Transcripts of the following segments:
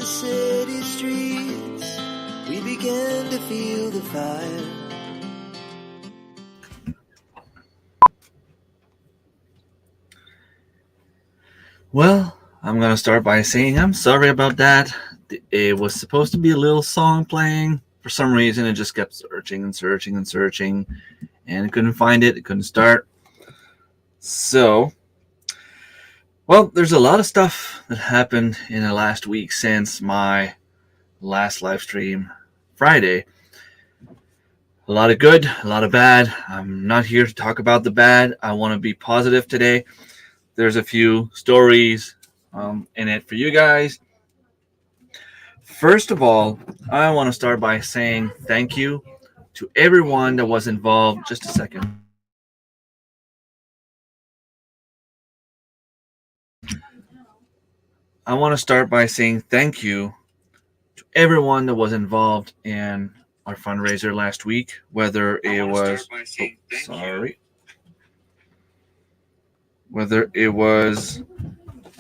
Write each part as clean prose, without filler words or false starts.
city streets, we began to feel the fire. Well, I'm going to start by saying I'm sorry about that. It was supposed to be a little song playing. For some reason, it just kept searching and searching and searching, and it couldn't find it. It couldn't start. So, well, there's a lot of stuff that happened in the last week since my last live stream Friday. A lot of good, a lot of bad. I'm not here to talk about the bad. I want to be positive today. There's a few stories in it for you guys. First of all, I want to start by saying thank you to everyone that was involved. Just a second. I want to start by saying thank you to everyone that was involved in our fundraiser last week, whether it was whether it was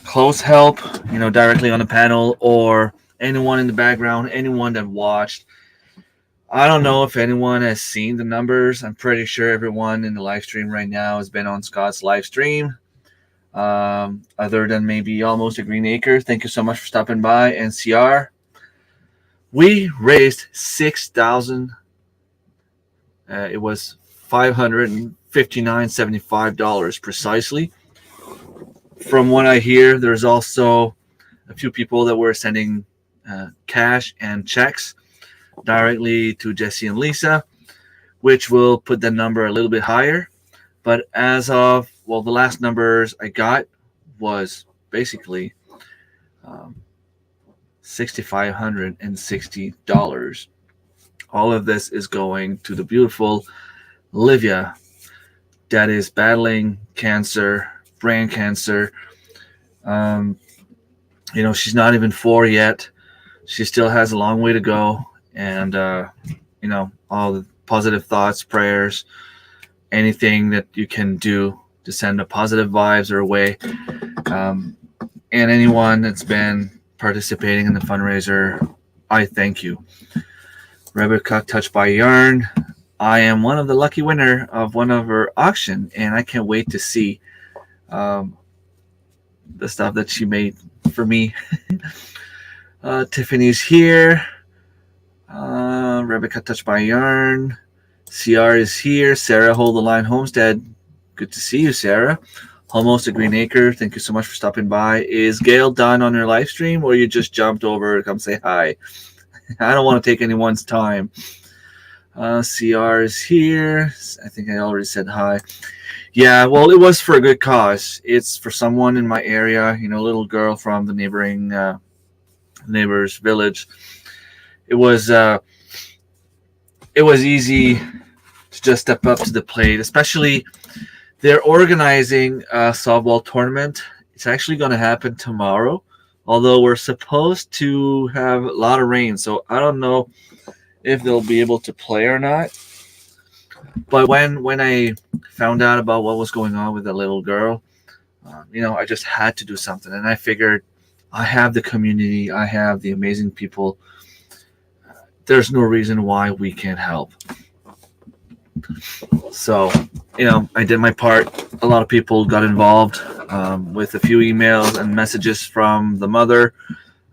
close help, directly on the panel, or anyone in the background, anyone that watched. I don't know if anyone has seen the numbers. I'm pretty sure everyone in the live stream right now has been on Scott's live stream. Other than maybe Almost a Green Acre. Thank you so much for stopping by. And CR, we raised $6,000. It was $559.75 precisely. From what I hear, there's also a few people that were sending cash and checks directly to Jesse and Lisa, which will put the number a little bit higher. But as of, the last numbers I got was basically $6,560. All of this is going to the beautiful Olivia that is battling cancer, brain cancer. She's not even 4 yet. She still has a long way to go. And, all the positive thoughts, prayers, anything that you can do to send the positive vibes her way. And anyone that's been participating in the fundraiser, I thank you. Rebecca Touched by Yarn. I am one of the lucky winner of one of her auction, and I can't wait to see the stuff that she made for me. Tiffany's here. Rebecca Touched by Yarn. CR is here. Sarah Hold the Line Homestead. Good to see you, Sarah. Almost a Green Acre. Thank you so much for stopping by. Is Gail done on her live stream, or you just jumped over to come say hi? I don't want to take anyone's time. CR is here. I think I already said hi. Yeah, well, it was for a good cause. It's for someone in my area, a little girl from the neighboring neighbor's village. It was easy to just step up to the plate, especially they're organizing a softball tournament. It's actually going to happen tomorrow, although we're supposed to have a lot of rain, so I don't know if they'll be able to play or not. But when I found out about what was going on with the little girl, I just had to do something, and I figured I have the community, I have the amazing people. There's no reason why we can't help. So, I did my part. A lot of people got involved with a few emails and messages from the mother.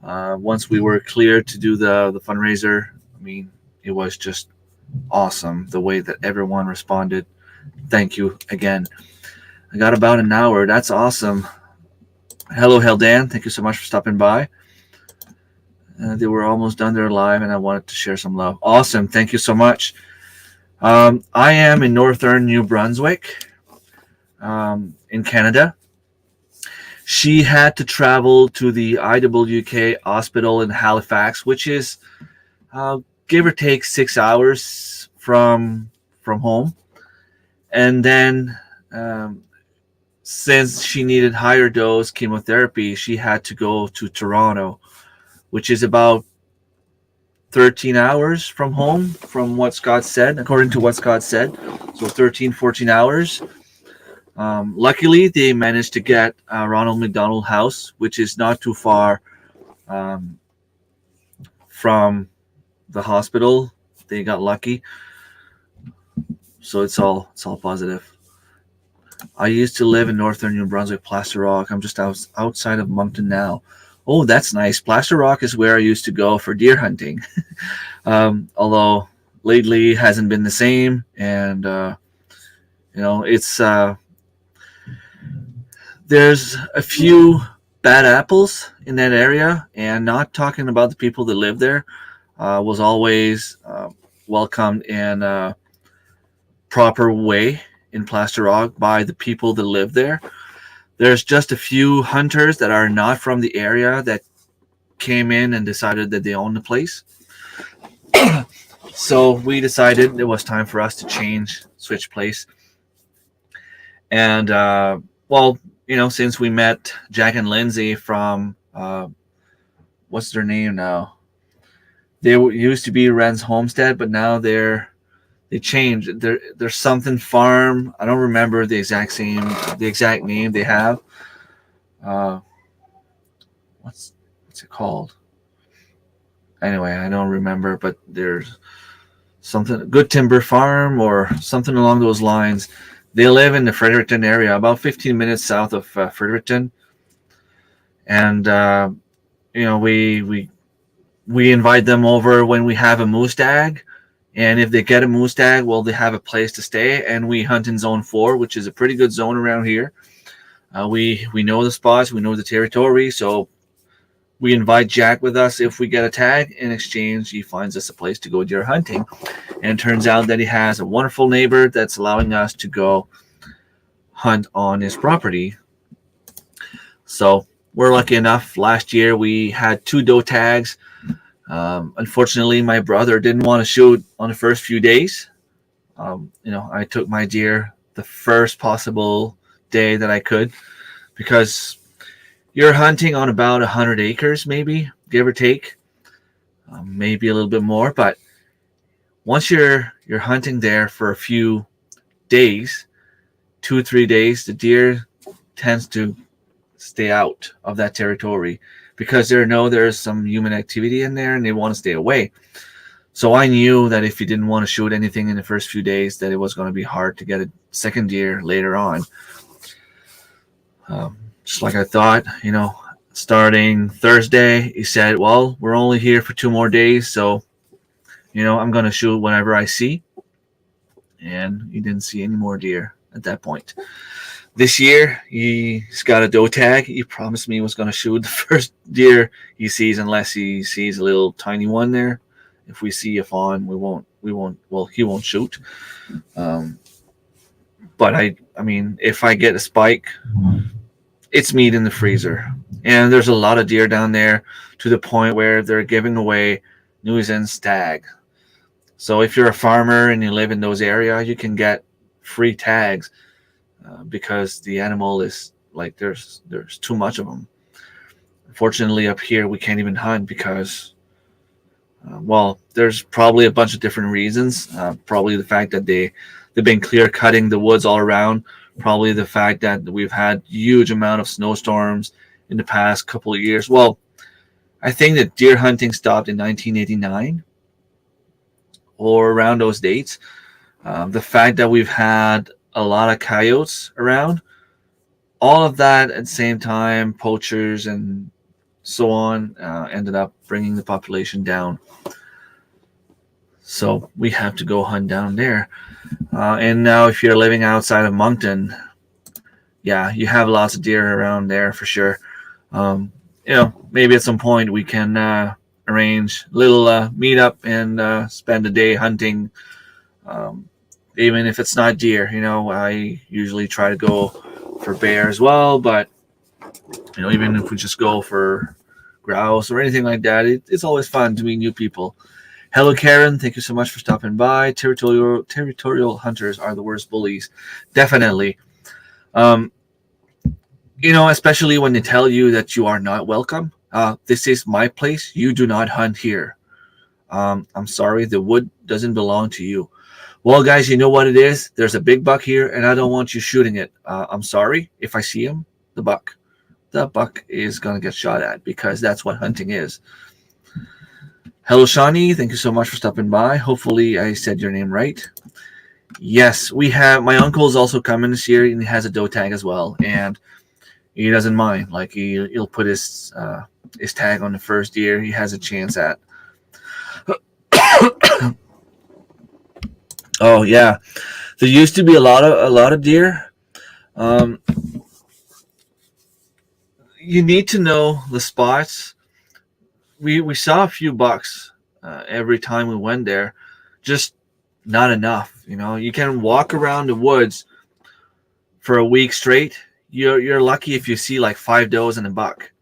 Once we were clear to do the fundraiser, it was just awesome the way that everyone responded. Thank you again. I got about an hour. That's awesome. Hello, Heldan. Thank you so much for stopping by. They were almost done their live, and I wanted to share some love. Awesome. Thank you so much. I am in northern New Brunswick, in Canada. She had to travel to the IWK hospital in Halifax, which is give or take 6 hours from home. And then since she needed higher dose chemotherapy, she had to go to Toronto, which is about 13 hours from home, from what Scott said, according to what Scott said. So 13, 14 hours. Luckily, they managed to get Ronald McDonald House, which is not too far from the hospital. They got lucky, so it's all positive. I used to live in northern New Brunswick, Plaster Rock. I'm just outside of Moncton now. Oh, that's nice. Plaster Rock is where I used to go for deer hunting. Although lately hasn't been the same, and it's there's a few bad apples in that area, and not talking about the people that live there. Was always welcomed in a proper way in Plaster Rock by the people that live there. There's just a few hunters that are not from the area that came in and decided that they own the place. So we decided it was time for us to switch place. And well, since we met Jack and Lindsay from what's their name now? They used to be Ren's Homestead, but now they changed. There's something farm. I don't remember the exact name they have. What's it called? Anyway, I don't remember, but there's something Good Timber Farm or something along those lines. They live in the Fredericton area, about 15 minutes south of Fredericton, and we invite them over when we have a moose stag. And if they get a moose stag, well, they have a place to stay. And we hunt in Zone 4, which is a pretty good zone around here. We know the spots, we know the territory, so we invite Jack with us if we get a tag. In exchange, he finds us a place to go deer hunting. And it turns out that he has a wonderful neighbor that's allowing us to go hunt on his property. So we're lucky enough. Last year we had 2 doe tags. Unfortunately, my brother didn't want to shoot on the first few days. I took my deer the first possible day that I could, because you're hunting on about 100 acres, maybe, give or take, maybe a little bit more. But once you're hunting there for a few days, 2 or 3 days, the deer tends to stay out of that territory because there's some human activity in there and they want to stay away. So I knew that if you didn't want to shoot anything in the first few days, that it was going to be hard to get a second deer later on. Just like I thought, starting Thursday, he said, well, we're only here for 2 more days, so, I'm going to shoot whenever I see. And he didn't see any more deer at that point. This year, he's got a doe tag. He promised me he was going to shoot the first deer he sees, unless he sees a little tiny one there. If we see a fawn, he won't shoot. But I mean, if I get a spike, it's meat in the freezer. And there's a lot of deer down there, to the point where they're giving away nuisance stag. So if you're a farmer and you live in those areas, you can get free tags because the animal is like, there's too much of them. Unfortunately, up here we can't even hunt because there's probably a bunch of different reasons. Probably the fact that they've been clear cutting the woods all around. Probably the fact that we've had huge amount of snowstorms in the past couple of years. Well, I think that deer hunting stopped in 1989 or around those dates. The fact that we've had a lot of coyotes around, all of that at the same time, poachers and so on, ended up bringing the population down. So we have to go hunt down there. And now if you're living outside of Moncton, yeah, you have lots of deer around there for sure. Maybe at some point we can arrange a little meetup and spend a day hunting. Even if it's not deer, I usually try to go for bear as well. But, even if we just go for grouse or anything like that, it's always fun to meet new people. Hello, Karen. Thank you so much for stopping by. Territorial hunters are the worst bullies. Definitely. Especially when they tell you that you are not welcome. This is my place. You do not hunt here. I'm sorry. The wood doesn't belong to you. Well, guys, you know what it is? There's a big buck here, and I don't want you shooting it. I'm sorry. If I see him, the buck is going to get shot at, because that's what hunting is. Hello, Shawnee. Thank you so much for stopping by. Hopefully, I said your name right. Yes, we have. My uncle is also coming this year, and he has a doe tag as well, and he doesn't mind. Like he'll put his tag on the first year he has a chance at. Oh yeah, there used to be a lot of deer. Um, you need to know the spots. We saw a few bucks every time we went there, just not enough. You can walk around the woods for a week straight. You're lucky if you see like 5 does and a buck.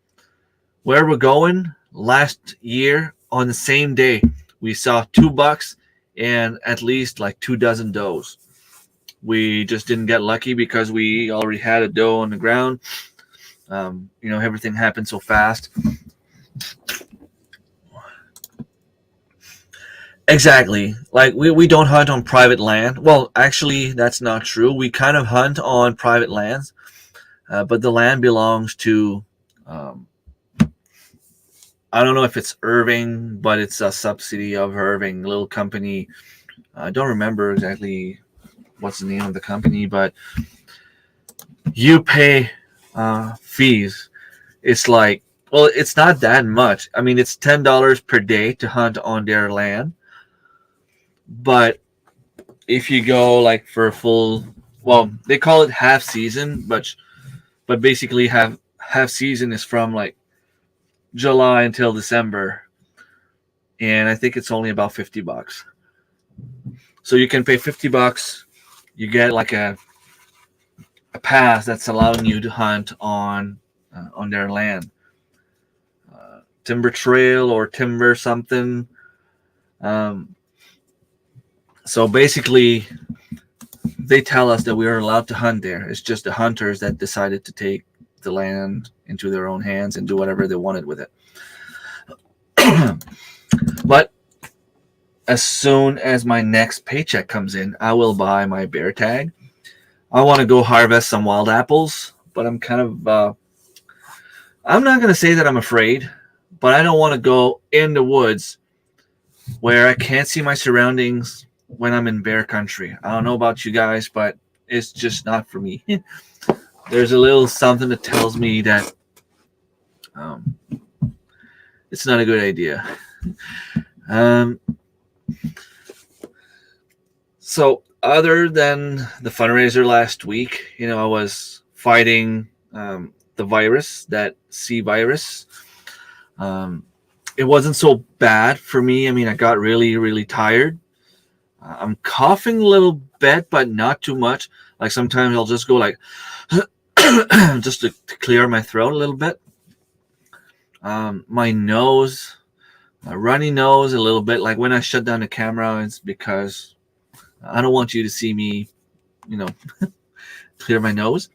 Where we're going last year on the same day, we saw 2 bucks and at least like 2 dozen does. We just didn't get lucky because we already had a doe on the ground. Everything happened so fast. Exactly. Like we don't hunt on private land. Well, actually, that's not true. We kind of hunt on private lands, but the land belongs to. Um, I don't know if it's Irving, but it's a subsidy of Irving, a little company. I don't remember exactly what's the name of the company, but you pay fees. It's like, well, it's not that much. I mean, it's $10 per day to hunt on their land, but if you go like for a full, well, they call it half season, but basically half season is from like July until December, and I think it's only about $50. So you can pay $50. You get like a pass that's allowing you to hunt on their land, timber trail or timber something. Um, so basically, they tell us that we are allowed to hunt there. It's just the hunters that decided to take the land into their own hands and do whatever they wanted with it. But as soon as my next paycheck comes in, I will buy my bear tag. I want to go harvest some wild apples, but I'm kind of I'm not going to say that I'm afraid, but I don't want to go in the woods where I can't see my surroundings when I'm in bear country. I don't know about you guys, but it's just not for me. There's a little something that tells me that um, it's not a good idea. Um, so other than the fundraiser last week, I was fighting the virus, that C virus. Um, it wasn't so bad for me. I mean, I got really, really tired. I'm coughing a little bit, but not too much. Like sometimes I'll just go like, just to clear my throat a little bit. My nose, a runny nose a little bit. Like when I shut down the camera, it's because I don't want you to see me, clear my nose.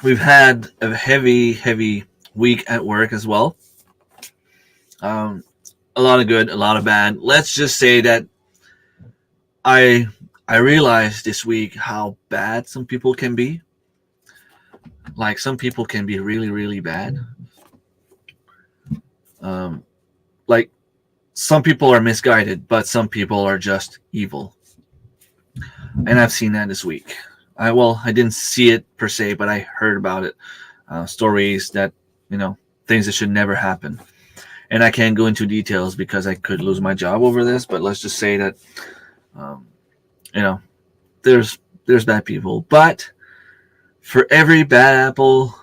We've had a heavy week at work as well. A lot of good, a lot of bad. Let's just say that I realized this week how bad some people can be. Like some people can be really, really bad. Like some people are misguided, but some people are just evil. And I've seen that this week. I didn't see it per se, but I heard about it. Stories that, things that should never happen. And I can't go into details because I could lose my job over this, but let's just say that, there's bad people. But for every bad apple,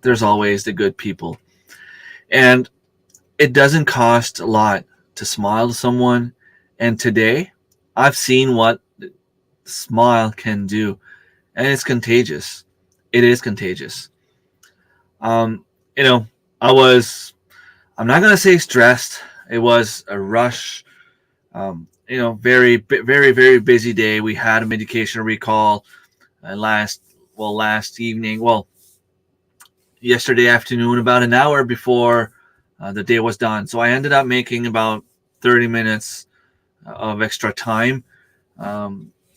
there's always the good people. And it doesn't cost a lot to smile to someone. And today, I've seen what smile can do, and it's contagious. It is contagious. Um, you know, I'm not gonna say stressed. It was a rush. Very, very, very busy day. We had a medication recall last evening. Well, yesterday afternoon, about an hour before the day was done. So I ended up making about 30 minutes of extra time.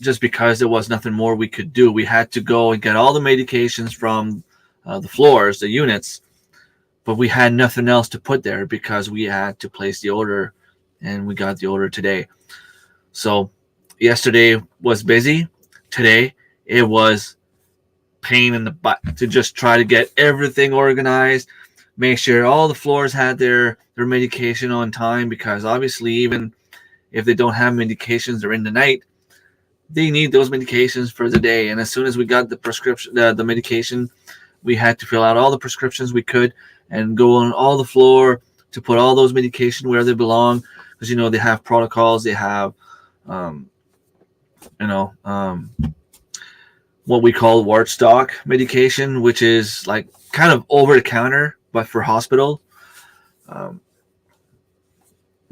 Just because there was nothing more we could do. We had to go and get all the medications from the floors, the units, but we had nothing else to put there because we had to place the order, and we got the order today. So yesterday was busy. Today it was pain in the butt to just try to get everything organized, make sure all the floors had their medication on time, because obviously even if they don't have medications during the night, they need those medications for the day. And as soon as we got the prescription, the medication, we had to fill out all the prescriptions we could and go on all the floor to put all those medication where they belong, because they have protocols. They have um, you know um, what we call wart stock medication, which is like kind of over the counter but for hospital. um,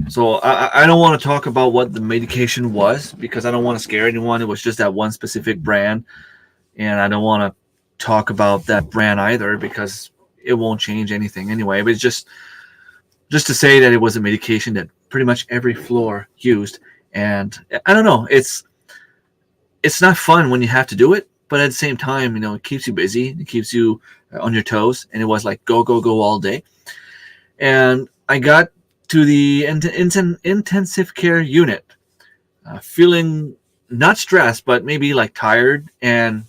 so I don't want to talk about what the medication was, because I don't want to scare anyone. It was just that one specific brand, and I don't want to talk about that brand either, because it won't change anything anyway. But it's just to say that it was a medication that pretty much every floor used. And I don't know, it's not fun when you have to do it, but at the same time, it keeps you busy, it keeps you on your toes, and it was like go go go all day. And I got to the intensive care unit, feeling not stressed, but maybe like tired, and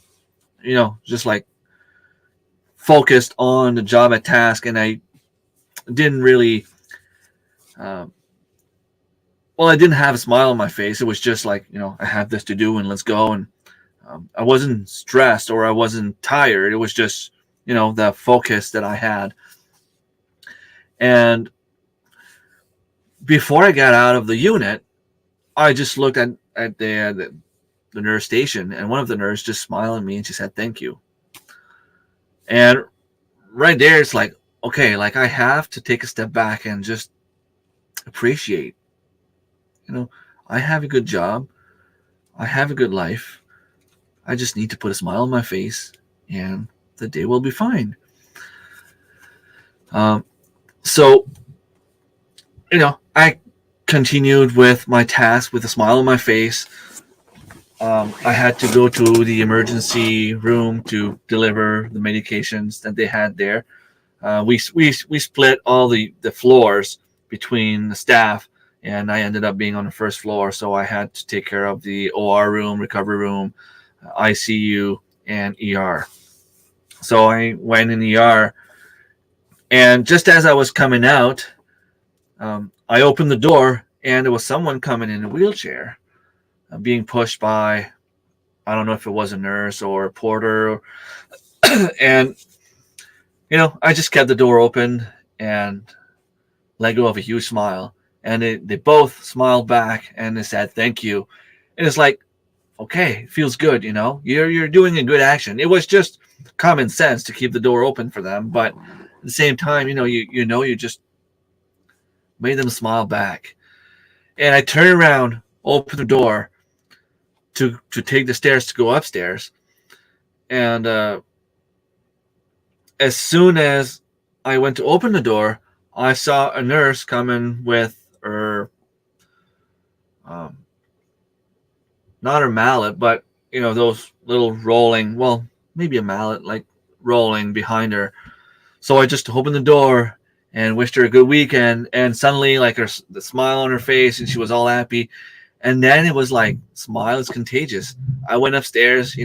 just like focused on the job at task. And I didn't really um, well, I didn't have a smile on my face. It was just like, I have this to do and let's go. And I wasn't stressed or I wasn't tired. It was just, the focus that I had. And before I got out of the unit, I just looked at the nurse station, and one of the nurses just smiled at me and she said, "Thank you." And right there, it's like, okay, like I have to take a step back and just appreciate, I have a good job. I have a good life. I just need to put a smile on my face and the day will be fine. So, I continued with my task with a smile on my face. I had to go to the emergency room to deliver the medications that they had there. We split all the floors between the staff, and I ended up being on the first floor, so I had to take care of the OR room, recovery room, ICU, and ER. So I went in ER, and just as I was coming out, I opened the door, and there was someone coming in a wheelchair, being pushed by, I don't know if it was a nurse or a porter, and I just kept the door open and let go of a huge smile. And they both smiled back and they said, "Thank you." And it's like, okay, it feels good, You're doing a good action. It was just common sense to keep the door open for them, but at the same time, you just made them smile back. And I turned around, opened the door to take the stairs to go upstairs, and as soon as I went to open the door, I saw a nurse coming with her, not her mallet, but those little rolling, well, maybe a mallet, like rolling behind her. So I just opened the door and wished her a good weekend, and suddenly, like, the smile on her face, and she was all happy. And then it was like, smile is contagious. I went upstairs,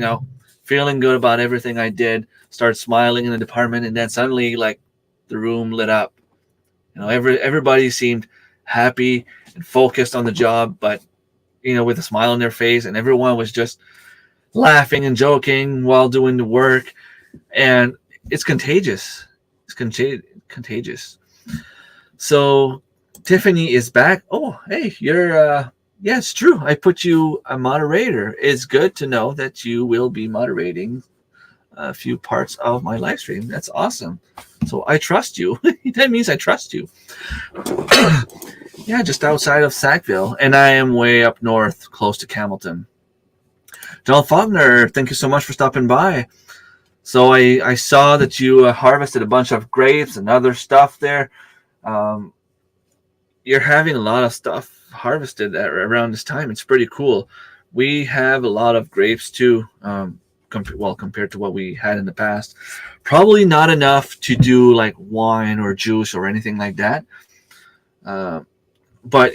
feeling good about everything I did, started smiling in the department, and then suddenly, like, the room lit up. Everybody seemed happy and focused on the job, but with a smile on their face, and everyone was just laughing and joking while doing the work, and it's contagious. It's contagious. So Tiffany is back. Oh, hey, you're yeah, it's true. I put you a moderator. It's good to know that you will be moderating a few parts of my live stream. That's awesome. So I trust you. That means I trust you. Yeah, just outside of Sackville, and I am way up north, close to Campbellton. John Faulkner, thank you so much for stopping by. So I saw that you harvested a bunch of grapes and other stuff there. You're having a lot of stuff harvested around this time. It's pretty cool. We have a lot of grapes too, compared to what we had in the past. Probably not enough to do like wine or juice or anything like that. Uh, but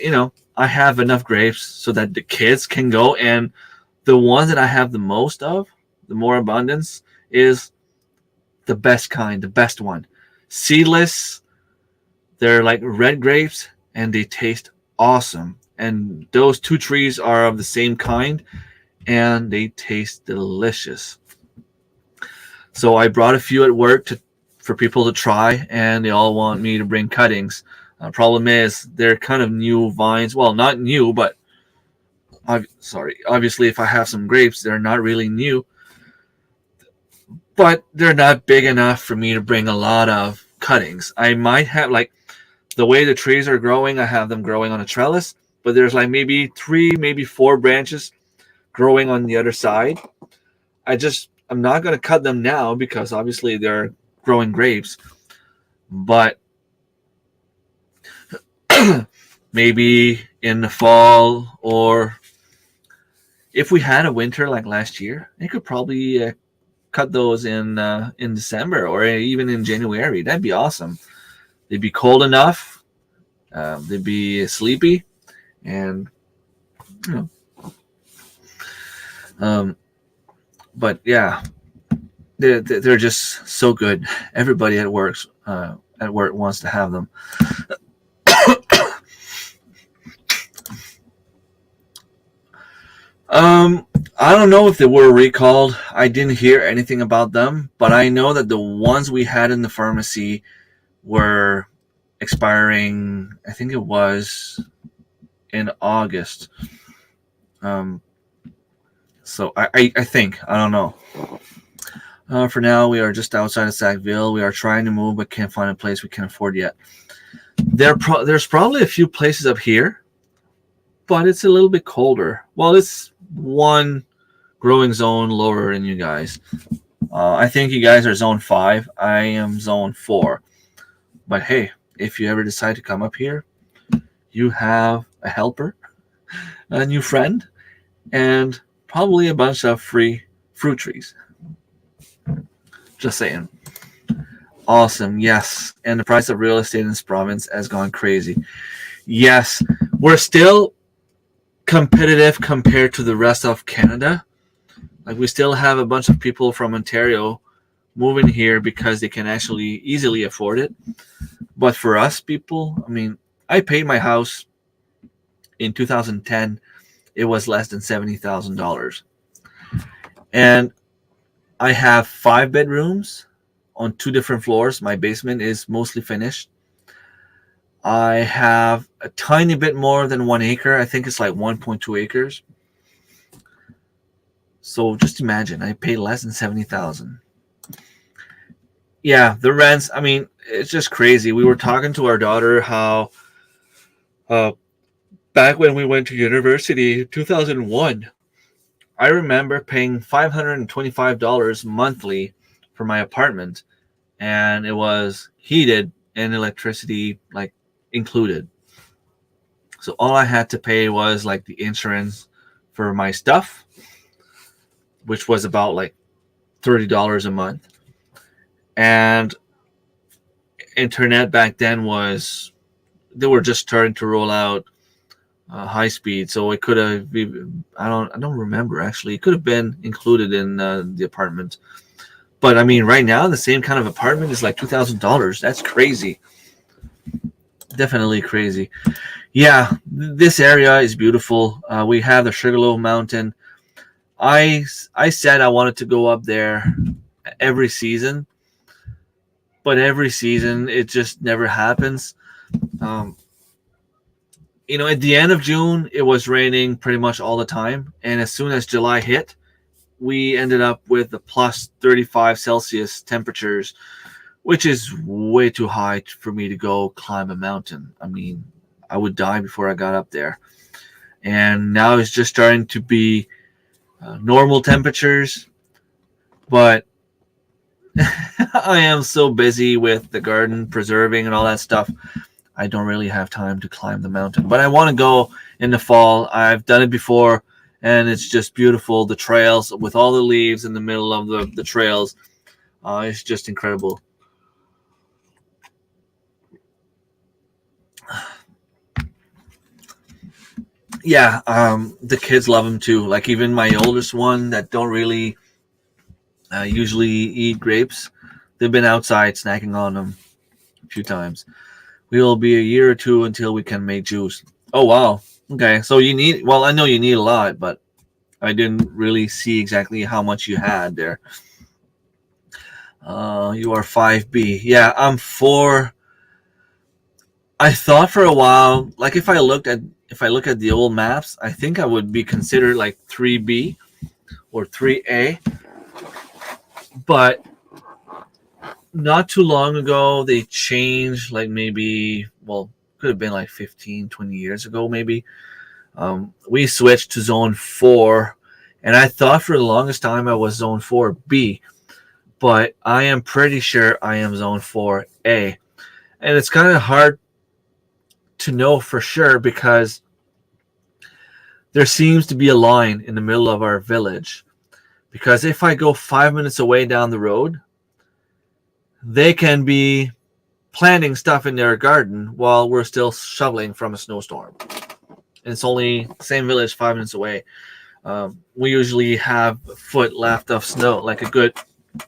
I have enough grapes so that the kids can go. And the ones that I have the most of, the more abundance, is the best kind, the best one. Seedless. They're like red grapes and they taste awesome. And those two trees are of the same kind and they taste delicious. So I brought a few at work for people to try, and they all want me to bring cuttings. Problem is, they're kind of new vines. Well, not new, but obviously, if I have some grapes, they're not really new, but they're not big enough for me to bring a lot of cuttings. I might have, like, the way the trees are growing, I have them growing on a trellis, but there's like maybe 3, maybe 4 branches growing on the other side. I'm not going to cut them now because obviously they're growing grapes, but maybe in the fall, or if we had a winter like last year, I could probably cut those in December or even in January. That'd be awesome. They'd be cold enough, they'd be sleepy, and but yeah, they're just so good. Everybody at work wants to have them. I don't know if they were recalled. I didn't hear anything about them, but I know that the ones we had in the pharmacy were expiring. I think it was in August. So I think, I don't know. For now, we are just outside of Sackville. We are trying to move, but can't find a place we can afford yet. There's probably a few places up here, but it's a little bit colder. Well, it's one growing zone lower than you guys. I think you guys are zone 5. I am zone 4. But hey, if you ever decide to come up here, you have a helper, a new friend, and probably a bunch of free fruit trees. Just saying. Awesome. Yes. And the price of real estate in this province has gone crazy. Yes. We're still competitive compared to the rest of Canada. Like, we still have a bunch of people from Ontario moving here because they can actually easily afford it. But for us people, I mean, I paid my house in 2010. It was less than $70,000. And I have 5 bedrooms on 2 different floors. My basement is mostly finished. I have a tiny bit more than 1 acre. I think it's like 1.2 acres. So just imagine, I pay less than $70,000. Yeah, the rents, I mean, it's just crazy. We were talking to our daughter how back when we went to university, 2001, I remember paying $525 monthly for my apartment, and it was heated and electricity like included. So all I had to pay was like the insurance for my stuff, which was about like $30 a month. And internet back then they were just starting to roll out high speed, so it could have been, I don't remember actually. It could have been included in the apartment. But I mean, right now the same kind of apartment is like $2,000. That's crazy. Definitely crazy. Yeah, this area is beautiful. We have the Sugarloaf Mountain. I said I wanted to go up there every season, but every season it just never happens. At the end of June, it was raining pretty much all the time. And as soon as July hit, we ended up with the plus 35 Celsius temperatures, which is way too high for me to go climb a mountain. I mean, I would die before I got up there. And now it's just starting to be normal temperatures. But I am so busy with the garden preserving and all that stuff, I don't really have time to climb the mountain. But I want to go in the fall. I've done it before, and it's just beautiful. The trails with all the leaves in the middle of the trails, it's just incredible. Yeah, the kids love them too. Like even my oldest one that don't really usually eat grapes, they've been outside snacking on them a few times. We will be a year or two until we can make juice. Oh wow. Okay, so you need. Well, I know you need a lot, but I didn't really see exactly how much you had there. You are 5B. Yeah, I'm 4. I thought for a while, like if I look at the old maps, I think I would be considered like 3B or 3A. But not too long ago, they changed, like maybe, well, could have been like 15, 20 years ago, maybe. We switched to zone 4, and I thought for the longest time I was zone 4B, but I am pretty sure I am zone 4A. And it's kind of hard to know for sure because there seems to be a line in the middle of our village. Because if I go 5 minutes away down the road, they can be planting stuff in their garden while we're still shoveling from a snowstorm. And it's only the same village 5 minutes away. We usually have a foot left of snow, like a good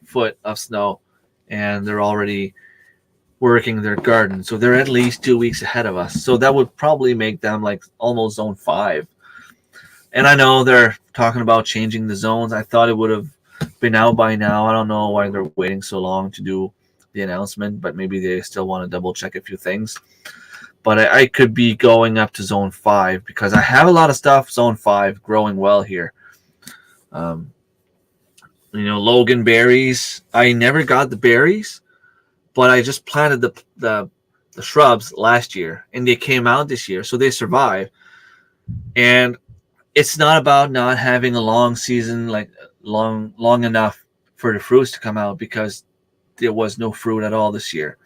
foot of snow, and they're already working their garden. So they're at least 2 weeks ahead of us. So that would probably make them like almost zone 5. And I know they're talking about changing the zones. I thought it would have been out by now. I don't know why they're waiting so long to do the announcement, but maybe they still want to double check a few things. But I could be going up to zone 5 because I have a lot of stuff zone 5 growing well here. Logan berries. I never got the berries, but I just planted the shrubs last year, and they came out this year, so they survived. And it's not about not having a long season, like long enough for the fruits to come out, because there was no fruit at all this year.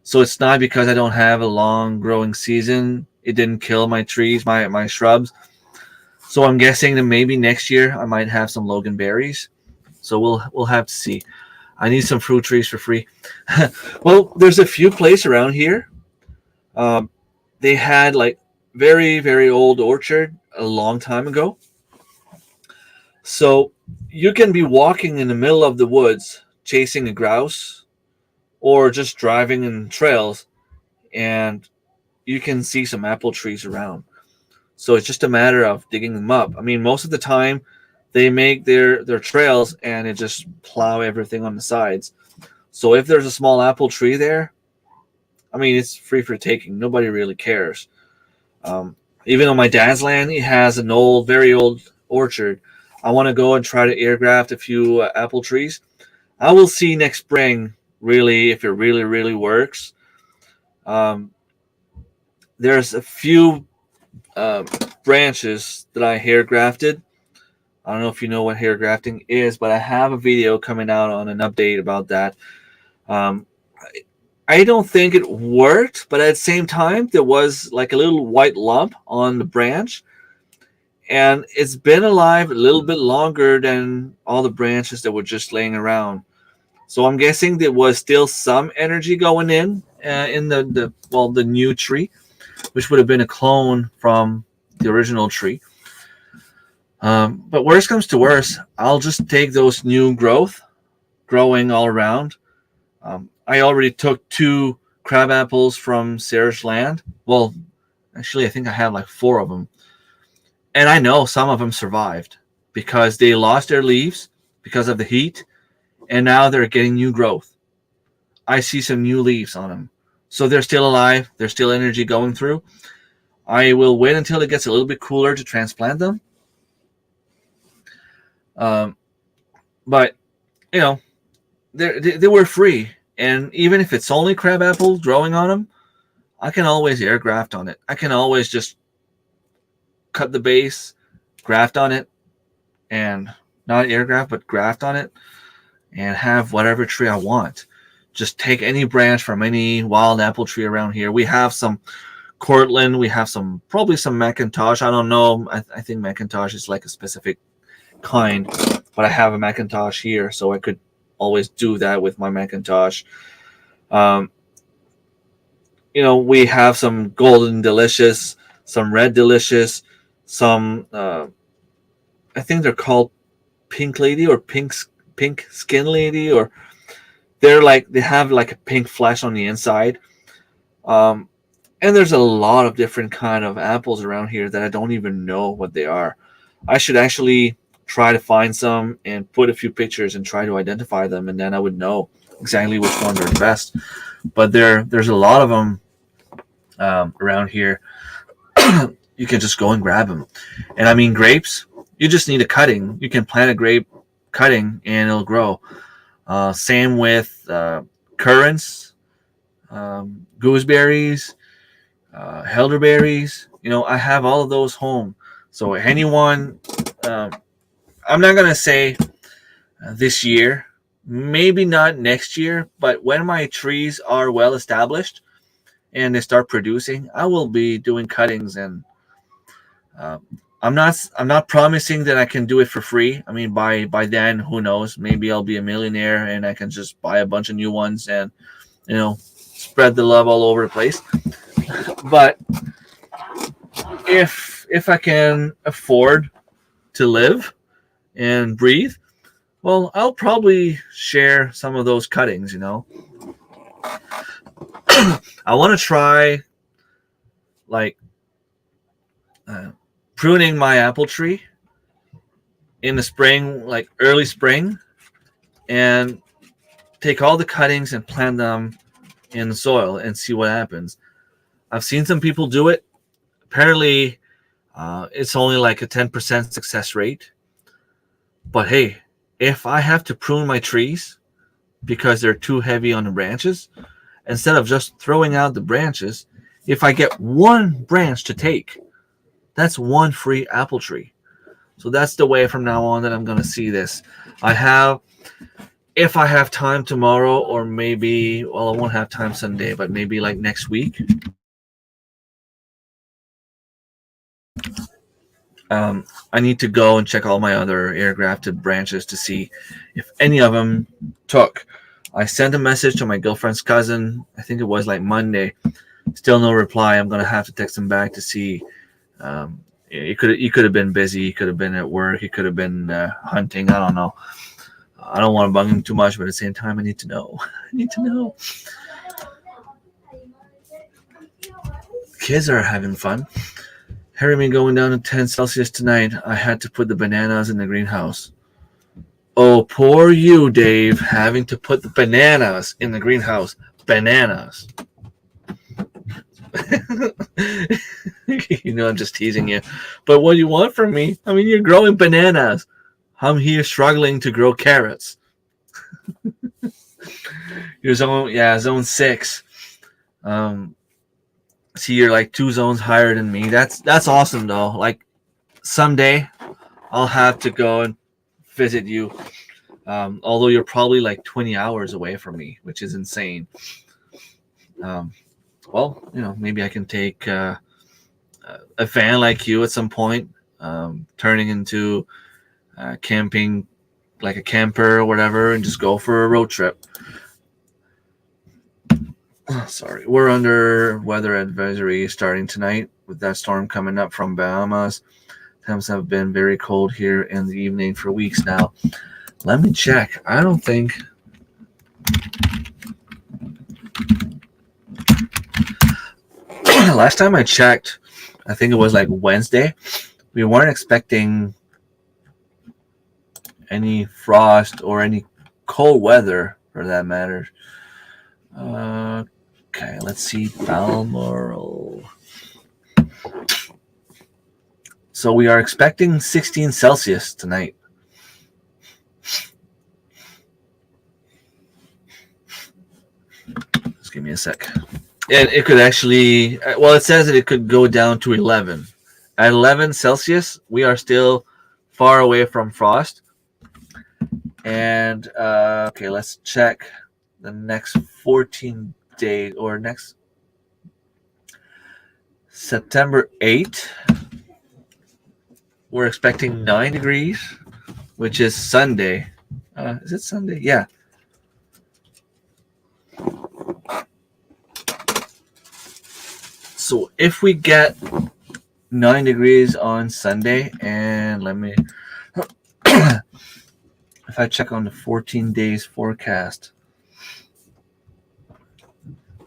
So it's not because I don't have a long growing season. It didn't kill my trees, my shrubs. So I'm guessing that maybe next year I might have some Logan berries. So we'll have to see. I need some fruit trees for free. Well, there's a few places around here. They had like very, very old orchard a long time ago. So you can be walking in the middle of the woods chasing a grouse or just driving in trails, and you can see some apple trees around. So it's just a matter of digging them up. I mean, most of the time they make their trails and it just plow everything on the sides. So if there's a small apple tree there, I mean, it's free for taking. Nobody really cares. Even on my dad's land, he has an old, very old orchard. I want to go and try to air graft a few apple trees. I will see next spring, really, if it really, really works. There's a few branches that I hair grafted. I don't know if you know what hair grafting is, but I have a video coming out on an update about that. I don't think it worked, but at the same time, there was like a little white lump on the branch, and it's been alive a little bit longer than all the branches that were just laying around. So I'm guessing there was still some energy going in the new tree, which would have been a clone from the original tree. But worst comes to worst, I'll just take those new growth growing all around. I already took 2 crab apples from Sarah's land. Well, actually, I think I have like 4 of them. And I know some of them survived because they lost their leaves because of the heat, and now they're getting new growth. I see some new leaves on them. So they're still alive. There's still energy going through. I will wait until it gets a little bit cooler to transplant them. But, they were free. And even if it's only crab apples growing on them, I can always air graft on it. I can always just cut the base, graft on it, and not air graft, but graft on it, and have whatever tree I want. Just take any branch from any wild apple tree around here. We have some Cortland. We have probably some Macintosh. I don't know. I think Macintosh is like a specific kind, but I have a Macintosh here, so I could always do that with my Macintosh. Um, we have some Golden Delicious, some Red Delicious, some I think they're called Pink Lady or Pink Skin Lady, or they have like a pink flesh on the inside. Um, and there's a lot of different kind of apples around here that I don't even know what they are. I should actually try to find some and put a few pictures and try to identify them, and then I would know exactly which ones are the best. But there's a lot of them around here. You can just go and grab them. And I mean, grapes, you just need a cutting. You can plant a grape cutting and it'll grow. Same with currants, gooseberries, elderberries. I have all of those home. So anyone, I'm not going to say this year, maybe not next year, but when my trees are well established and they start producing, I will be doing cuttings. And I'm not promising that I can do it for free. I mean, by then, who knows? Maybe I'll be a millionaire and I can just buy a bunch of new ones and spread the love all over the place. But if I can afford to live and breathe, well, I'll probably share some of those cuttings. I want to try like pruning my apple tree in the spring, like early spring, and take all the cuttings and plant them in the soil and see what happens. I've seen some people do it. Apparently, it's only like a 10% success rate. But hey, if I have to prune my trees because they're too heavy on the branches, instead of just throwing out the branches, if I get one branch to take, that's one free apple tree. So that's the way from now on that I'm going to see this. If I have time tomorrow, or maybe, well, I won't have time Sunday, but maybe like next week, I need to go and check all my other air grafted branches to see if any of them took. I sent a message to my girlfriend's cousin. I think it was like Monday. Still no reply. I'm gonna have to text him back to see. He could have been busy. He could have been at work. He could have been hunting. I don't know. I don't want to bug him too much, but at the same time, I need to know. I need to know. Kids are having fun. Harry me going down to 10 Celsius tonight. I had to put the bananas in the greenhouse. Oh, poor you, Dave, having to put the bananas in the greenhouse. Bananas. I'm just teasing you. But what do you want from me? I mean, you're growing bananas. I'm here struggling to grow carrots. You're zone 6. See, you're like 2 zones higher than me. That's awesome, though. Like, someday I'll have to go and visit you. Although you're probably like 20 hours away from me, which is insane. Well, maybe I can take a van like you at some point, turning into camping like a camper or whatever, and just go for a road trip. Sorry, we're under weather advisory starting tonight with that storm coming up from Bahamas. Temps have been very cold here in the evening for weeks now. Let me check. I don't think. Last time I checked, I think it was like Wednesday. We weren't expecting any frost or any cold weather for that matter. Okay, let's see. Balmoral. So we are expecting 16 Celsius tonight. Just give me a sec. And it could actually, it says that it could go down to 11. At 11 Celsius, we are still far away from frost. And, okay, let's check the next 14 days, or next September 8th, we're expecting 9 degrees, which is Sunday. Is it Sunday? Yeah. So if we get 9 degrees on Sunday, and let me, if I check on the 14 days forecast,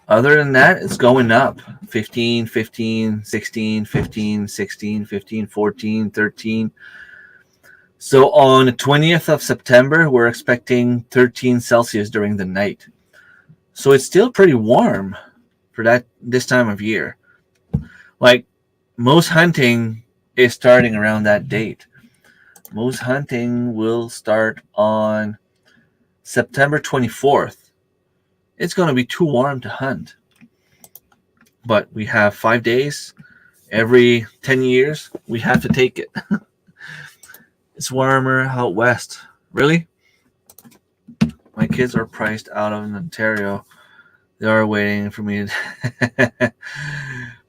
other than that, it's going up. 15, 15, 16, 15, 16, 15, 14, 13. So on the 20th of September, we're expecting 13 Celsius during the night. So it's still pretty warm for this time of year. Like, most hunting is starting around that date. Most hunting will start on September 24th. It's going to be too warm to hunt. But we have 5 days. Every 10 years, we have to take it. It's warmer out west. Really? My kids are priced out of Ontario. They are waiting for me.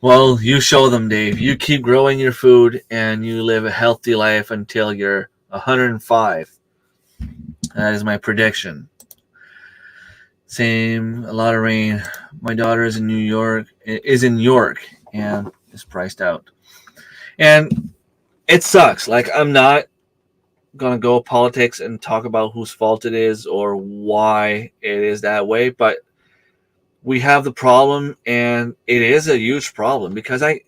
Well, you show them, Dave. You keep growing your food and you live a healthy life until you're 105. That is my prediction. Same, a lot of rain. My daughter is in York, and is priced out. And it sucks. Like, I'm not going to go politics and talk about whose fault it is or why it is that way, but we have the problem, and it is a huge problem because I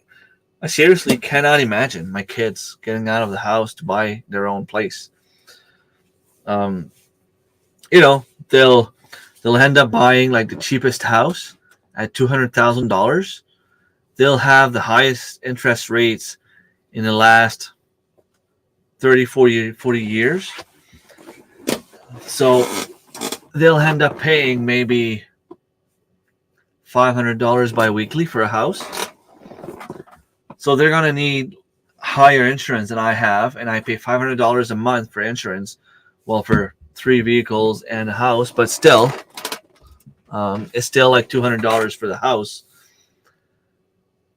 seriously cannot imagine my kids getting out of the house to buy their own place. They'll end up buying like the cheapest house at $200,000. They'll have the highest interest rates in the last 30, 40 years. So they'll end up paying maybe $500 bi-weekly for a house. So they're going to need higher insurance than I have, and I pay $500 a month for insurance, well, for 3 vehicles and a house, but still, it's still like $200 for the house,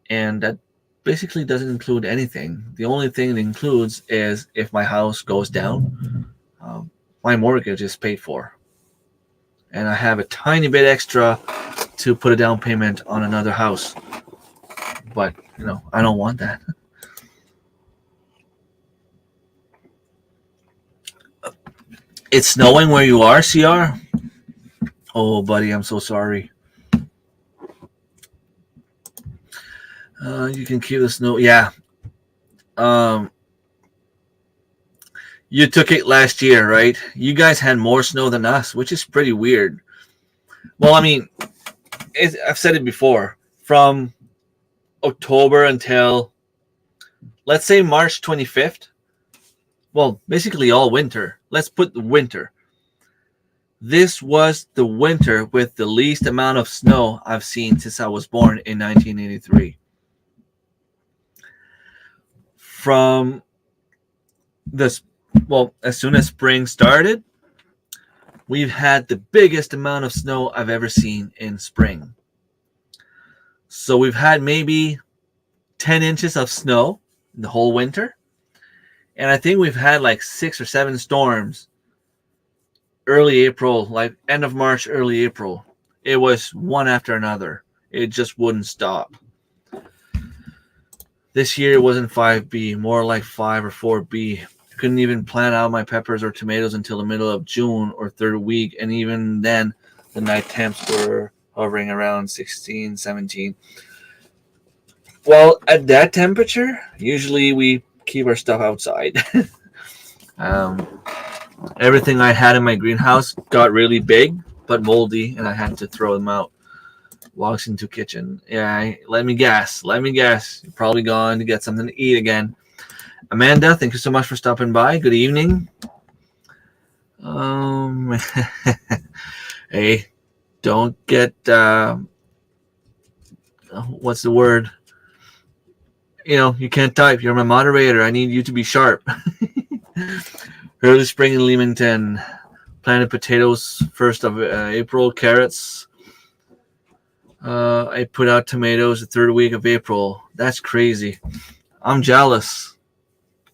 and that basically doesn't include anything. The only thing it includes is if my house goes down, my mortgage is paid for, and I have a tiny bit extra to put a down payment on another house. But, I don't want that. It's snowing where you are, CR? Oh, buddy, I'm so sorry. You can keep the snow. Yeah. You took it last year, right? You guys had more snow than us, which is pretty weird. Well, I mean, I've said it before. From October until, let's say, March 25th. Well, basically all winter. Let's put the winter. This was the winter with the least amount of snow I've seen since I was born in 1983. From this, well, as soon as spring started, we've had the biggest amount of snow I've ever seen in spring. So we've had maybe 10 inches of snow the whole winter. And I think we've had like 6 or 7 storms early April, like end of March, early April. It was one after another. It just wouldn't stop. This year it wasn't 5B, more like 5 or 4B. I couldn't even plant out my peppers or tomatoes until the middle of June or third week. And even then, the night temps were hovering around 16, 17. Well, at that temperature, usually we keep our stuff outside. Everything I had in my greenhouse got really big but moldy, and I had to throw them out. Walks into kitchen. Yeah, let me guess. You're probably gone to get something to eat again. Amanda, thank you so much for stopping by. Good evening. Hey, don't get what's the word? You can't type. You're my moderator. I need you to be sharp. Early spring in Leamington. Planted potatoes 1st of April. Carrots I put out tomatoes the third week of April. That's crazy. I'm jealous.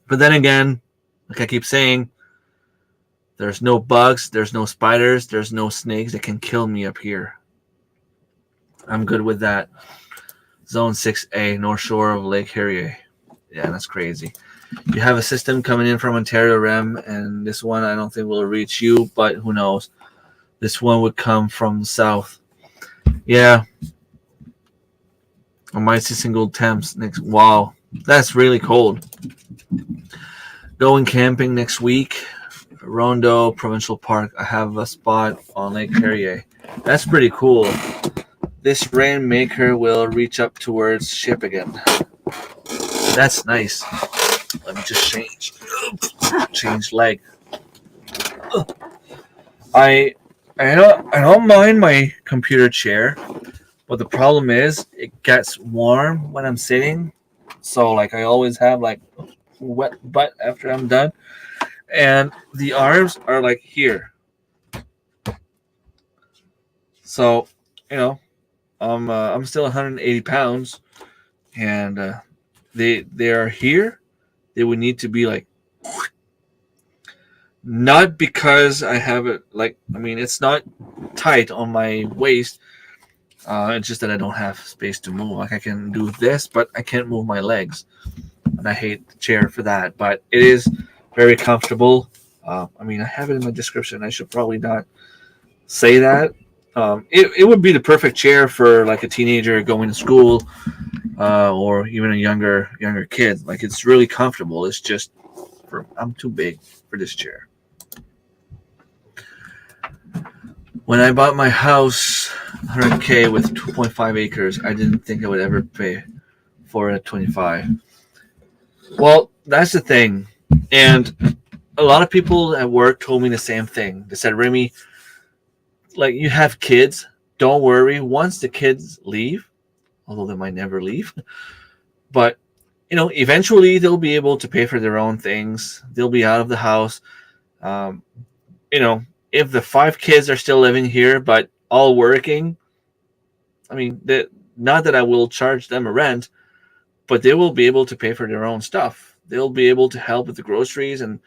But then again, like I keep saying, there's no bugs, there's no spiders, there's no snakes that can kill me up here. I'm good with that. Zone 6A, North Shore of Lake Harrier. Yeah, that's crazy. You have a system coming in from Ontario Rem, and this one I don't think will reach you, but who knows? This one would come from the south. Yeah. I might see single temps next. Wow, that's really cold. Going camping next week. Rondo Provincial Park. I have a spot on Lake Harrier. That's pretty cool. This rainmaker will reach up towards ship again. That's nice. Let me just change leg. I don't mind my computer chair, but the problem is it gets warm when I'm sitting. So like I always have like wet butt after I'm done, and the arms are like here. So I'm still 180 pounds, and they are here. They would need to be like, not because I have it like, I mean, it's not tight on my waist. It's just that I don't have space to move. Like I can do this, but I can't move my legs, and I hate the chair for that. But it is very comfortable. I mean, I have it in my description. I should probably not say that. It would be the perfect chair for like a teenager going to school, or even a younger kid. Like it's really comfortable. It's just I'm too big for this chair. When I bought my house, 100K with 2.5 acres, I didn't think I would ever pay for a 25. Well, that's the thing. And a lot of people at work told me the same thing. They said, Remy, like you have kids, don't worry. Once the kids leave, although they might never leave, but eventually they'll be able to pay for their own things. They'll be out of the house. Um, if the 5 kids are still living here but all working, I mean, not that I will charge them a rent, but they will be able to pay for their own stuff. They'll be able to help with the groceries, and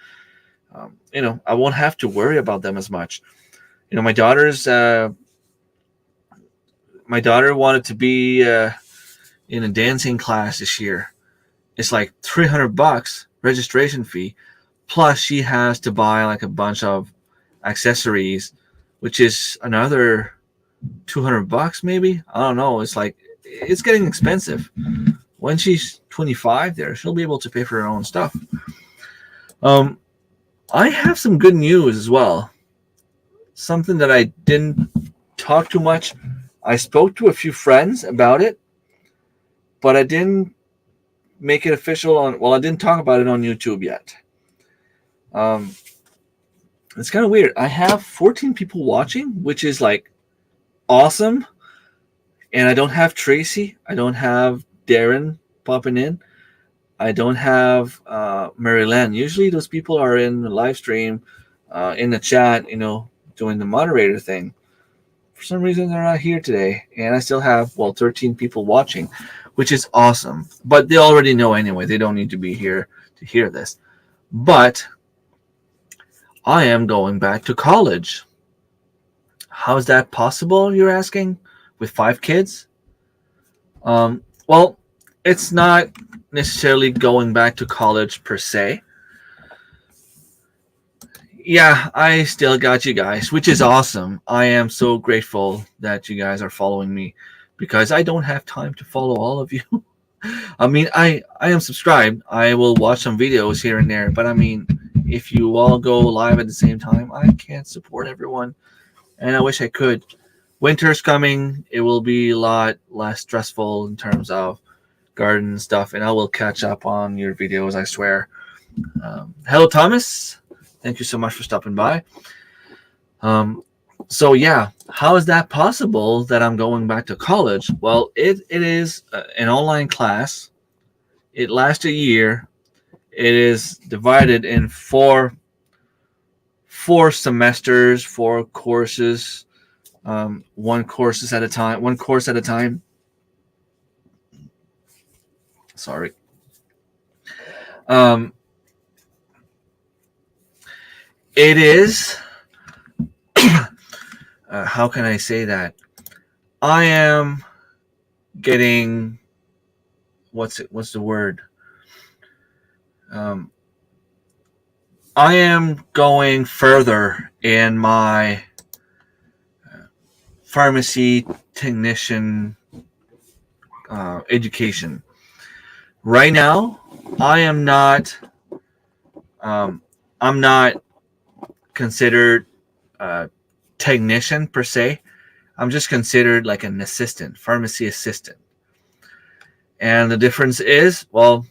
I won't have to worry about them as much. My daughter wanted to be in a dancing class this year. It's like $300 registration fee, plus she has to buy like a bunch of accessories, which is another $200 maybe. I don't know. It's getting expensive. When she's 25, she'll be able to pay for her own stuff. I have some good news as well. Something that I didn't talk too much. I spoke to a few friends about it, but I didn't make it official I didn't talk about it on YouTube yet. It's kind of weird. I have 14 people watching, which is like awesome. And I don't have Tracy. I don't have Darren popping in. I don't have Maryland. Usually those people are in the live stream, in the chat, doing the moderator thing. For some reason, they're not here today. And I still have, 13 people watching, which is awesome. But they already know anyway. They don't need to be here to hear this. But I am going back to college. How is that possible, you're asking, with 5 kids? Well, it's not necessarily going back to college per se. Yeah, I still got you guys, which is awesome. I am so grateful that you guys are following me, because I don't have time to follow all of you. I mean, I am subscribed. I will watch some videos here and there, but I mean, if you all go live at the same time, I can't support everyone, and I wish I could. Winter's coming. It will be a lot less stressful in terms of garden stuff, and I will catch up on your videos, I swear. Hello, Thomas. Thank you so much for stopping by. So yeah, how is that possible that I'm going back to college? Well, it is an online class. It lasts a year. It is divided in four semesters, 4 courses. one course at a time. Sorry. Um, it is. How can I say that? I am getting what's the word? Um, I am going further in my pharmacy technician education. Right now, I am not. I'm not considered a technician per se. I'm just considered like an assistant, pharmacy assistant. And the difference is, well,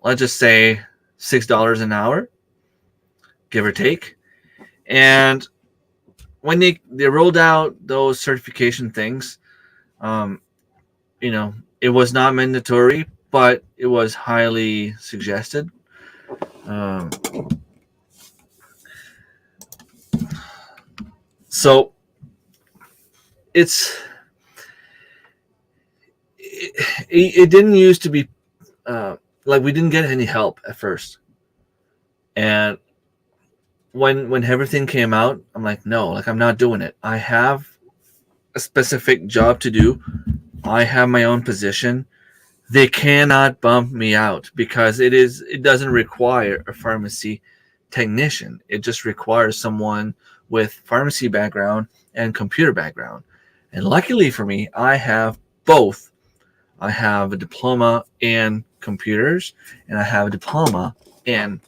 let's just say $6 an hour, give or take. And when they rolled out those certification things, um, it was not mandatory, but it was highly suggested. Um, so it's it didn't used to be like we didn't get any help at first, and when everything came out, I'm like, no, like I'm not doing it. I have a specific job to do. I have my own position. They cannot bump me out because it doesn't require a pharmacy technician. It just requires someone with pharmacy background and computer background. And luckily for me, I have both. I have a diploma in computers and I have a diploma in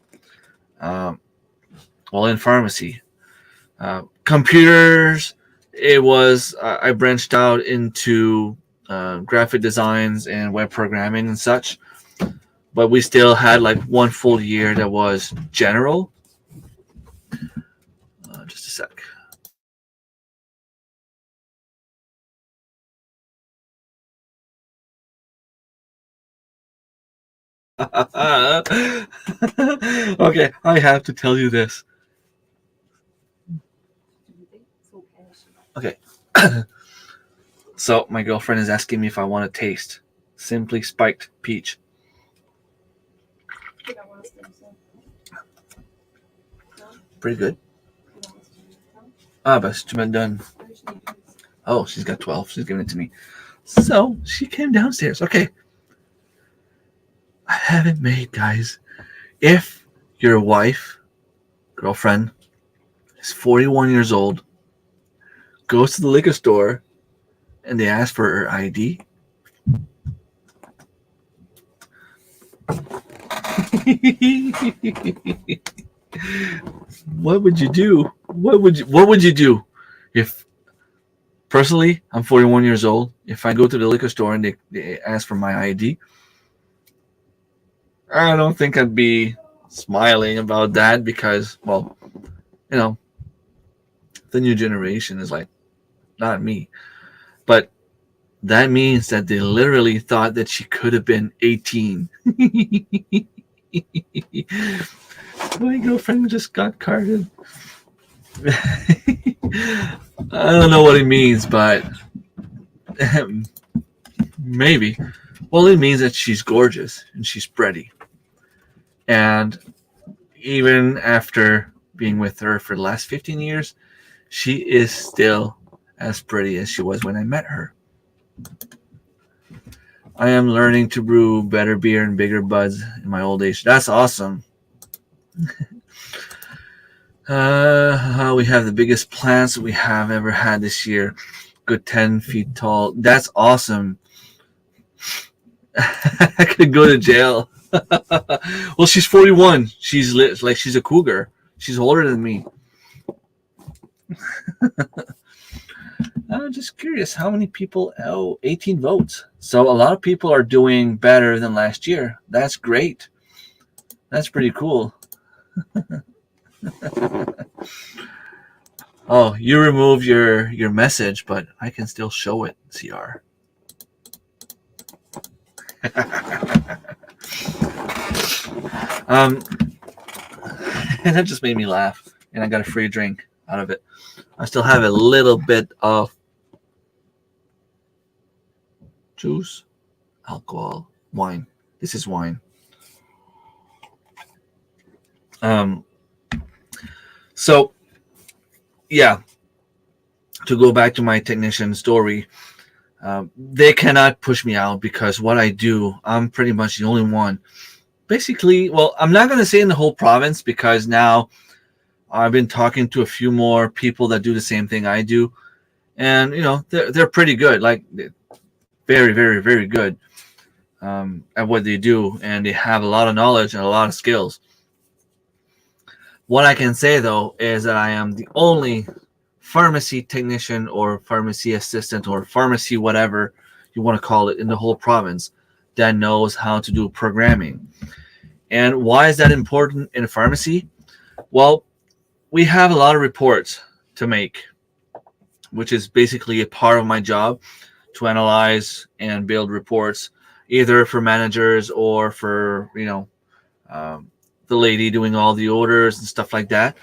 in pharmacy. Computers, it was I branched out into graphic designs and web programming and such, but we still had like one full year that was general. Just a sec. Okay, I have to tell you this. Okay. So my girlfriend is asking me if I want to taste Simply Spiked Peach. Pretty good. But she's been done. Oh, she's got 12. She's giving it to me. So she came downstairs. Okay. I have it made, guys. If your wife, girlfriend, is 41 years old, goes to the liquor store, and they ask for her ID, what would you do? What would you do if personally I'm 41 years old? If I go to the liquor store and they ask for my ID, I don't think I'd be smiling about that because, well, the new generation is like not me. But that means that they literally thought that she could have been 18. My girlfriend just got carded. I don't know what it means, but maybe. Well, it means that she's gorgeous and she's pretty. And even after being with her for the last 15 years, she is still as pretty as she was when I met her. I am learning to brew better beer and bigger buds in my old age. That's awesome. We have the biggest plants we have ever had this year. Good 10 feet tall. That's awesome. I could go to jail. Well, she's 41. She's like she's a cougar. She's older than me. I'm just curious how many people. 18 votes. So a lot of people are doing better than last year. That's great. That's pretty cool. Oh, you removed your message, but I can still show it, CR. And that just made me laugh, and I got a free drink out of it. I still have a little bit of juice, alcohol, wine. This is wine. Um, so yeah, to go back to my technician story, they cannot push me out because what I do, I'm pretty much the only one. Basically, well, I'm not going to say in the whole province because now I've been talking to a few more people that do the same thing I do, and they're pretty good, like very, very, very good at what they do, and they have a lot of knowledge and a lot of skills. What I can say though is that I am the only pharmacy technician or pharmacy assistant or pharmacy whatever you want to call it in the whole province that knows how to do programming. And why is that important in a pharmacy? Well, we have a lot of reports to make, which is basically a part of my job to analyze and build reports, either for managers or for um, the lady doing all the orders and stuff like that.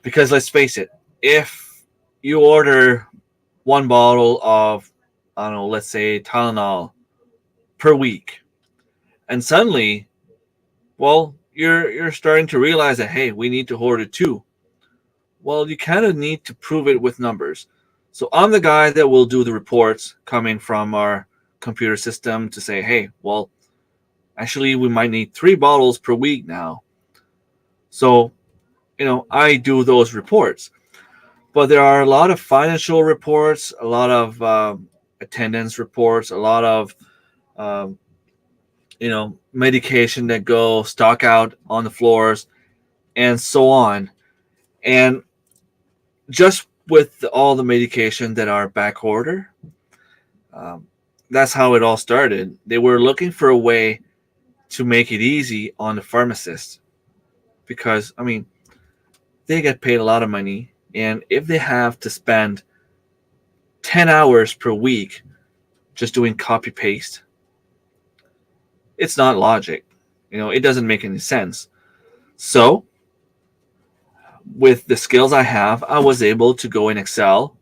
Because let's face it, if you order one bottle of, I don't know, let's say Tylenol per week, and suddenly, well, you're starting to realize that, hey, we need to order two. Well, you kind of need to prove it with numbers. So I'm the guy that will do the reports coming from our computer system to say, hey, well, actually, we might need 3 bottles per week now. So, I do those reports. But there are a lot of financial reports, a lot of attendance reports, a lot of, um, medication that go stock out on the floors, and so on. And just with all the medication that are back order, um, that's how it all started. They were looking for a way to make it easy on the pharmacist because, I mean, they get paid a lot of money. And if they have to spend 10 hours per week just doing copy paste, it's not logic. It doesn't make any sense. So, with the skills I have, I was able to go in Excel,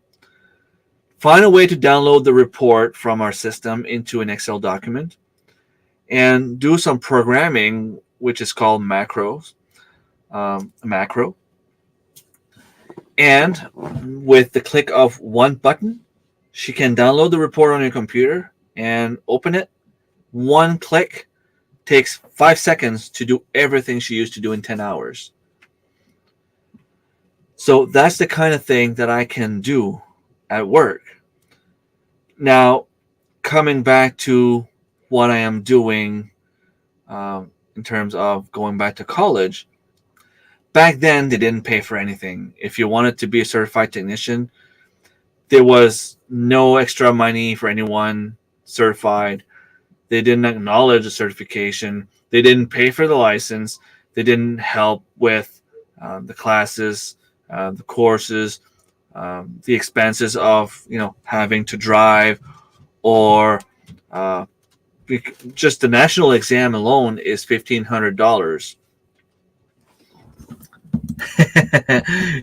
find a way to download the report from our system into an Excel document, and do some programming, which is called macros, macro. And with the click of one button, she can download the report on your computer and open it. One click takes 5 seconds to do everything she used to do in 10 hours. So that's the kind of thing that I can do at work. Now, coming back to what I am doing in terms of going back to college, back then they didn't pay for anything. If you wanted to be a certified technician, there was no extra money for anyone certified. They didn't acknowledge the certification. They didn't pay for the license. They didn't help with the classes, the courses, the expenses of having to drive, or just the national exam alone is $1,500.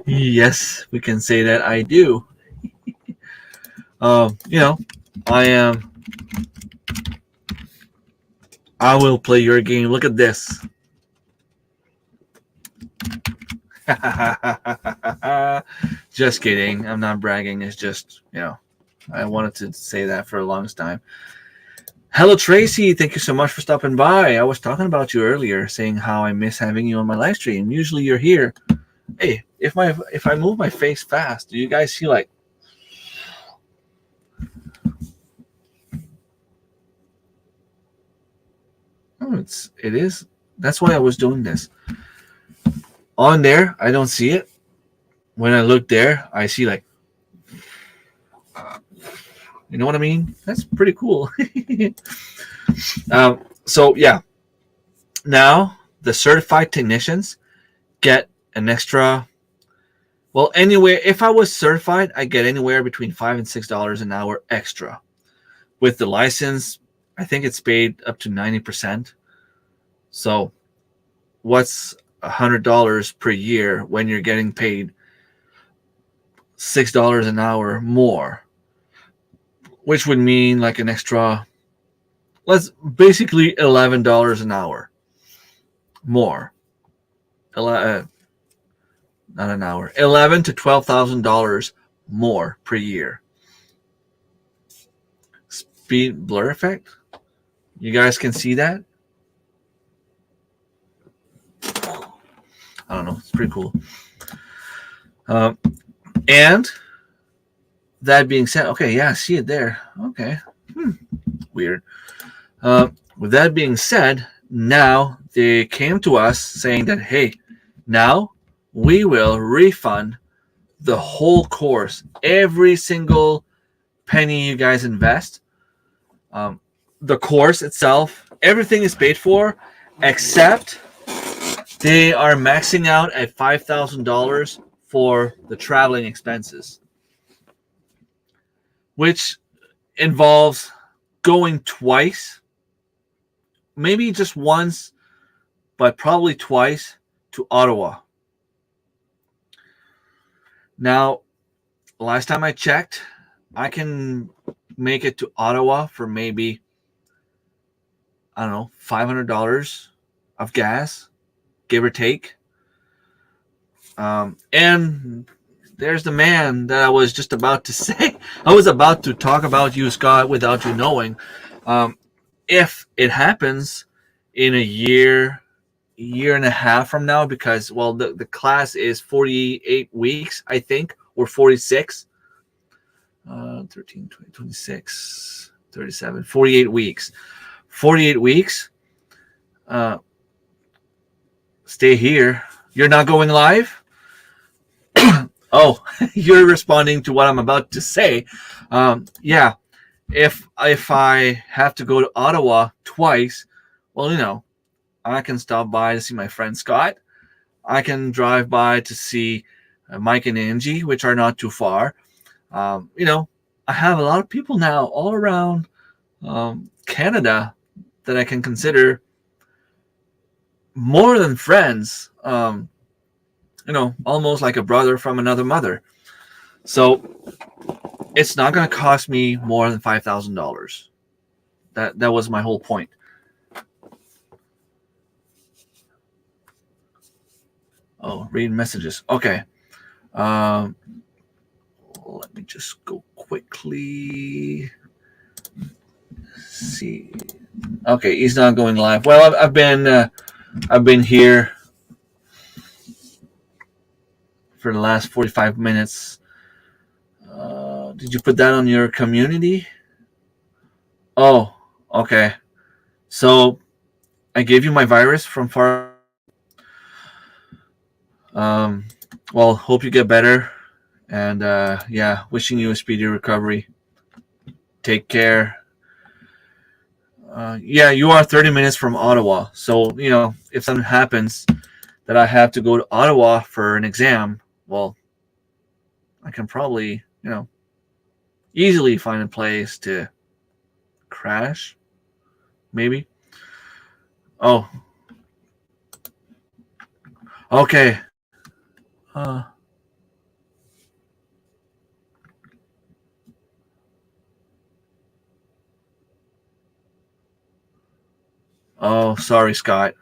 Yes, we can say that I do. I am. I will play your game. Look at this. Just kidding. I'm not bragging. It's just, I wanted to say that for the longest time. Hello, Tracy. Thank you so much for stopping by. I was talking about you earlier, saying how I miss having you on my live stream. Usually you're here. Hey, if I move my face fast, do you guys see like? Oh, it is. That's why I was doing this. On there, I don't see it. When I look there, I see like, you know what I mean? That's pretty cool. So yeah, now the certified technicians get an extra. Well, anyway, if I was certified, I get anywhere between $5 and $6 an hour extra. With the license, I think it's paid up to 90%. So, what's $100 per year when you're getting paid $6 an hour more? which would mean like an extra, let's basically $11 an hour more. Not an hour, $11,000 to $12,000 more per year. Speed blur effect. You guys can see that. I don't know. It's pretty cool. And that being said, okay, yeah, I see it there. Okay, weird. With that being said, now they came to us saying that, hey, now we will refund the whole course, every single penny you guys invest. The course itself, everything is paid for, except they are maxing out at $5,000 for the traveling expenses, which involves going twice, maybe just once, but probably twice to Ottawa. Now, last time I checked, I can make it to Ottawa for maybe, I don't know, $500 of gas, give or take. And there's the man that I was just about to say. I was about to talk about you, Scott, without you knowing. If it happens in a year and a half from now, because, well, the class is 48 weeks, I think, or 46. 13, 20, 26, 37, 48 weeks. 48 weeks. Stay here. You're not going live? Oh, you're responding to what I'm about to say. Yeah, if I have to go to Ottawa twice, well, I can stop by to see my friend Scott. I can drive by to see Mike and Angie, which are not too far. I have a lot of people now all around Canada that I can consider more than friends. Almost like a brother from another mother. So it's not going to cost me more than $5,000. That was my whole point. Oh, reading messages. Okay. Let me just go quickly. See. Okay, he's not going live. Well, I've been here for the last 45 minutes. Did you put that on your community? Oh, okay. So I gave you my virus from far. Well, hope you get better. And wishing you a speedy recovery. Take care. You are 30 minutes from Ottawa. So, if something happens that I have to go to Ottawa for an exam, well, I can probably, easily find a place to crash. Maybe. Oh. Okay. Oh, sorry, Scott.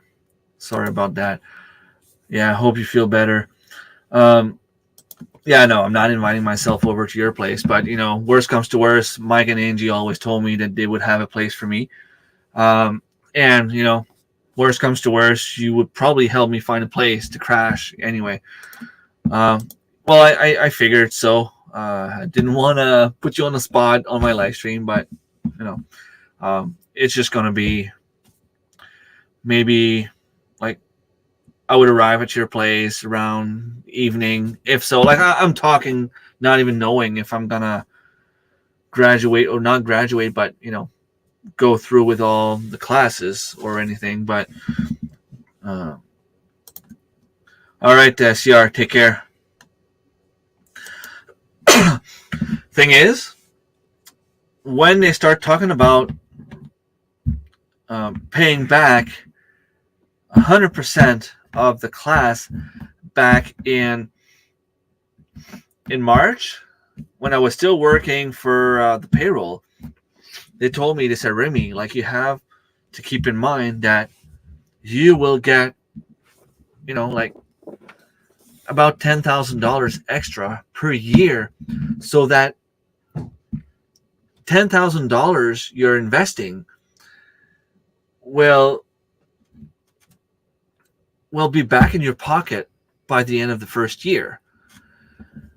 Sorry about that. Yeah, I hope you feel better. No, I'm not inviting myself over to your place, but worst comes to worst, Mike and Angie always told me that they would have a place for me. And worst comes to worst, you would probably help me find a place to crash anyway. Well, I figured so. I didn't want to put you on the spot on my live stream, but it's just gonna be maybe like I would arrive at your place around evening. If so, like I'm talking, not even knowing if I'm gonna graduate or not graduate, but go through with all the classes or anything. But all right, CR, take care. Thing is, when they start talking about paying back 100% of the class back in March, when I was still working for the payroll, they told me, they said, Remy, like, you have to keep in mind that you will get, like about $10,000 extra per year, so that $10,000 you're investing will be back in your pocket by the end of the first year.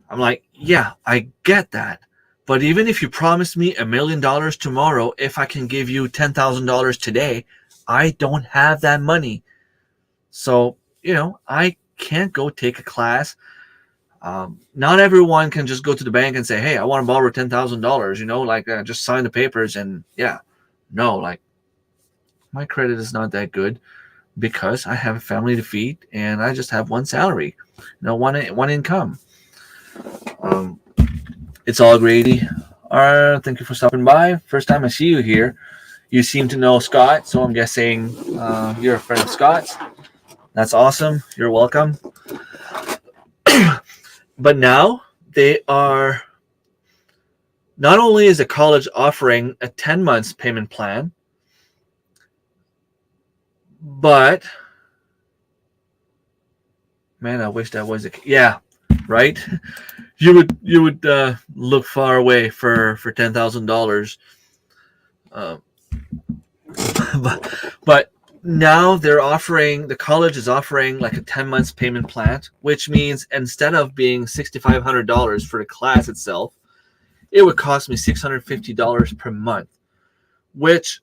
I'm like, yeah, I get that. But even if you promise me $1 million tomorrow, if I can give you $10,000 today, I don't have that money. So, I can't go take a class. Not everyone can just go to the bank and say, hey, I want to borrow $10,000, just sign the papers. And yeah, no, like, my credit is not that good because I have a family to feed and I just have one salary, one income. It's all Grady. Thank you for stopping by. First time I see you here. You seem to know Scott, so I'm guessing you're a friend of Scott's. That's awesome. You're welcome. But now they are, not only is the college offering a 10 months payment plan, but man, I wish that was yeah, right. You would look far away for $10,000. But now the college is offering like a 10 months payment plan, which means instead of being $6,500 for the class itself, it would cost me $650 per month, which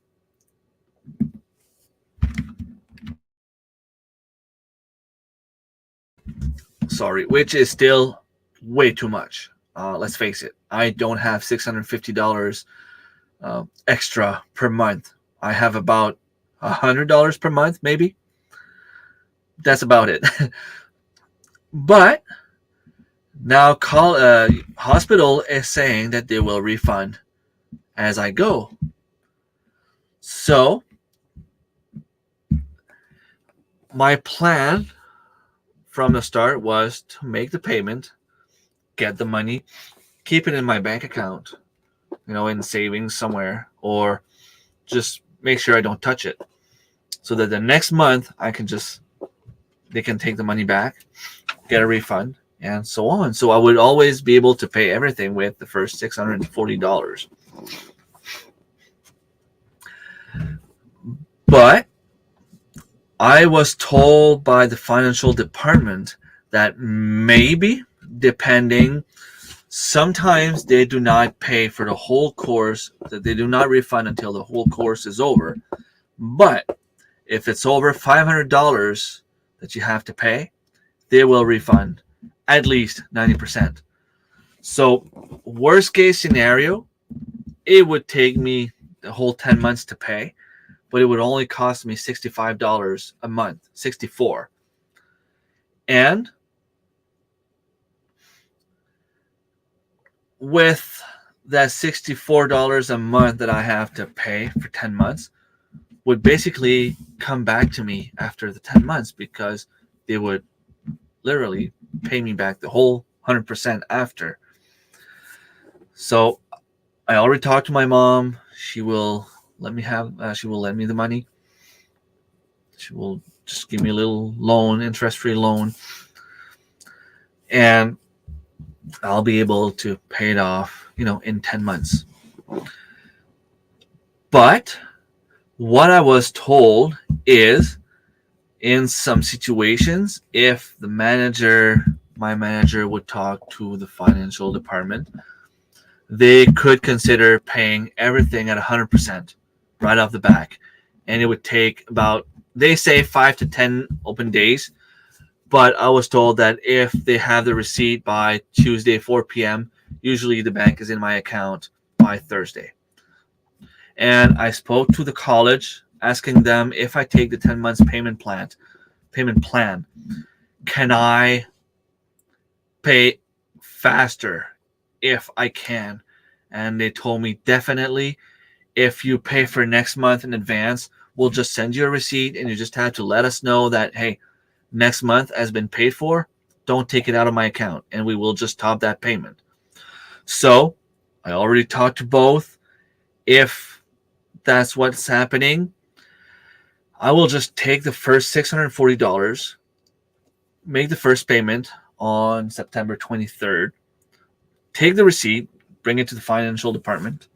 is still way too much. Let's face it, I don't have $650 extra per month. I have about $100 per month, maybe. That's about it. But now hospital is saying that they will refund as I go. So my plan from the start was to make the payment, get the money, keep it in my bank account, in savings somewhere, or just make sure I don't touch it, so that the next month they can take the money back, get a refund, and so on. So I would always be able to pay everything with the first $640. But I was told by the financial department that maybe, depending, sometimes they do not pay for the whole course, that they do not refund until the whole course is over. But if it's over $500 that you have to pay, they will refund at least 90%. So worst case scenario, it would take me the whole 10 months to pay, but it would only cost me $65 a month, $64. And with that $64 a month that I have to pay for 10 months would basically come back to me after the 10 months, because they would literally pay me back the whole 100% after. So I already talked to my mom. She will let me the money. She will just give me a little loan, interest-free loan, and I'll be able to pay it off, in 10 months. But what I was told is, in some situations, if my manager would talk to the financial department, they could consider paying everything at 100% right off the back. And it would take about, they say, 5 to 10 open days. But I was told that if they have the receipt by Tuesday, 4 p.m., usually the bank is in my account by Thursday. And I spoke to the college, asking them, if I take the 10 months payment plan, can I pay faster if I can? And they told me, definitely, if you pay for next month in advance, we'll just send you a receipt, and you just have to let us know that, hey, next month has been paid for. Don't take it out of my account, and we will just top that payment. So I already talked to both. If that's what's happening, I will just take the first $640, make the first payment on September 23rd, take the receipt, bring it to the financial department.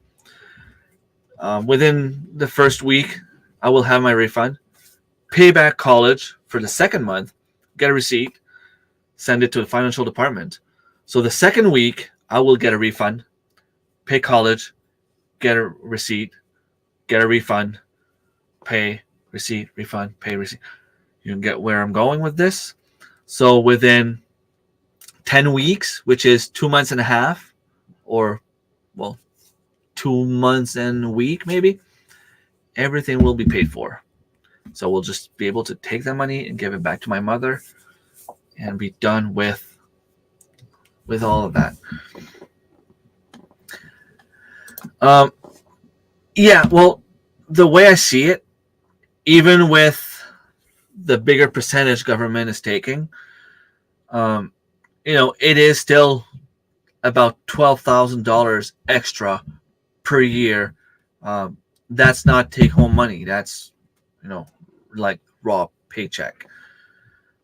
Within the first week, I will have my refund, pay back college for the second month, get a receipt, send it to the financial department. So the second week, I will get a refund, pay college, get a receipt, get a refund, pay, receipt, refund, pay, receipt. You can get where I'm going with this. So within 10 weeks, which is 2 months and a half, or, well, 2 months and a week maybe, everything will be paid for. So we'll just be able to take that money and give it back to my mother and be done with all of that. Yeah, well, the way I see it, even with the bigger percentage government is taking, it is still about $12,000 extra per year. That's not take-home money. That's, like raw paycheck.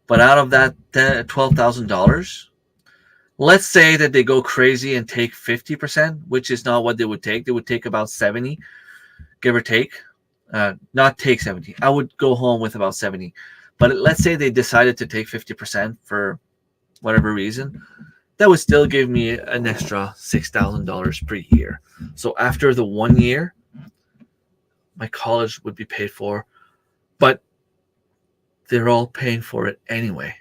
But out of that $12,000, let's say that they go crazy and take 50%, which is not what they would take. They would take about 70, give or take. Not take 70. I would go home with about 70. But let's say they decided to take 50% for whatever reason. That would still give me an extra $6,000 per year. So after the 1 year, my college would be paid for. But they're all paying for it anyway.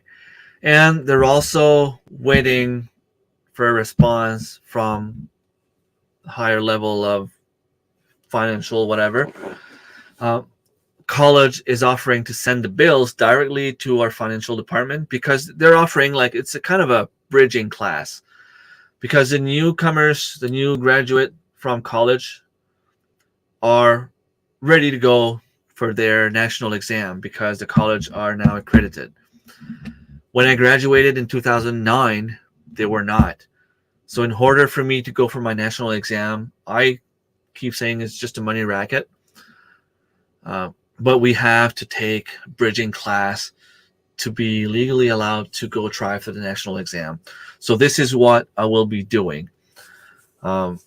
And they're also waiting for a response from a higher level of financial whatever. College is offering to send the bills directly to our financial department because they're offering, like, it's a kind of a bridging class. Because the newcomers, the new graduate from college are ready to go for their national exam because the college are now accredited. When I graduated in 2009, they were not. So in order for me to go for my national exam, I keep saying it's just a money racket. But we have to take bridging class to be legally allowed to go try for the national exam. So this is what I will be doing. I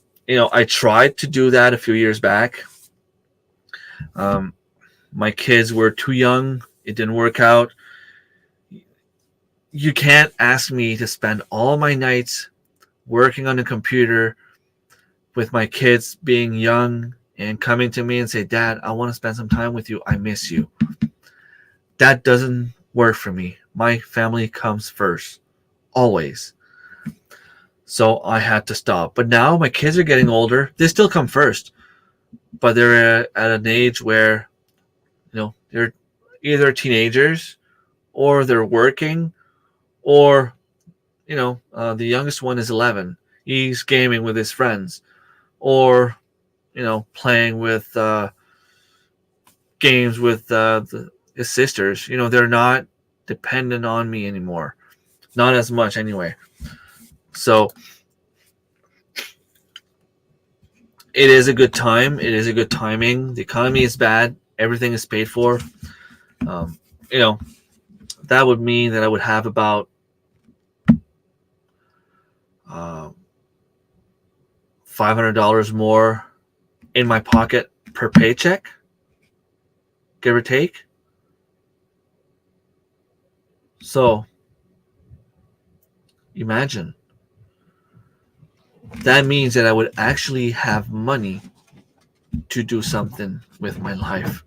tried to do that a few years back. My kids were too young. It didn't work out. You can't ask me to spend all my nights working on the computer with my kids being young and coming to me and say, Dad, I want to spend some time with you. I miss you. That doesn't work for me. My family comes first, always. So I had to stop. But now my kids are getting older. They still come first, but they're at an age where, they're either teenagers or they're working, or, the youngest one is 11. He's gaming with his friends, or, playing with games with his sisters. They're not dependent on me anymore. Not as much anyway. So it is a good time. It is a good timing. The economy is bad. Everything is paid for. That would mean that I would have about $500 more in my pocket per paycheck, give or take. So imagine. That means that I would actually have money to do something with my life.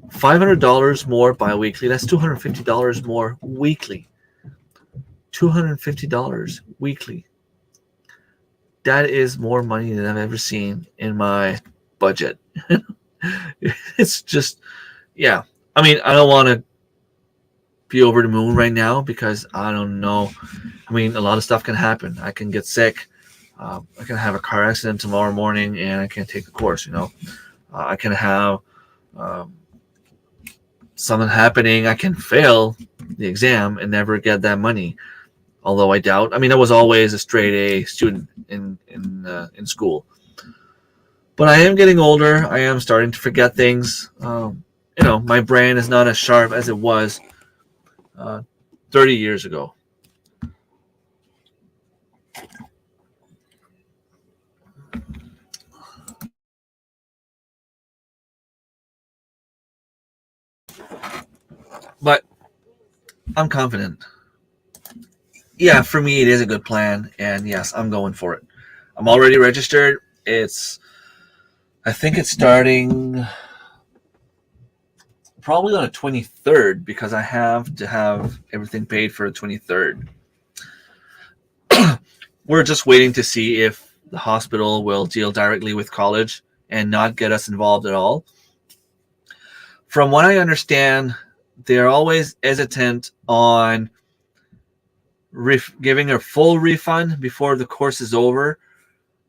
$500 more bi-weekly, that's $250 more weekly. $250 weekly. That is more money than I've ever seen in my budget. It's just, yeah. I mean, I don't want to be over the moon right now because I don't know. I mean, a lot of stuff can happen. I can get sick. I can have a car accident tomorrow morning and I can't take the course, I can have something happening. I can fail the exam and never get that money. Although I doubt. I mean, I was always a straight A student in school. But I am getting older. I am starting to forget things. My brain is not as sharp as it was uh, 30 years ago. But I'm confident. Yeah, for me, it is a good plan. And yes, I'm going for it. I'm already registered. I think it's starting probably on the 23rd because I have to have everything paid for the 23rd. We're just waiting to see if the hospital will deal directly with college and not get us involved at all. From what I understand, they're always hesitant on giving a full refund before the course is over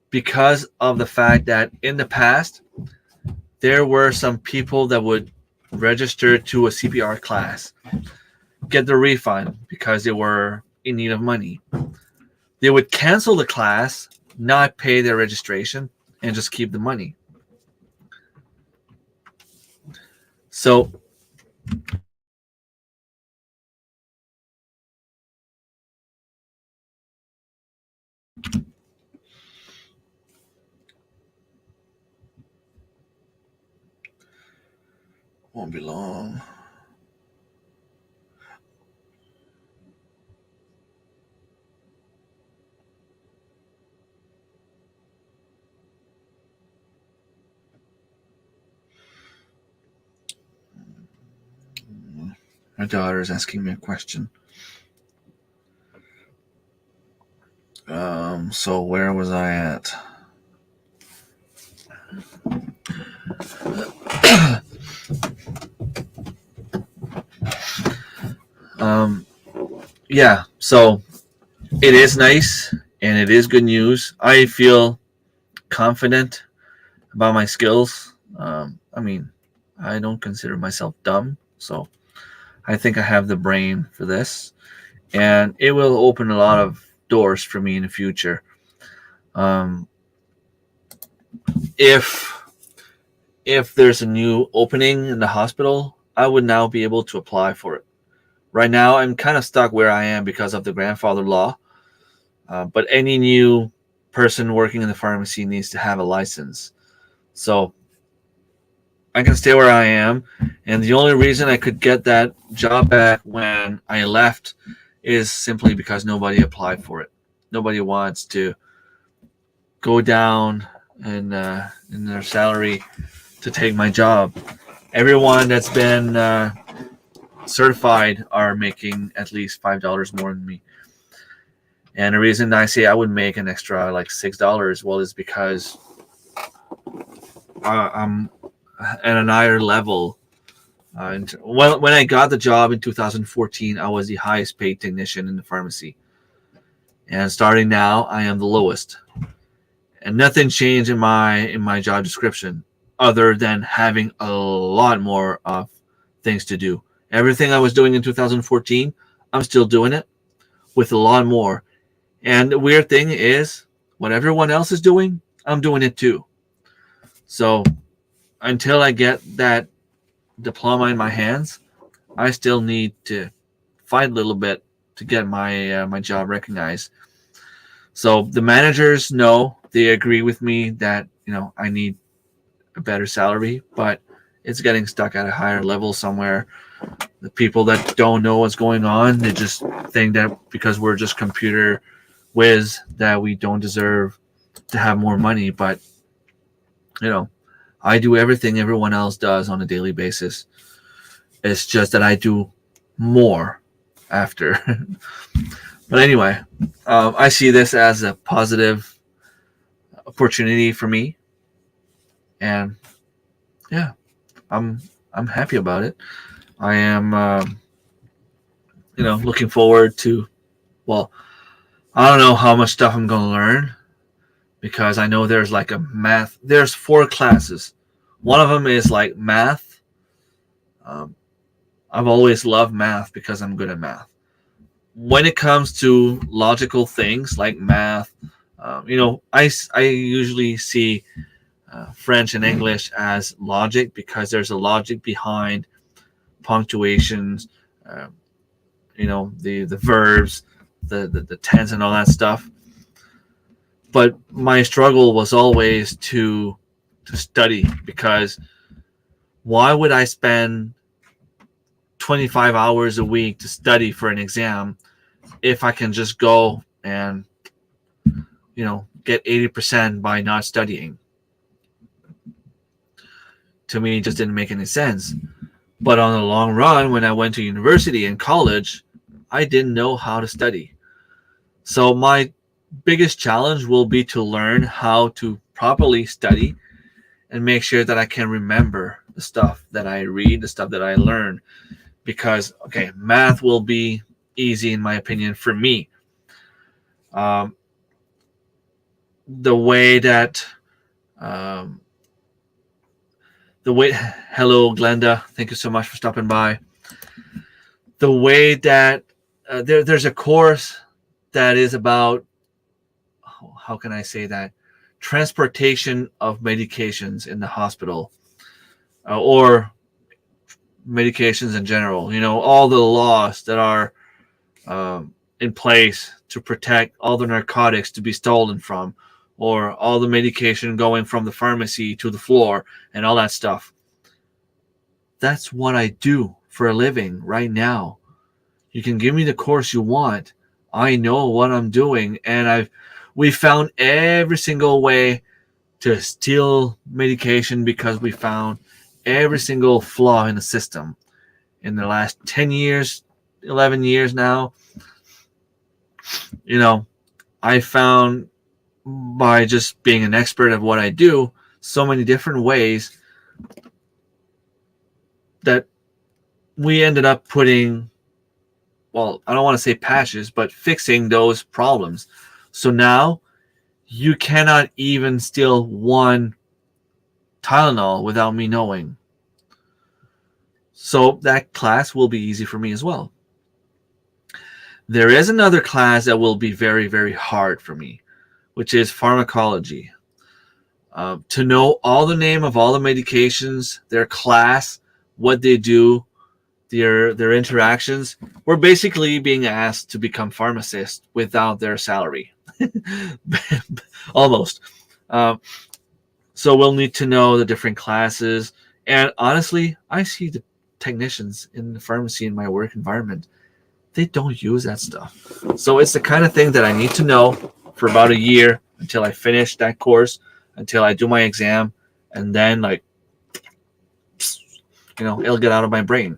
because of the fact that in the past, there were some people that would register to a CPR class, get the refund because they were in need of money. They would cancel the class, not pay their registration, and just keep the money. So won't be long. My daughter is asking me a question. So where was I at? um, yeah, so it is nice and it is good news. I feel confident about my skills. I don't consider myself dumb, so I think I have the brain for this, and it will open a lot of doors for me in the future. Um, if if there's a new opening in the hospital, I would now be able to apply for it. Right now, I'm kind of stuck where I am because of the grandfather law. But any new person working in the pharmacy needs to have a license. So I can stay where I am. And the only reason I could get that job back when I left is simply because nobody applied for it. Nobody wants to go down in their salary to take my job. Everyone that's been certified are making at least $5 more than me. And the reason I say I would make an extra like $6, well, is because I'm at an higher level. When I got the job in 2014, I was the highest paid technician in the pharmacy. And starting now, I am the lowest. And nothing changed in my job description other than having a lot more of things to do. Everything I was doing in 2014, I'm still doing it with a lot more. And the weird thing is, what everyone else is doing, I'm doing it too. So until I get that diploma in my hands, I still need to fight a little bit to get my job recognized. So the managers know, they agree with me that I need a better salary, but it's getting stuck at a higher level somewhere. The people that don't know what's going on, they just think that because we're just computer whiz that we don't deserve to have more money. But I do everything everyone else does on a daily basis. It's just that I do more after. But anyway, I see this as a positive opportunity for me, and yeah, I'm happy about it. I am, looking forward to. Well, I don't know how much stuff I'm going to learn because I know there's like a math. There's 4 classes. One of them is like math. I've always loved math because I'm good at math. When it comes to logical things like math, I usually see French and English as logic, because there's a logic behind punctuations, uh, the verbs, the tense and all that stuff. But my struggle was always to study, because why would I spend 25 hours a week to study for an exam if I can just go and get 80% by not studying? To me, it just didn't make any sense. But on the long run, when I went to university and college, I didn't know how to study. So my biggest challenge will be to learn how to properly study and make sure that I can remember the stuff that I read, the stuff that I learn. Because, okay, math will be easy, in my opinion, for me. Um, the way that hello Glenda, thank you so much for stopping by. The way that there's a course that is about, how can I say that, transportation of medications in the hospital, or medications in general, all the laws that are in place to protect all the narcotics to be stolen from, or all the medication going from the pharmacy to the floor and all that stuff. That's what I do for a living right now. You can give me the course you want. I know what I'm doing, and we found every single way to steal medication, because we found every single flaw in the system in the last 10 years, 11 years now. I found, by just being an expert at what I do, so many different ways that we ended up putting, well, I don't want to say patches, but fixing those problems. So now you cannot even steal one Tylenol without me knowing. So that class will be easy for me as well. There is another class that will be very, very hard for me, which is pharmacology. To know all the name of all the medications, their class, what they do, their interactions. We're basically being asked to become pharmacists without their salary. Almost. So we'll need to know the different classes. And honestly, I see the technicians in the pharmacy in my work environment. They don't use that stuff. So it's the kind of thing that I need to know for about a year until I finish that course, until I do my exam, and then it'll get out of my brain.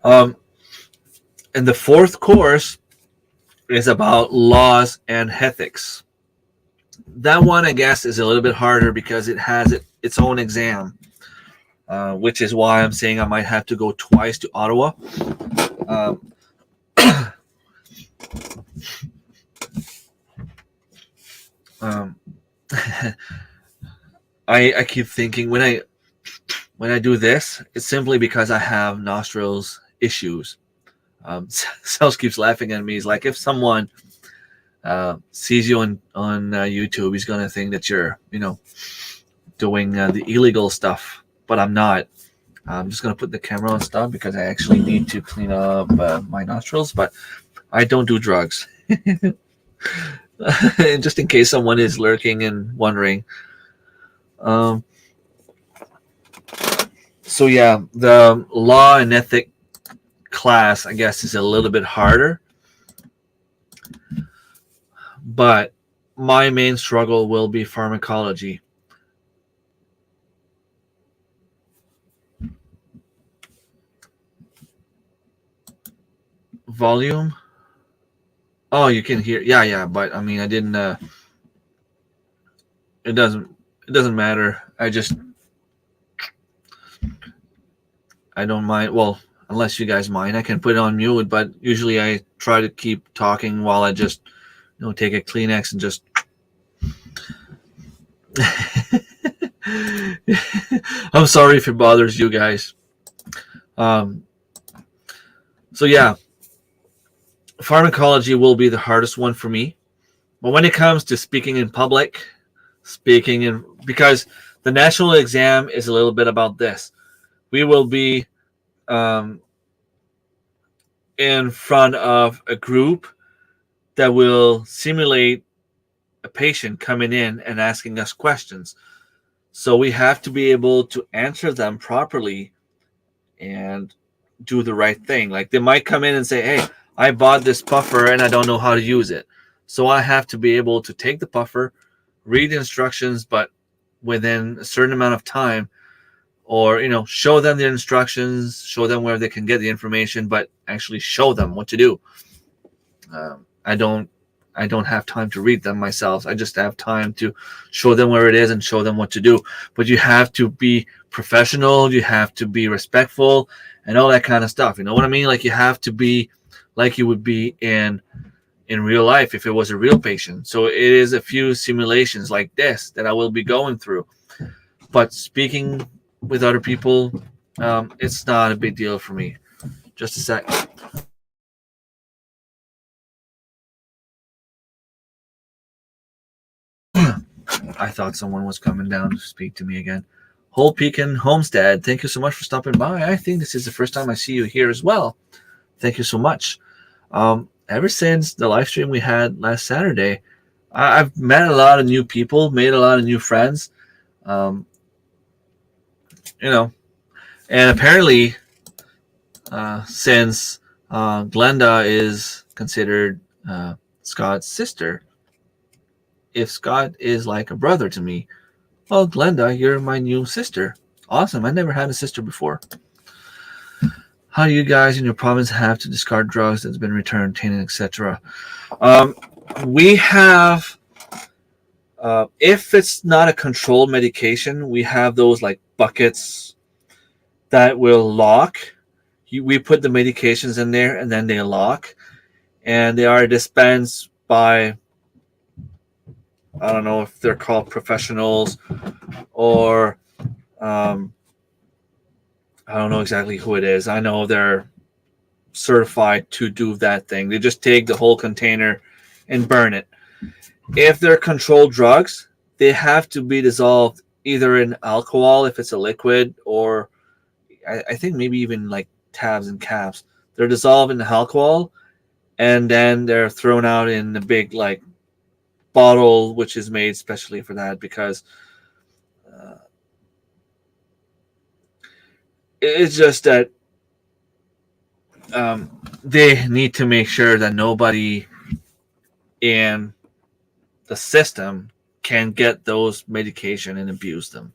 And the fourth course is about laws and ethics. That one, I guess, is a little bit harder because it has its own exam, which is why I'm saying I might have to go twice to Ottawa. I keep thinking when I do this, it's simply because I have nostrils issues. Sels keeps laughing at me. He's like, if someone sees you on YouTube, he's gonna think that you're doing the illegal stuff, but I'm not. I'm just gonna put the camera on stop because I actually need to clean up my nostrils, but I don't do drugs. Just in case someone is lurking and wondering. So yeah, the law and ethic class, I guess, is a little bit harder, but my main struggle will be pharmacology. Volume. Oh, you can hear. Yeah, but I mean, I didn't. It doesn't matter. I don't mind. Well, unless you guys mind, I can put it on mute. But usually, I try to keep talking while I just, take a Kleenex and just. I'm sorry if it bothers you guys. So yeah, pharmacology will be the hardest one for me. But when it comes to speaking in public, because the national exam is a little bit about this. We will be um, in front of a group that will simulate a patient coming in and asking us questions. So we have to be able to answer them properly and do the right thing. Like they might come in and say, "Hey, I bought this puffer and I don't know how to use it." So I have to be able to take the puffer, read the instructions, but within a certain amount of time, or show them the instructions, show them where they can get the information, but actually show them what to do. I don't have time to read them myself. I just have time to show them where it is and show them what to do. But you have to be professional, you have to be respectful, and all that kind of stuff. You know what I mean? Like you have to be like you would be in real life if it was a real patient. So it is a few simulations like this that I will be going through. But speaking with other people, it's not a big deal for me. Just a sec. I thought someone was coming down to speak to me again. Whole Pekin Homestead, thank you so much for stopping by. I think this is the first time I see you here as well. Thank you so much. Ever since the live stream we had last Saturday, I've met a lot of new people, made a lot of new friends. Um, and apparently, since Glenda is considered Scott's sister, if Scott is like a brother to me, well, Glenda, you're my new sister. Awesome. I never had a sister before. How do you guys in your province have to discard drugs that's been returned, tainted, etc.? We have, if it's not a controlled medication, we have those like buckets that will lock. We put the medications in there and then they lock. And they are dispensed by, I don't know if they're called professionals or I don't know exactly who it is. I know they're certified to do that thing. They just take the whole container and burn it. If they're controlled drugs, they have to be dissolved either in alcohol if it's a liquid, or I think maybe even like tabs and caps. They're dissolved in alcohol and then they're thrown out in a big like bottle, which is made specially for that, because it's just that they need to make sure that nobody in the system can get those medication and abuse them.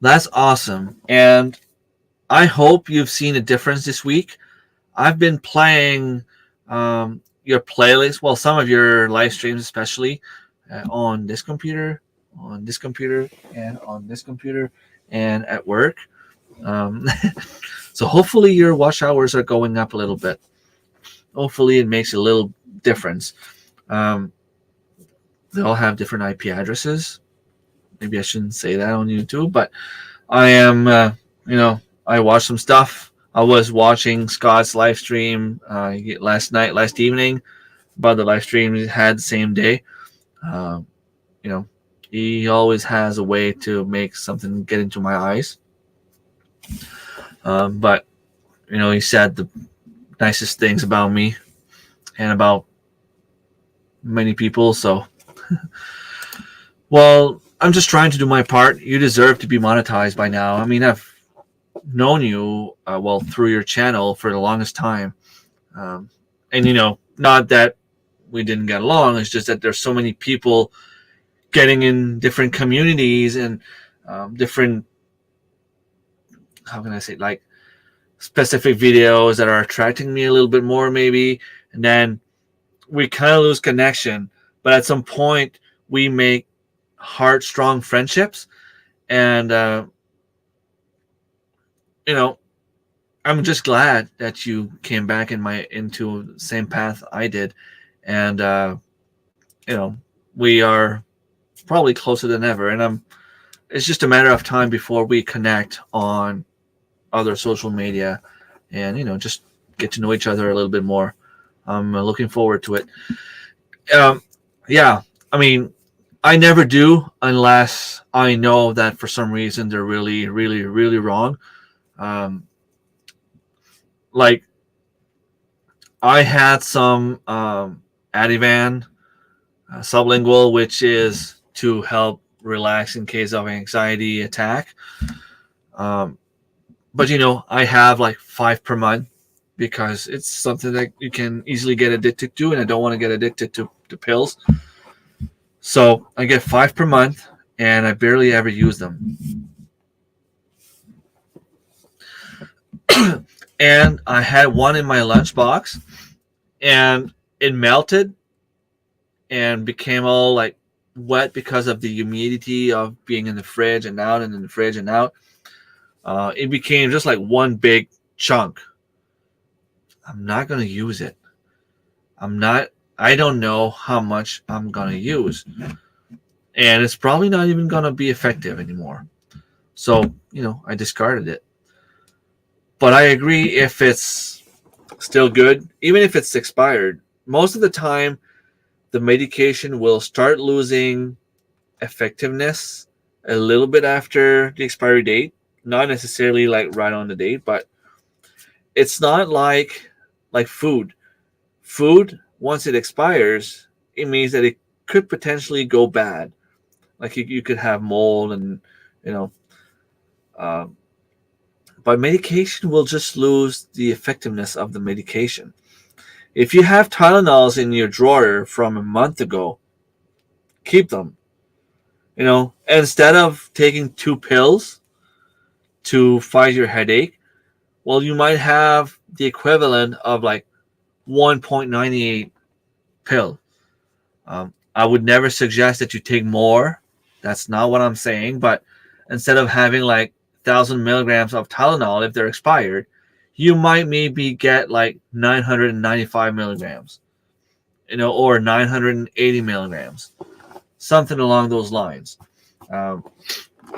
That's awesome. And I hope you've seen a difference this week. I've been playing your playlist, well, some of your live streams, especially on this computer, and on this computer, and at work. So hopefully your watch hours are going up a little bit. Hopefully it makes a little difference. They all have different IP addresses. Maybe I shouldn't say that on YouTube, but I am, I watched some stuff. I was watching Scott's live stream last evening, about the live stream he had the same day. He always has a way to make something get into my eyes. But he said the nicest things about me and about many people. So, well, I'm just trying to do my part. You deserve to be monetized by now. I mean, I've known you through your channel for the longest time, and not that we didn't get along. It's just that there's so many people getting in different communities and different, how can I say, like specific videos that are attracting me a little bit more, maybe, and then we kind of lose connection. But at some point, we make hard, strong friendships, and I'm just glad that you came back into the same path I did, and we are probably closer than ever. And it's just a matter of time before we connect on other social media, and just get to know each other a little bit more. I'm looking forward to it. Um, yeah, I mean, I never do unless I know that for some reason they're really, really, really wrong. Um, like I had some Ativan sublingual, which is to help relax in case of anxiety attack. Um, but I have like 5 per month because it's something that you can easily get addicted to, and I don't want to get addicted to pills. So I get 5 per month, and I barely ever use them. And I had one in my lunchbox, and it melted and became all like wet because of the humidity of being in the fridge and out and in the fridge and out. It became just like one big chunk. I'm not going to use it. I don't know how much I'm going to use. And it's probably not even going to be effective anymore. So, I discarded it. But I agree, if it's still good, even if it's expired, most of the time the medication will start losing effectiveness a little bit after the expiry date. Not necessarily like right on the date, but it's not like food. Food, once it expires, it means that it could potentially go bad. Like you could have mold, and you know, um, but medication will just lose the effectiveness of the medication. If you have Tylenols in your drawer from a month ago, keep them. Instead of taking 2 pills to fight your headache, well, you might have the equivalent of like 1.98 pill. I would never suggest that you take more. That's not what I'm saying. But instead of having like 1,000 milligrams of Tylenol, if they're expired, you might maybe get like 995 milligrams, or 980 milligrams, something along those lines. Um,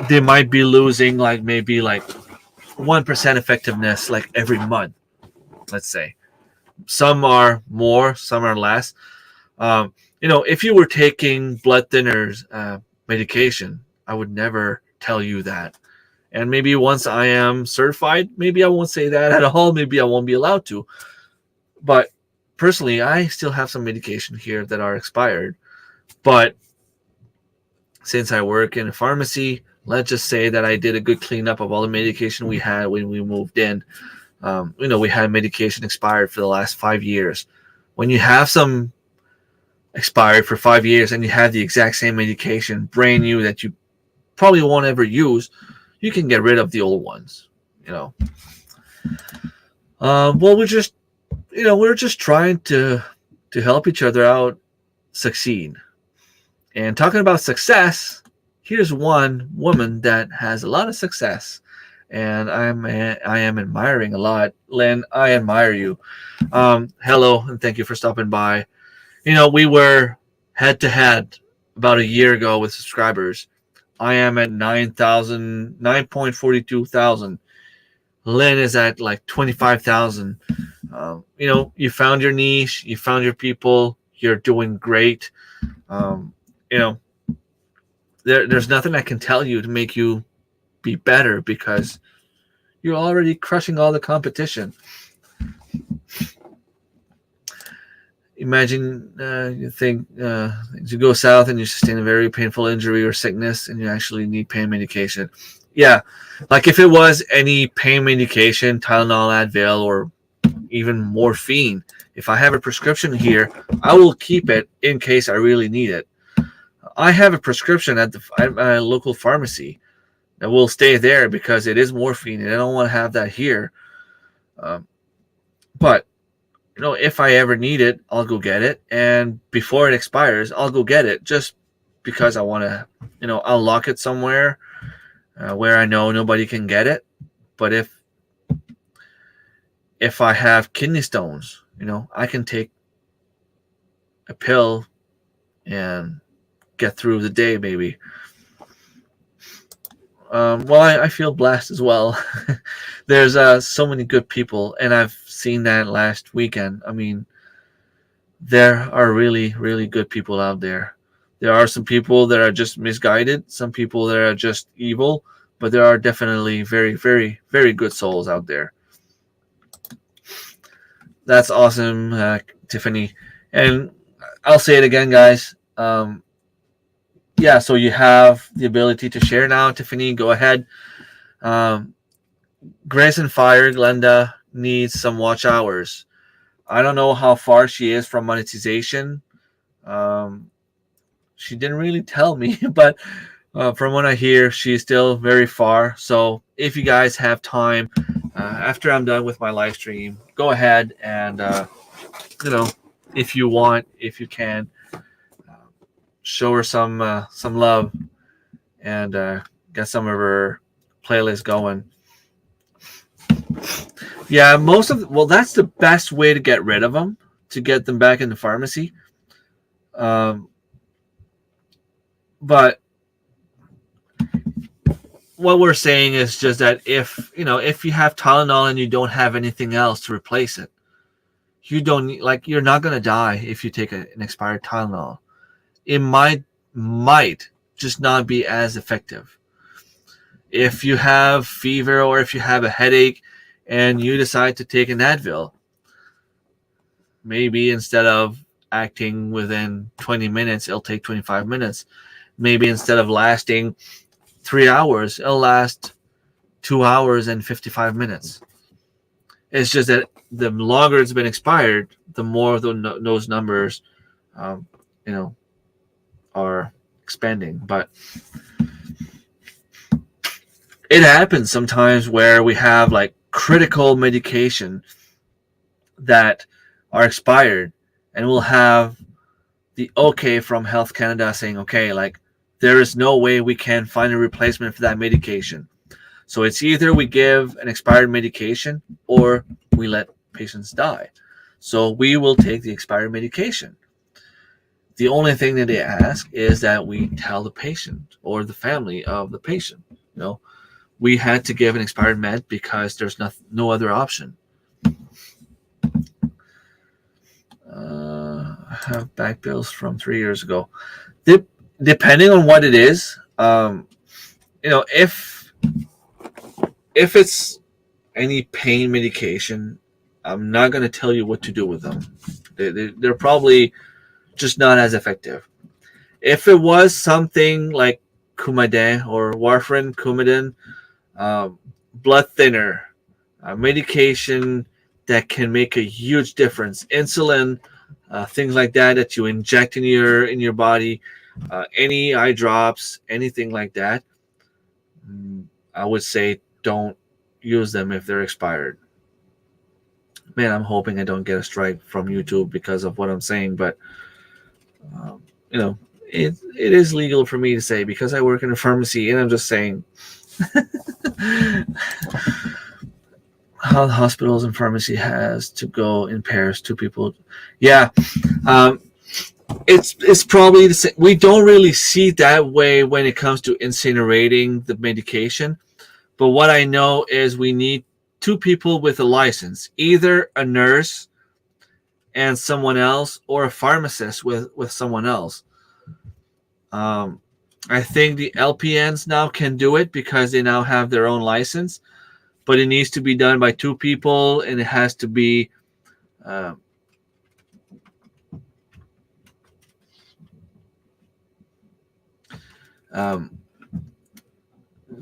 they might be losing like maybe like 1% effectiveness like every month, let's say. Some are more, some are less. If you were taking blood thinners medication, I would never tell you that. And maybe once I am certified, maybe I won't say that at all. Maybe I won't be allowed to. But personally, I still have some medication here that are expired. But since I work in a pharmacy, let's just say that I did a good cleanup of all the medication we had when we moved in. We had medication expired for the last 5 years. When you have some expired for 5 years and you have the exact same medication, brand new, that you probably won't ever use, you can get rid of the old ones. Well, we're just trying to help each other out succeed. And talking about success, here's one woman that has a lot of success, and I am admiring a lot. Lynn, I admire you. Hello, and thank you for stopping by. We were head to head about a year ago with subscribers. I am at 9.42 thousand. Lynn is at like 25,000. You found your niche, you found your people, you're doing great. Um, there's nothing I can tell you to make you be better, because you're already crushing all the competition. Imagine you go south and you sustain a very painful injury or sickness, and you actually need pain medication. Yeah, like if it was any pain medication, Tylenol, Advil, or even morphine, if I have a prescription here, I will keep it in case I really need it. I have a prescription at my local pharmacy that will stay there because it is morphine, and I don't want to have that here. But if I ever need it, I'll go get it, and before it expires, I'll go get it, just because I want to, I'll lock it somewhere where I know nobody can get it. But if I have kidney stones, I can take a pill and get through the day, maybe. Well, I feel blessed as well. There's so many good people, and I've seen that last weekend. I mean, there are really, really good people out there. There are some people that are just misguided, some people that are just evil, but there are definitely very, very, very good souls out there. That's awesome, Tiffany. And I'll say it again, guys. Yeah, so you have the ability to share now, Tiffany. Go ahead. Um, Grace and Fire, Glenda needs some watch hours. I don't know how far she is from monetization. Um, she didn't really tell me, but from what I hear, she's still very far. So if you guys have time, after I'm done with my live stream, go ahead and, you know, if you want, if you can, uh, show her some love and get some of her playlist going. Yeah, well, that's the best way to get rid of them, to get them back in the pharmacy. Um, but what we're saying is just that if you have Tylenol and you don't have anything else to replace it, you don't you're not gonna die if you take an expired Tylenol. It might just not be as effective. If you have fever or if you have a headache and you decide to take an Advil, maybe instead of acting within 20 minutes, it'll take 25 minutes. Maybe instead of lasting 3 hours, it'll last 2 hours and 55 minutes. It's just that the longer it's been expired, the more those numbers, um, you know, are expanding. But it happens sometimes where we have like critical medication that are expired, and we'll have the okay from Health Canada saying, okay, like there is no way we can find a replacement for that medication. So it's either we give an expired medication or we let patients die. So we will take the expired medication. The only thing that they ask is that we tell the patient or the family of the patient, we had to give an expired med because there's no other option. I have back bills from 3 years ago. Depending on what it is, if it's any pain medication, I'm not going to tell you what to do with them. They're probably just not as effective. If it was something like Coumadin or warfarin, Coumadin, blood thinner, medication that can make a huge difference, insulin, things like that you inject in your body, any eye drops, anything like that, I would say don't use them if they're expired. Man, I'm hoping I don't get a strike from YouTube because of what I'm saying, but it is legal for me to say because I work in a pharmacy, and I'm just saying how the hospitals and pharmacy has to go in pairs, two people. Yeah, it's probably the same. We don't really see it that way when it comes to incinerating the medication. But what I know is we need two people with a license, either a nurse and someone else, or a pharmacist with someone else. I think the LPNs now can do it because they now have their own license, but it needs to be done by two people, and it has to be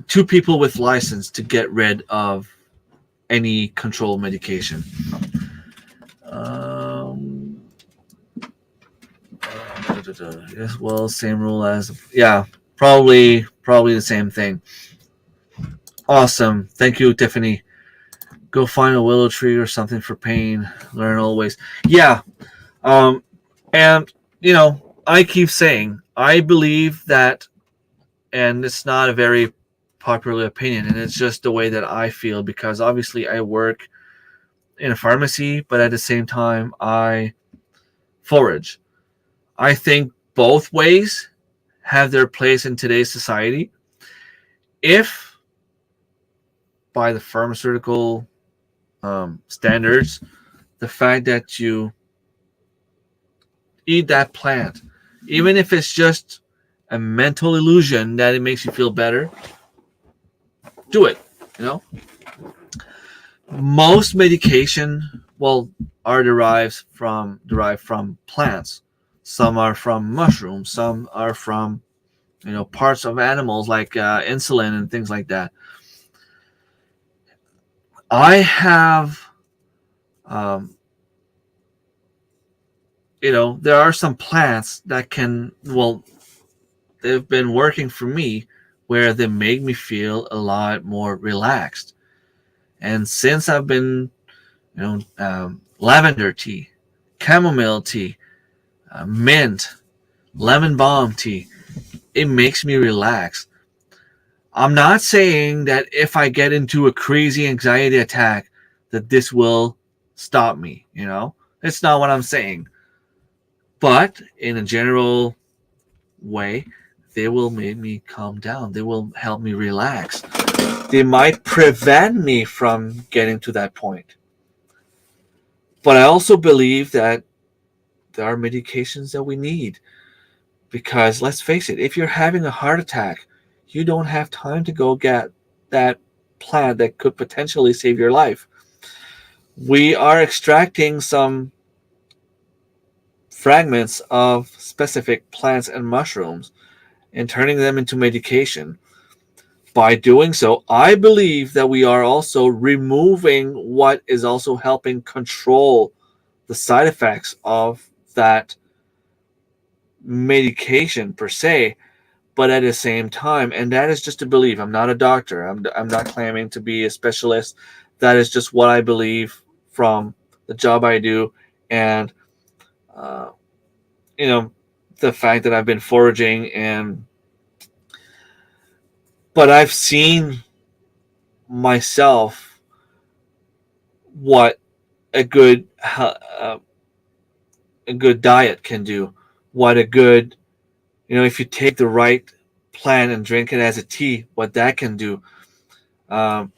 two people with license to get rid of any controlled medication. Yes, well, same rule as probably the same thing. Awesome, thank you, Tiffany. Go find a willow tree or something for pain. Learn always. Yeah, and I keep saying I believe that, and it's not a very popular opinion, and it's just the way that I feel because obviously I work in a pharmacy, but at the same time I forage. I think both ways have their place in today's society. If by the pharmaceutical standards, the fact that you eat that plant, even if it's just a mental illusion that it makes you feel better, do it. You know, most medication, well, are derived from plants. Some are from mushrooms. Some are from parts of animals like insulin and things like that. I have, um, there are some plants that can, well, they've been working for me where they make me feel a lot more relaxed. And since I've been, lavender tea, chamomile tea, mint, lemon balm tea, it makes me relax. I'm not saying that if I get into a crazy anxiety attack that this will stop me, It's not what I'm saying. But in a general way, they will make me calm down. They will help me relax. They might prevent me from getting to that point. But I also believe that there are medications that we need. Because let's face it, if you're having a heart attack, you don't have time to go get that plant that could potentially save your life. We are extracting some fragments of specific plants and mushrooms and turning them into medication. By doing so, I believe that we are also removing what is also helping control the side effects of that medication per se, but at the same time, and that is just a belief. I'm not a doctor. I'm not claiming to be a specialist. That is just what I believe from the job I do, and uh, the fact that I've been foraging, but I've seen myself what a good diet can do. What a good, if you take the right plant and drink it as a tea, what that can do. Um,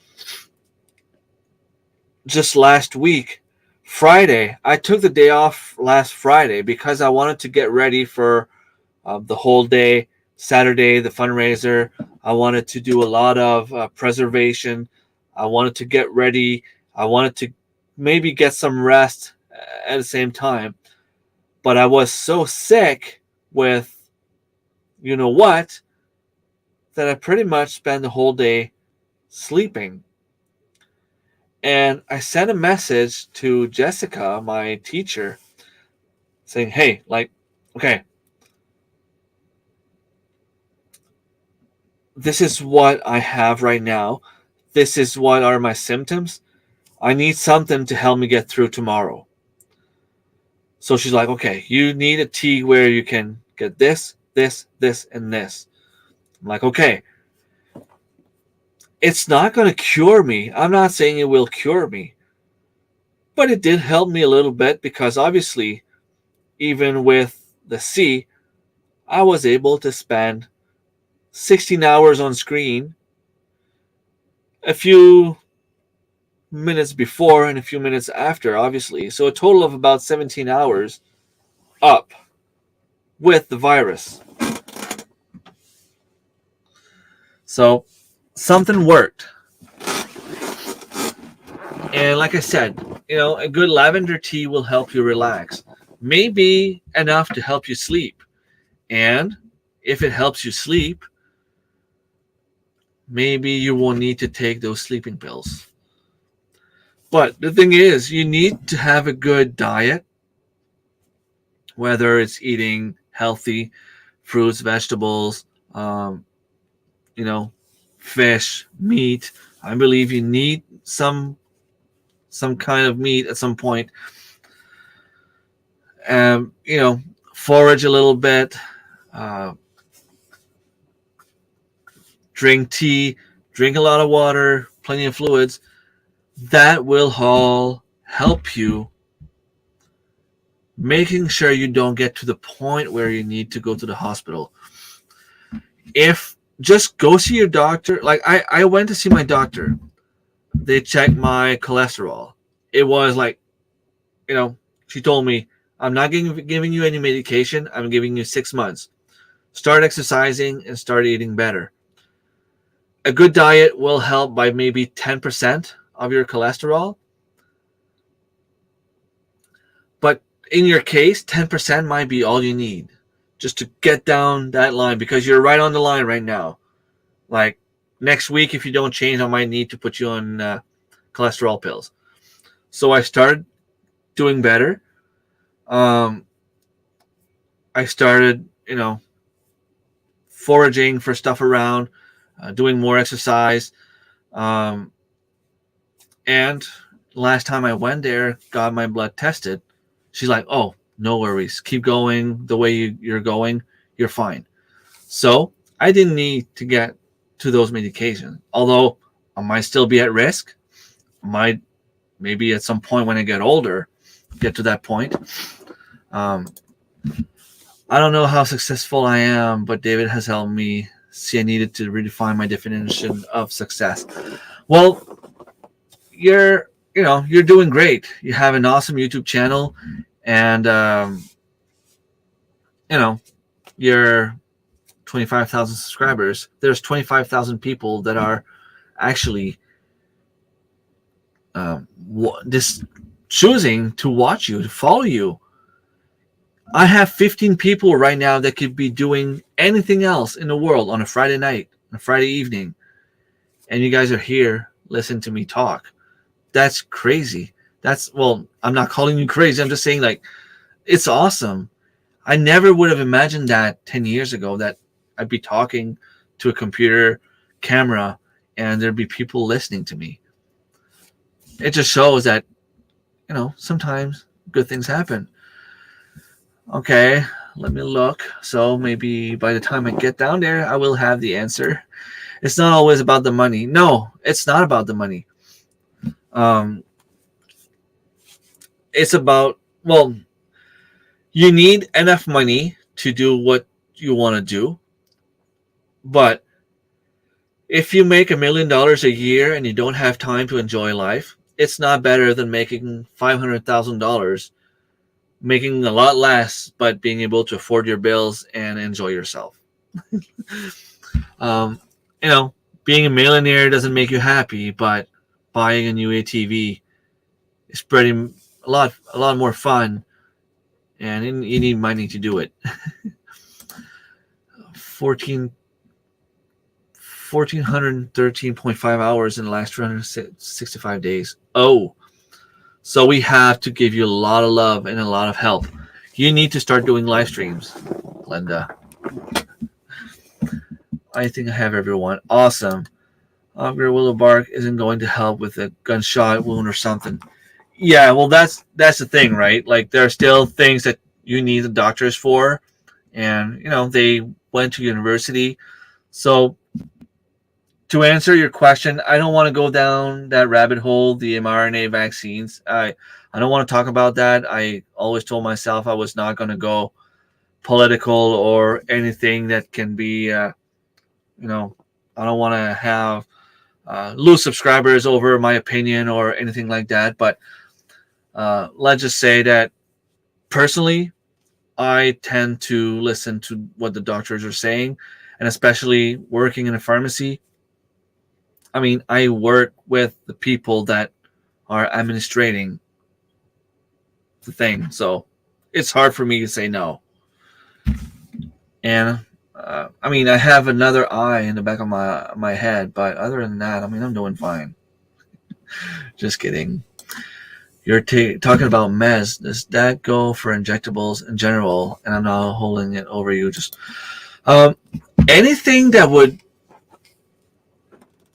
just last week, Friday, I took the day off last Friday because I wanted to get ready for the whole day. Saturday, the fundraiser. I wanted to do a lot of preservation. I wanted to get ready. I wanted to maybe get some rest at the same time. But I was so sick with what that I pretty much spent the whole day sleeping. And I sent a message to Jessica, my teacher, saying, hey, okay, this is what I have right now. This is what are my symptoms. I need something to help me get through tomorrow. So she's like, okay, you need a tea where you can get this, this, this, and this. I'm like, okay. It's not going to cure me. I'm not saying it will cure me. But it did help me a little bit because obviously, even with the C, I was able to spend 16 hours on screen, a few minutes before and a few minutes after, obviously. So a total of about 17 hours up with the virus. So something worked. And like I said, a good lavender tea will help you relax. Maybe enough to help you sleep. And if it helps you sleep, maybe you won't need to take those sleeping pills. But the thing is, you need to have a good diet, whether it's eating healthy fruits, vegetables, fish, meat. I believe you need some kind of meat at some point. Forage a little bit, drink tea, drink a lot of water, plenty of fluids. That will all help you making sure you don't get to the point where you need to go to the hospital. If just go see your doctor. Like I went to see my doctor. They checked my cholesterol. It was like, she told me, I'm not giving you any medication. I'm giving you 6 months. Start exercising and start eating better. A good diet will help by maybe 10% of your cholesterol. But in your case, 10% might be all you need just to get down that line, because you're right on the line right now. Like next week, if you don't change, I might need to put you on cholesterol pills. So I started doing better. I started, foraging for stuff around, doing more exercise. Um, and last time I went there, got my blood tested. She's like, oh, no worries. Keep going the way you're going. You're fine. So I didn't need to get to those medications. Although I might still be at risk. Might maybe at some point when I get older, get to that point. I don't know how successful I am, but David has helped me see I needed to redefine my definition of success. Well, you're doing great. You have an awesome YouTube channel, and you're 25,000 subscribers. There's 25,000 people that are actually just choosing to watch you, to follow you. I have 15 people right now that could be doing anything else in the world on a Friday night, on a Friday evening, and you guys are here listening to me talk. That's crazy. I'm not calling you crazy. I'm just saying, like, it's awesome. I never would have imagined that 10 years ago, that I'd be talking to a computer camera and there'd be people listening to me. It just shows that, sometimes good things happen. Okay, let me look. So maybe by the time I get down there, I will have the answer. It's not always about the money. No, it's not about the money. It's about, you need enough money to do what you want to do. But if you make $1 million a year and you don't have time to enjoy life, it's not better than making $500,000, making a lot less, but being able to afford your bills and enjoy yourself. Being a millionaire doesn't make you happy, but buying a new ATV is pretty a lot more fun, and you need money to do it. 1,413.5 hours in the last 365 days. Oh, so we have to give you a lot of love and a lot of help. You need to start doing live streams, Glenda. I think I have everyone. Awesome. Your willow bark isn't going to help with a gunshot wound or something. Yeah, well, that's the thing, right? Like, there are still things that you need the doctors for, and they went to university. So to answer your question, I don't want to go down that rabbit hole, the mRNA vaccines. I don't want to talk about that. I always told myself I was not going to go political or anything that can be, I don't want to have lose subscribers over my opinion or anything like that. But let's just say that personally, I tend to listen to what the doctors are saying, and especially working in a pharmacy. I mean, I work with the people that are administrating the thing, so it's hard for me to say no. And I have another eye in the back of my head, but other than that, I'm doing fine. Just kidding. You're talking about meds. Does that go for injectables in general? And I'm not holding it over you. Just anything that would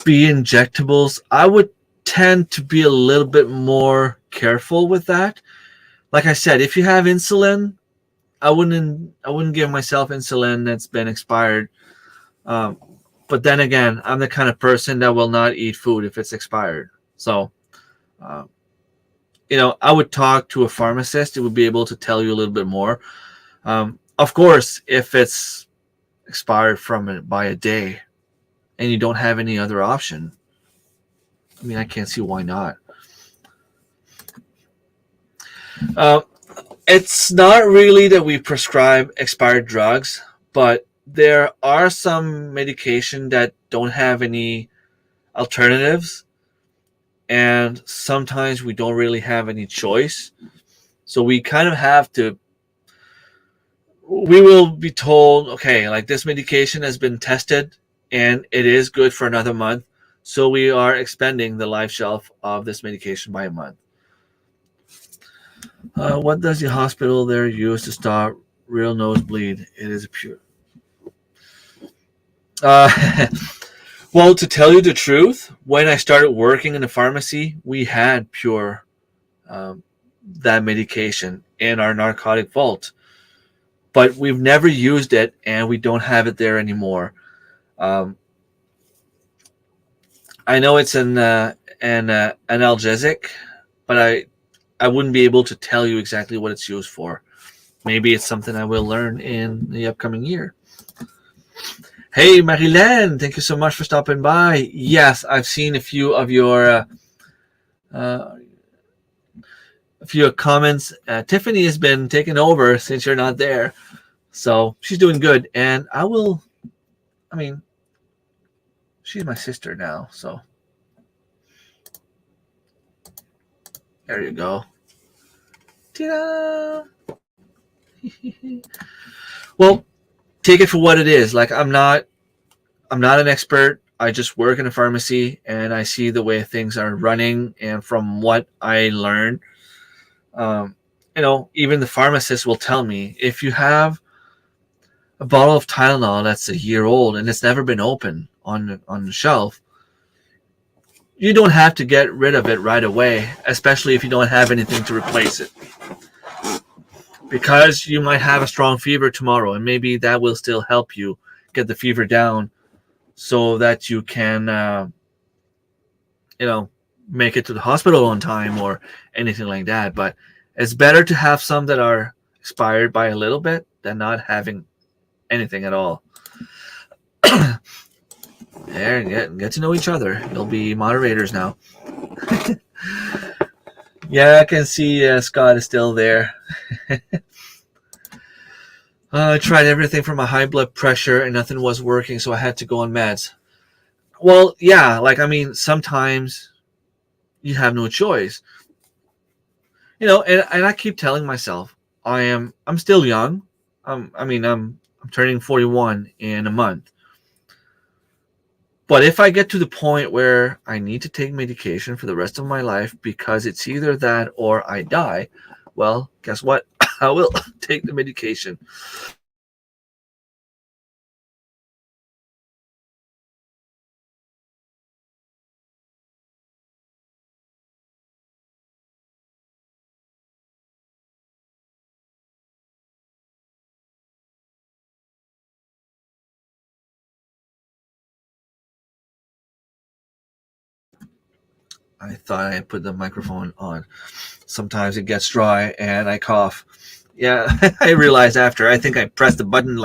be injectables, I would tend to be a little bit more careful with that. Like I said, if you have insulin, I wouldn't give myself insulin that's been expired. But then again, I'm the kind of person that will not eat food if it's expired. So, I would talk to a pharmacist who would be able to tell you a little bit more. Of course, if it's expired by a day, and you don't have any other option, I mean, I can't see why not. Uh, it's not really that we prescribe expired drugs, but there are some medication that don't have any alternatives, and sometimes we don't really have any choice. So we kind of have to, we will be told, okay, like this medication has been tested and it is good for another month. So we are expanding the life shelf of this medication by a month. What does the hospital there use to stop real nosebleed? It is pure. Uh, well, to tell you the truth, when I started working in the pharmacy, we had pure um, that medication in our narcotic vault, but we've never used it and we don't have it there anymore. Um, I know it's an analgesic, but I wouldn't be able to tell you exactly what it's used for. Maybe it's something I will learn in the upcoming year. Hey, Marilyn, thank you so much for stopping by. Yes, I've seen a few of your uh, a few comments. Tiffany has been taken over since you're not there, so she's doing good. And I will. I mean, she's my sister now, so there you go. Ta-da! Well, take it for what it is. Like I'm not an expert. I just work in a pharmacy and I see the way things are running. And from what I learned, um, even the pharmacist will tell me if you have a bottle of Tylenol that's a year old and it's never been opened on the shelf, you don't have to get rid of it right away, especially if you don't have anything to replace it. Because you might have a strong fever tomorrow, and maybe that will still help you get the fever down so that you can, make it to the hospital on time or anything like that. But it's better to have some that are expired by a little bit than not having anything at all. There, get to know each other. You'll be moderators now. Yeah, I can see Scott is still there. I tried everything for my high blood pressure and nothing was working, so I had to go on meds. Well, yeah, sometimes you have no choice. And I keep telling myself I'm still young. I'm turning 41 in a month. But if I get to the point where I need to take medication for the rest of my life because it's either that or I die, well, guess what? I will take the medication. I thought I put the microphone on. Sometimes it gets dry and I cough. Yeah, I realized after. I think I pressed the button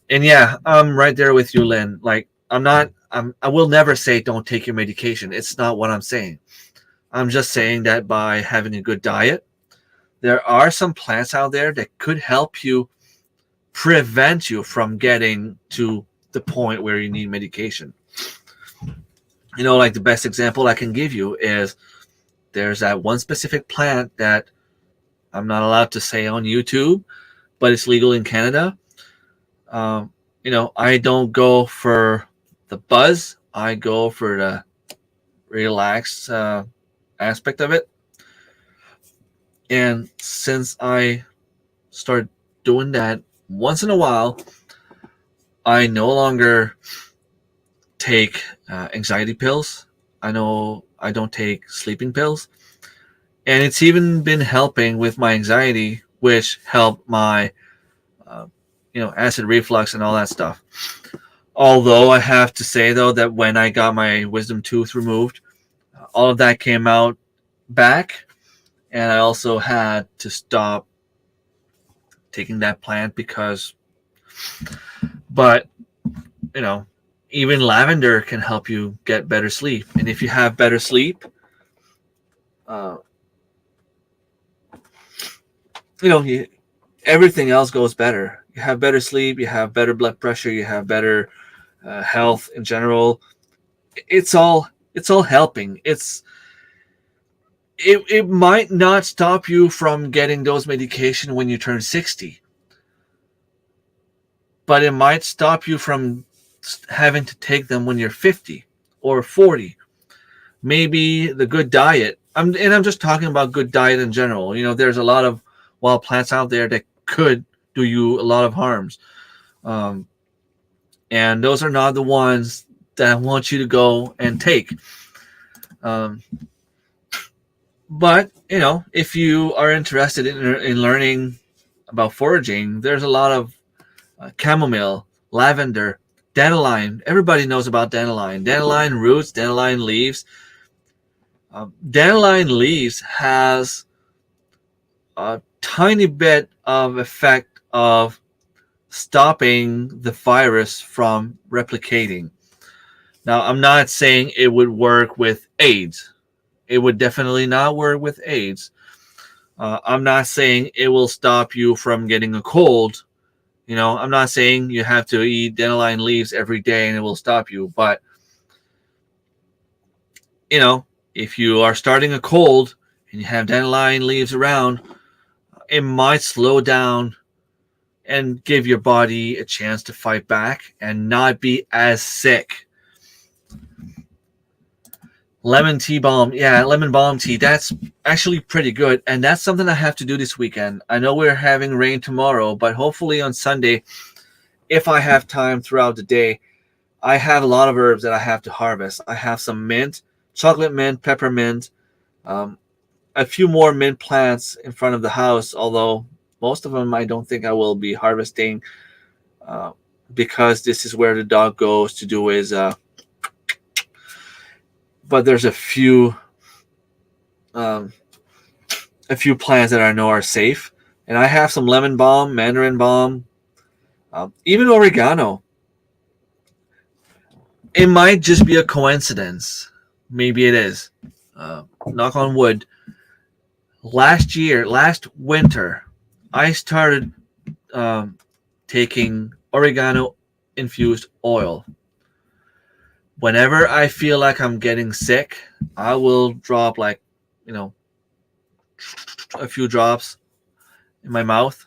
and yeah, I'm right there with you, Lynn. Like I will never say don't take your medication. It's not what I'm saying. I'm just saying that by having a good diet, there are some plants out there that could help you prevent you from getting to the point where you need medication. Like the best example I can give you is there's that one specific plant that I'm not allowed to say on YouTube, but it's legal in Canada. I don't go for the buzz. I go for the relaxed aspect of it. And since I start doing that once in a while, I no longer take anxiety pills. I know I don't take sleeping pills. And it's even been helping with my anxiety, which helped my, uh, acid reflux and all that stuff. Although I have to say, though, that when I got my wisdom tooth removed, all of that came out back. And I also had to stop taking that plant but you know, even lavender can help you get better sleep. And if you have better sleep, uh, everything else goes better. You have better sleep, you have better blood pressure, you have better health in general. It's all helping. It might not stop you from getting those medication when you turn 60, but it might stop you from having to take them when you're 50 or 40. Maybe the good diet. I'm just talking about good diet in general. There's a lot of wild plants out there that could do you a lot of harms. Um, and those are not the ones that I want you to go and take. Um, but if you are interested in learning about foraging, there's a lot of chamomile, lavender, dandelion. Everybody knows about dandelion. Dandelion roots, dandelion leaves. Dandelion leaves has a tiny bit of effect of stopping the virus from replicating. Now, I'm not saying it would work with AIDS. It would definitely not work with AIDS. I'm not saying it will stop you from getting a cold. I'm not saying you have to eat dandelion leaves every day and it will stop you. But, if you are starting a cold and you have dandelion leaves around, it might slow down and give your body a chance to fight back and not be as sick. Lemon tea balm. Yeah, lemon balm tea. That's actually pretty good. And that's something I have to do this weekend. I know we're having rain tomorrow, but hopefully on Sunday, if I have time throughout the day, I have a lot of herbs that I have to harvest. I have some mint, chocolate mint, peppermint, a few more mint plants in front of the house, although most of them I don't think I will be harvesting because this is where the dog goes to do his but there's um, a few plants that I know are safe, and I have some lemon balm, mandarin balm, even oregano. It might just be a coincidence. Maybe it is. Knock on wood. Last winter, I started taking oregano infused oil. Whenever I feel like I'm getting sick, I will drop a few drops in my mouth,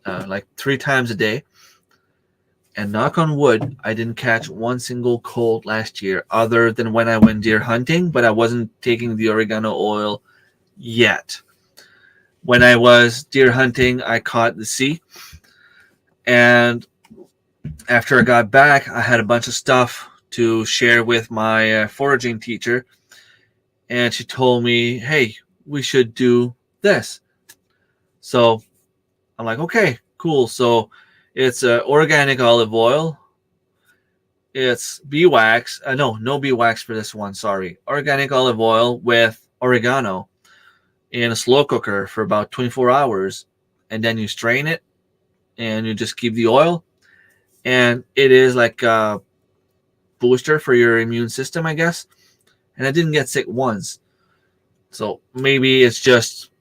like 3 times a day. And knock on wood, I didn't catch one single cold last year other than when I went deer hunting, but I wasn't taking the oregano oil yet. When I was deer hunting, I caught the sea. And after I got back, I had a bunch of stuff to share with my foraging teacher. And she told me, hey, we should do this. So I'm like, okay, cool. So it's organic olive oil. It's beeswax. No beeswax for this one. Sorry. Organic olive oil with oregano in a slow cooker for about 24 hours. And then you strain it and you just keep the oil. And it is like a booster for your immune system, I guess. And I didn't get sick once. So maybe it's just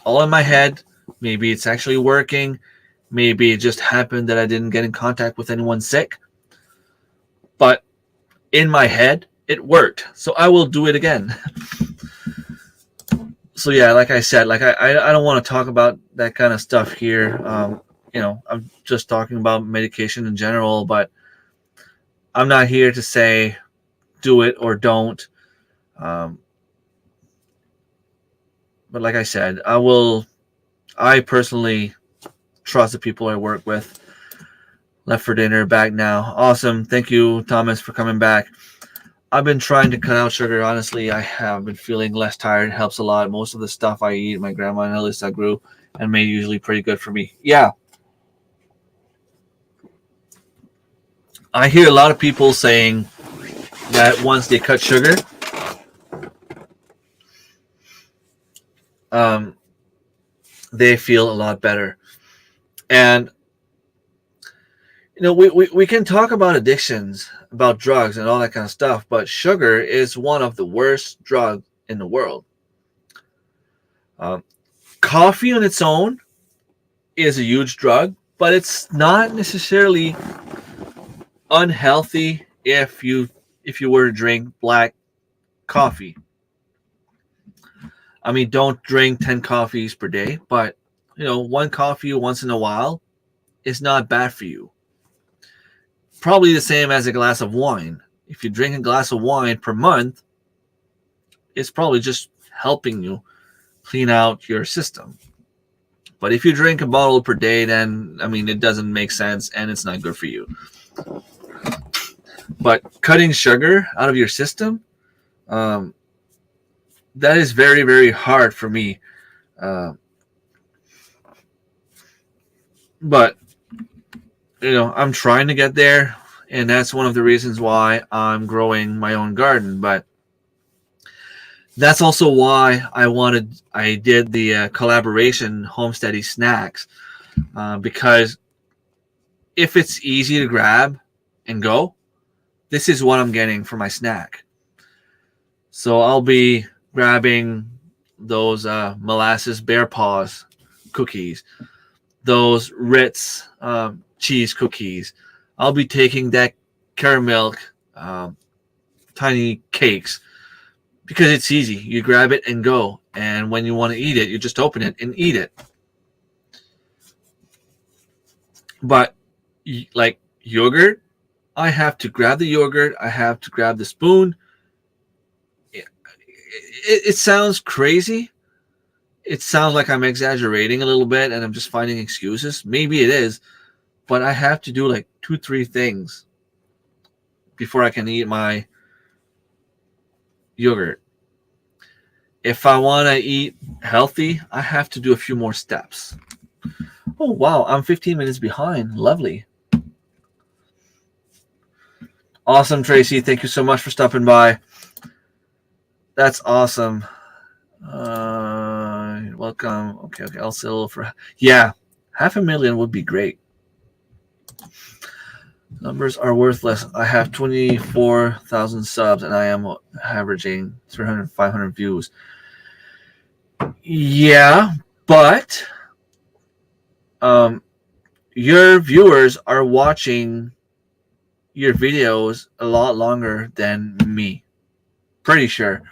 all in my head. Maybe it's actually working. Maybe it just happened that I didn't get in contact with anyone sick. But in my head, it worked. So I will do it again. So yeah, like I said, I don't want to talk about that kind of stuff here. I'm just talking about medication in general, but I'm not here to say do it or don't. But like I said, I personally trust the people I work with. Left for dinner, back now. Awesome. Thank you, Thomas, for coming back. I've been trying to cut out sugar. Honestly, I have been feeling less tired. It helps a lot. Most of the stuff I eat, my grandma and Alyssa grew and made usually pretty good for me. Yeah. I hear a lot of people saying that once they cut sugar, they feel a lot better. And we can talk about addictions, about drugs and all that kind of stuff, but sugar is one of the worst drugs in the world. Um, Coffee on its own is a huge drug, but it's not necessarily unhealthy if you were to drink black coffee. I mean, don't drink 10 coffees per day, but one coffee once in a while is not bad for you. Probably the same as a glass of wine. If you drink a glass of wine per month, it's probably just helping you clean out your system. But if you drink a bottle per day, then I mean it doesn't make sense and it's not good for you. But cutting sugar out of your system, um, that is very, very hard for me. Uh, but I'm trying to get there, and that's one of the reasons why I'm growing my own garden. But that's also why I did the collaboration Homesteading snacks, because if it's easy to grab and go, this is what I'm getting for my snack. So I'll be grabbing those molasses bear paws cookies, those Ritz cheese cookies. I'll be taking that caramel tiny cakes because it's easy. You grab it and go. And when you want to eat it, you just open it and eat it. But like yogurt, I have to grab the yogurt. I have to grab the spoon. It sounds crazy. It sounds like I'm exaggerating a little bit and I'm just finding excuses. Maybe it is. But I have to do like 2-3 things before I can eat my yogurt. If I want to eat healthy, I have to do a few more steps. Oh, wow. I'm 15 minutes behind. Lovely. Awesome, Tracy. Thank you so much for stopping by. That's awesome. Welcome. Okay. I'll settle for... Yeah, 500,000 would be great. Numbers are worthless. I have 24,000 subs and I am averaging 300, 500 views. Yeah, but your viewers are watching your videos a lot longer than me. Pretty sure.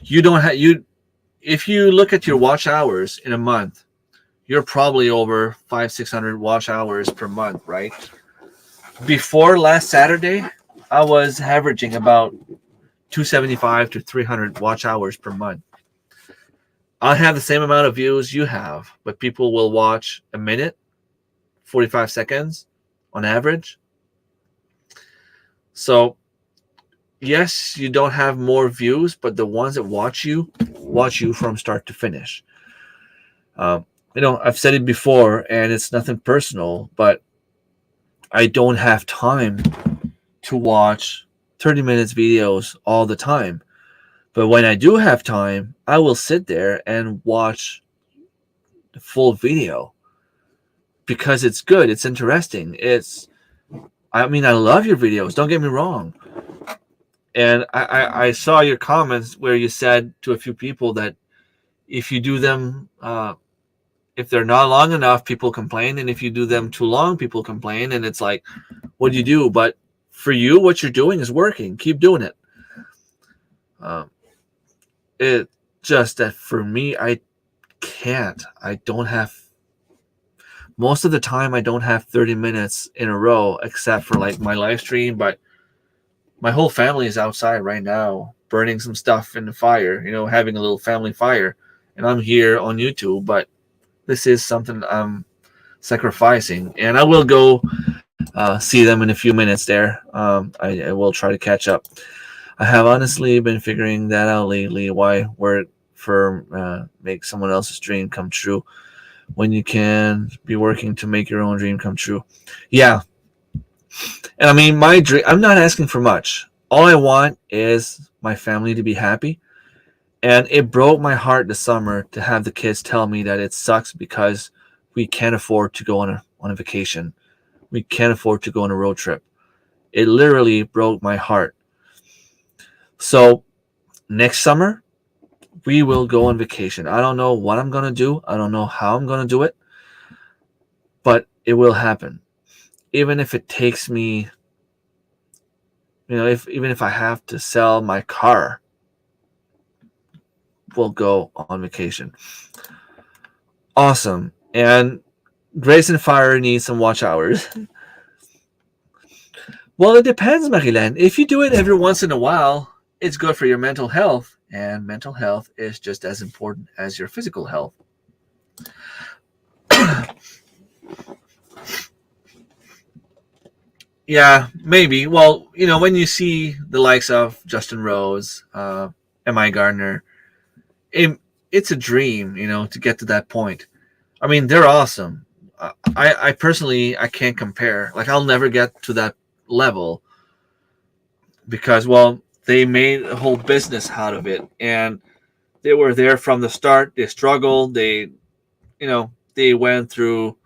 You don't have if you look at your watch hours in a month, you're probably over 500-600 watch hours per month, right? Before last Saturday, I was averaging about 275 to 300 watch hours per month. I have the same amount of views you have, but people will watch a minute, 45 seconds on average. So, yes, you don't have more views, but the ones that watch you from start to finish. I've said it before, and it's nothing personal, but I don't have time to watch 30 minutes videos all the time. But when I do have time, I will sit there and watch the full video because it's good. It's interesting. I love your videos. Don't get me wrong. And I saw your comments where you said to a few people that if you do them, if they're not long enough, people complain. And if you do them too long, people complain. And it's like, what do you do? But for you, what you're doing is working. Keep doing it. It just that for me, I can't. I don't have, most of the time, I don't have 30 minutes in a row, except for like my live stream. But my whole family is outside right now, burning some stuff in the fire, having a little family fire. And I'm here on YouTube, but this is something I'm sacrificing. And I will go see them in a few minutes there. I will try to catch up. I have honestly been figuring that out lately, why work for make someone else's dream come true when you can be working to make your own dream come true. Yeah. And I mean, my dream, I'm not asking for much. All I want is my family to be happy. And it broke my heart this summer to have the kids tell me that it sucks because we can't afford to go on a vacation. We can't afford to go on a road trip. It literally broke my heart. So next summer, we will go on vacation. I don't know what I'm going to do. I don't know how I'm going to do it, but it will happen. Even if it takes me, even if I have to sell my car, we'll go on vacation. Awesome. And Grace and Fire need some watch hours. Well, it depends, Marilen. If you do it every once in a while, it's good for your mental health. And mental health is just as important as your physical health. Yeah, maybe. Well, when you see the likes of Justin Rose, M.I. Gardner, it's a dream, to get to that point. I mean, they're awesome. I personally, I can't compare. Like, I'll never get to that level because, well, they made a whole business out of it, and they were there from the start. They struggled. They went through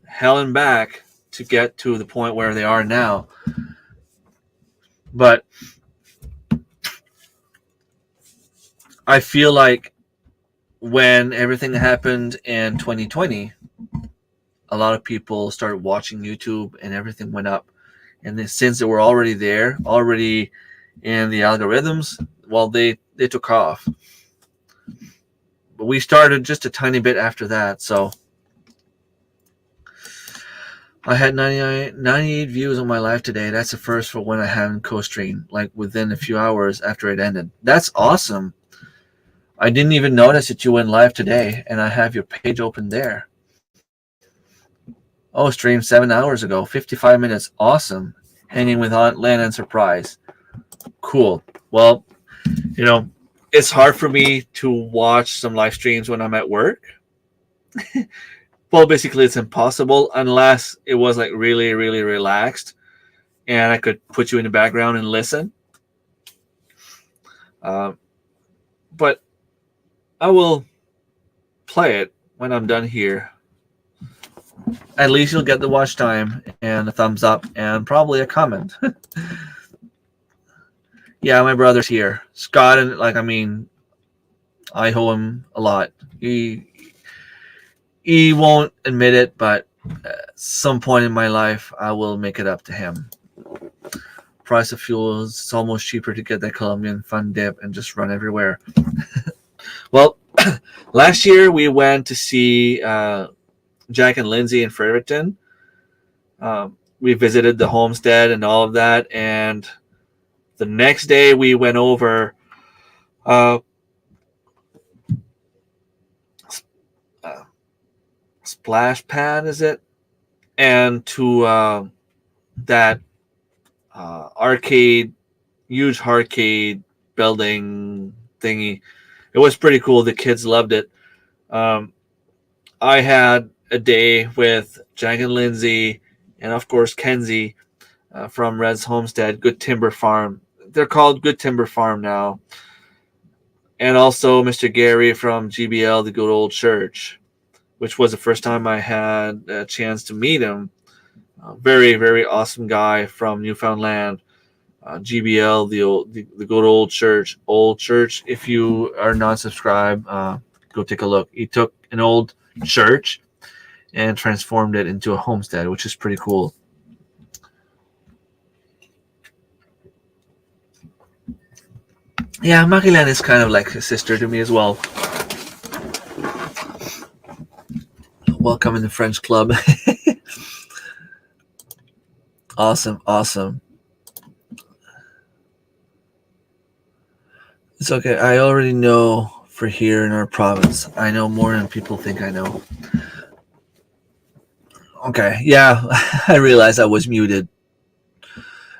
hell and back to get to the point where they are now. But I feel like when everything happened in 2020, a lot of people started watching YouTube and everything went up. And then, since they were already there, already in the algorithms, well, they took off. But we started just a tiny bit after that. So I had 98 views on my live today. That's the first for when I haven't co-streamed, like within a few hours after it ended. That's awesome. I didn't even notice that you went live today, and I have your page open there. Oh, streamed 7 hours ago, 55 minutes. Awesome. Hanging with Aunt Lynn and Surprise. Cool. Well, it's hard for me to watch some live streams when I'm at work. Well, basically, it's impossible unless it was like really, really relaxed and I could put you in the background and listen. But I will play it when I'm done here. At least you'll get the watch time and a thumbs up and probably a comment. Yeah, my brother's here. Scott, and I owe him a lot. He won't admit it, but at some point in my life, I will make it up to him. Price of fuel is almost cheaper to get that Colombian fun dip and just run everywhere. Well, last year we went to see Jack and Lindsay in Fredericton. We visited the homestead and all of that, and the next day we went over Splash Pad, is it? And to that huge arcade building thingy. It was pretty cool. The kids loved it. I had a day with Jack and Lindsay, and of course Kenzie from Red's Homestead, Good Timber Farm. They're called Good Timber Farm now. And also Mr. Gary from GBL, the Good Old Church, which was the first time I had a chance to meet him. Very, very awesome guy from Newfoundland. GBL, the Good Old Church. Old Church, if you are not subscribed, go take a look. He took an old church and transformed it into a homestead, which is pretty cool. Yeah, Marilyn is kind of like a sister to me as well. Welcome in the French club. Awesome. It's okay. I already know for here in our province. I know more than people think I know. Okay, yeah, I realized I was muted.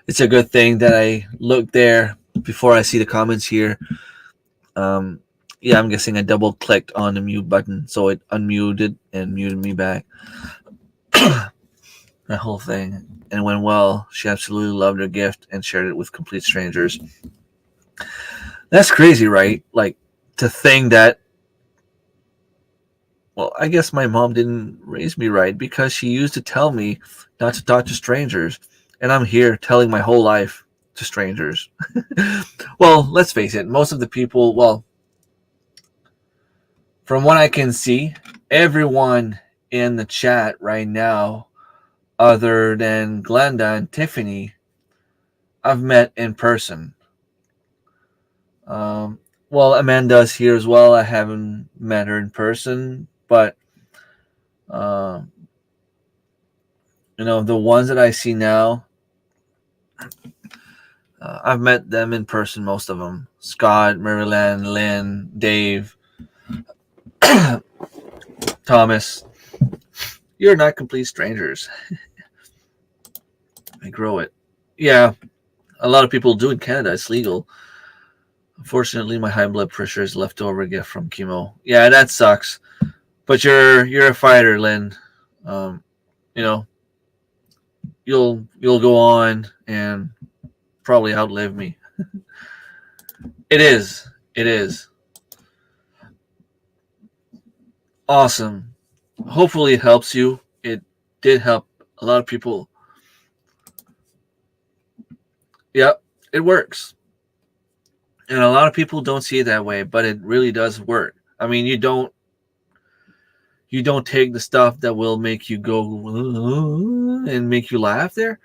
It's a good thing that I looked there before I see the comments here. Yeah, I'm guessing I double clicked on the mute button, so it unmuted and muted me back. That whole thing. And it went well. She absolutely loved her gift and shared it with complete strangers. That's crazy, right? Like, to think that Well, I guess my mom didn't raise me right because she used to tell me not to talk to strangers, and I'm here telling my whole life to strangers. Well, let's face it, most of the people, well, from what I can see, everyone in the chat right now, other than Glenda and Tiffany, I've met in person. Um, well, Amanda's here as well. I haven't met her in person, but uh, the ones that I see now, I've met them in person. Most of them: Scott, Maryland, Lynn, Dave, Thomas. You're not complete strangers. I grow it. Yeah, a lot of people do in Canada. It's legal. Unfortunately, my high blood pressure is leftover gift from chemo. Yeah, that sucks. But you're a fighter, Lynn. Um, you know, you'll go on and probably outlive me. It is. It is. Awesome. Hopefully it helps you. It did help a lot of people. Yep, it works. And a lot of people don't see it that way, but it really does work. I mean, you don't take the stuff that will make you go and make you laugh there.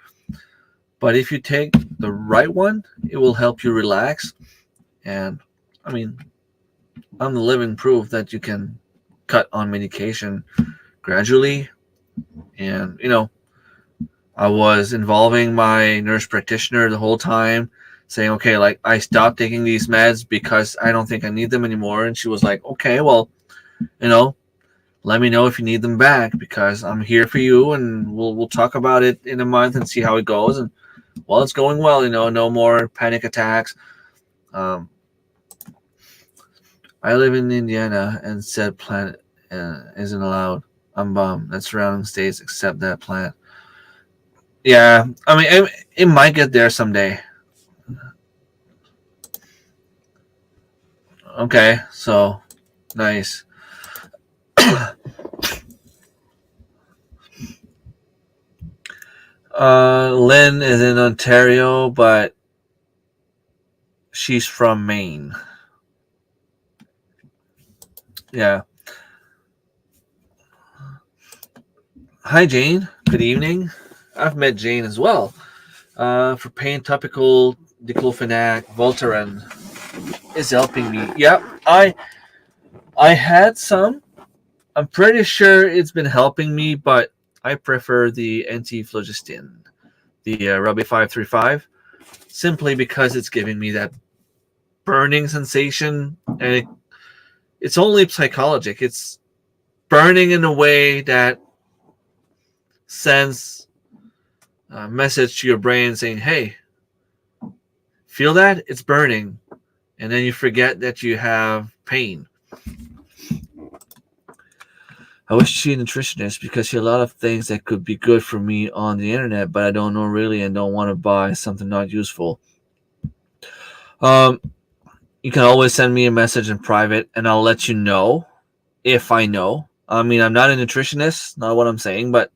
But if you take the right one, it will help you relax. And I mean, I'm the living proof that you can cut on medication gradually. And, I was involving my nurse practitioner the whole time, saying, okay, like I stopped taking these meds because I don't think I need them anymore. And she was like, okay, well, you know, let me know if you need them back because I'm here for you and we'll talk about it in a month and see how it goes. And well, it's going well, no more panic attacks. Um, I live in Indiana and said plant isn't allowed. I'm bummed that surrounding states accept that plant. Yeah, I mean, it might get there someday. Okay, so nice. Lynn is in Ontario, but she's from Maine. Yeah. Hi, Jane. Good evening. I've met Jane as well. For pain, topical diclofenac, Voltaren is helping me. Yep, I had some. I'm pretty sure it's been helping me, but I prefer the anti-phlogiston, the Ruby 535, simply because it's giving me that burning sensation, and it's only psychologic. It's burning in a way that sends a message to your brain saying, hey, feel that? It's burning. And then you forget that you have pain. I wish she a nutritionist because she had a lot of things that could be good for me on the internet, but I don't know really and don't want to buy something not useful. You can always send me a message in private and I'll let you know if I know. I mean, I'm not a nutritionist, not what I'm saying, but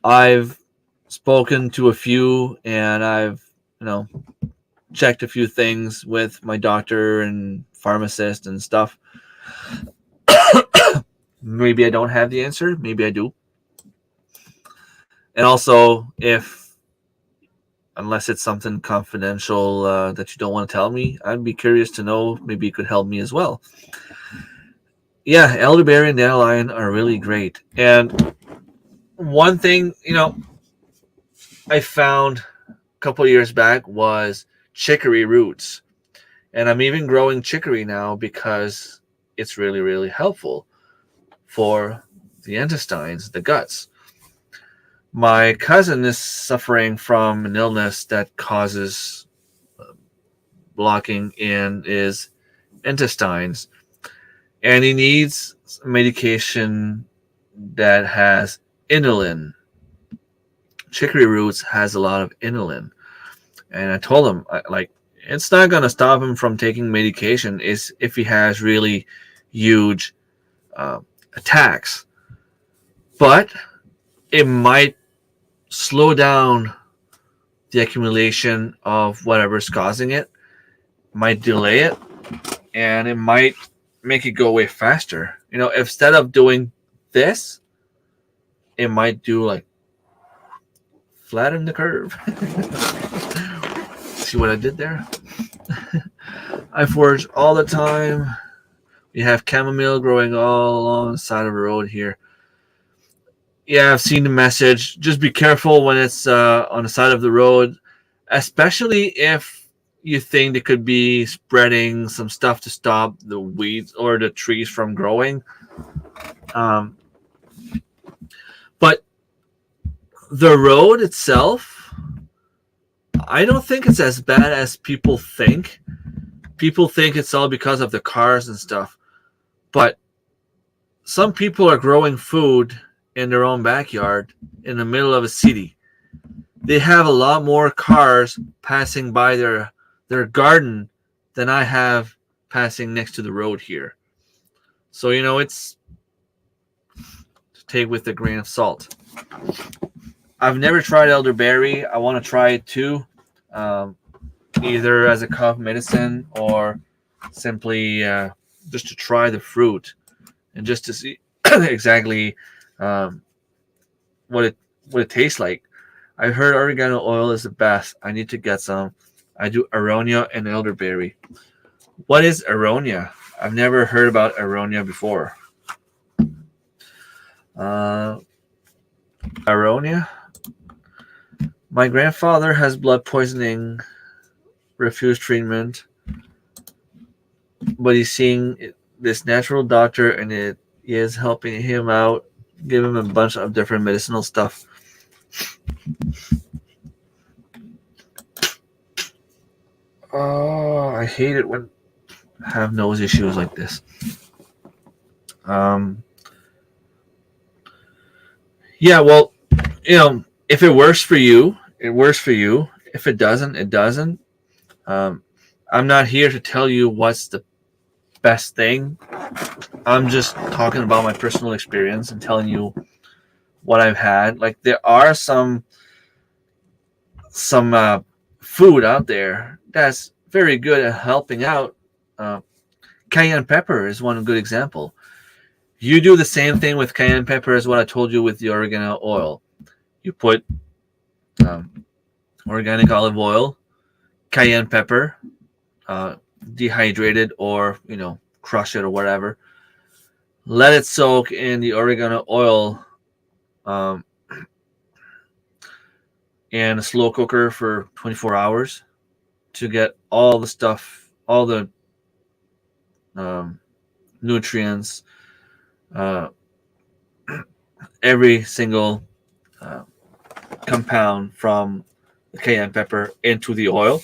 I've spoken to a few and I've, checked a few things with my doctor and pharmacist and stuff. Maybe I don't have the answer. Maybe I do. And also, unless it's something confidential that you don't want to tell me, I'd be curious to know. Maybe it could help me as well. Yeah, elderberry and dandelion are really great. And one thing, I found a couple of years back was chicory roots. And I'm even growing chicory now because it's really, really helpful for the intestines, the guts. My cousin is suffering from an illness that causes blocking in his intestines, and he needs medication that has inulin. Chicory roots has a lot of inulin, and I told him it's not going to stop him from taking medication. Is if he has really huge attacks, but it might slow down the accumulation of whatever's causing it, might delay it, and it might make it go away faster. Instead of doing this, it might do like flatten the curve. See what I did there? I forage all the time. We have chamomile growing all along the side of the road here. Yeah, I've seen the message. Just be careful when it's on the side of the road, especially if you think they could be spreading some stuff to stop the weeds or the trees from growing. But the road itself, I don't think it's as bad as people think. People think it's all because of the cars and stuff. But some people are growing food in their own backyard in the middle of a city. They have a lot more cars passing by their garden than I have passing next to the road here. So, it's to take with a grain of salt. I've never tried elderberry. I want to try it too, either as a cough medicine or simply just to try the fruit and just to see exactly what it tastes like. I heard oregano oil is the best. I need to get some. I do aronia and elderberry. What is aronia? I've never heard about aronia before. Aronia? My grandfather has blood poisoning, refused treatment, but he's seeing this natural doctor and it is helping him out, give him a bunch of different medicinal stuff. Oh, I hate it when I have nose issues like this. Yeah, well, if it works for you, it works for you. If it doesn't, it doesn't. I'm not here to tell you what's the best thing. I'm just talking about my personal experience and telling you what I've had. Like, there are some food out there that's very good at helping out. Cayenne pepper is one good example. You do the same thing with cayenne pepper as what I told you with the oregano oil. You put organic olive oil, cayenne pepper, dehydrated or crush it or whatever. Let it soak in the oregano oil in a slow cooker for 24 hours to get all the stuff, all the nutrients, every single compound from the cayenne pepper into the oil.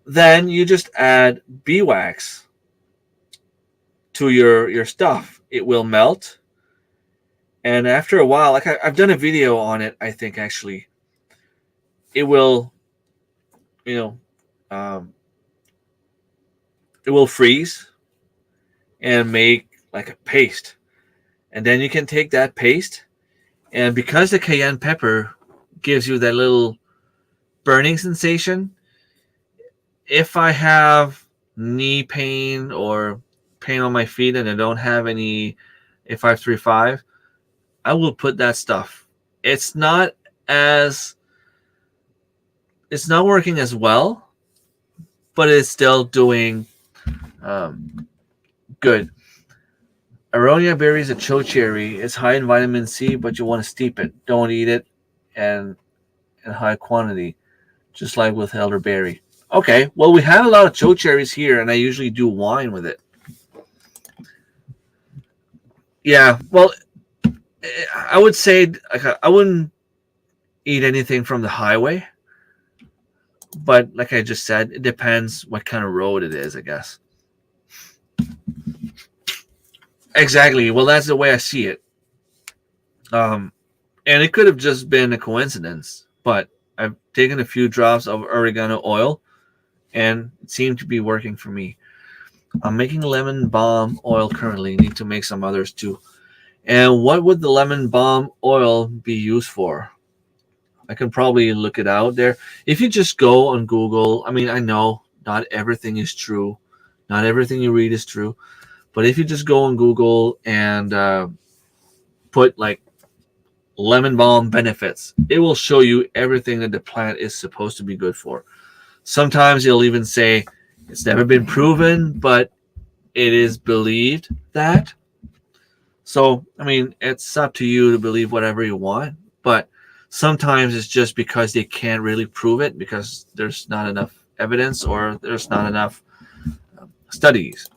Then you just add beeswax to your stuff. It will melt, and after a while, like I've done a video on it, I think actually, it will, it will freeze and make like a paste, and then you can take that paste, and because the cayenne pepper gives you that little burning sensation, if I have knee pain or pain on my feet and I don't have any A535, I will put that stuff. It's not working as well, but it's still doing good. Aronia berry is a chokecherry. It's high in vitamin C, but you want to steep it. Don't eat it and in high quantity, just like with elderberry. Okay, well, we have a lot of chokecherries here, and I usually do wine with it. Yeah, well, I would say I wouldn't eat anything from the highway, but like I just said, it depends what kind of road it is, I guess. Exactly. Well, that's the way I see it. And it could have just been a coincidence, but I've taken a few drops of oregano oil, and it seemed to be working for me. I'm making lemon balm oil currently. Need to make some others too. And what would the lemon balm oil be used for? I can probably look it out there. If you just go on Google, I mean, I know not everything is true, not everything you read is true, but if you just go on Google and put like lemon balm benefits, it will show you everything that the plant is supposed to be good for. Sometimes it'll even say it's never been proven, but it is believed that. So, I mean, it's up to you to believe whatever you want, but sometimes it's just because they can't really prove it because there's not enough evidence or there's not enough studies.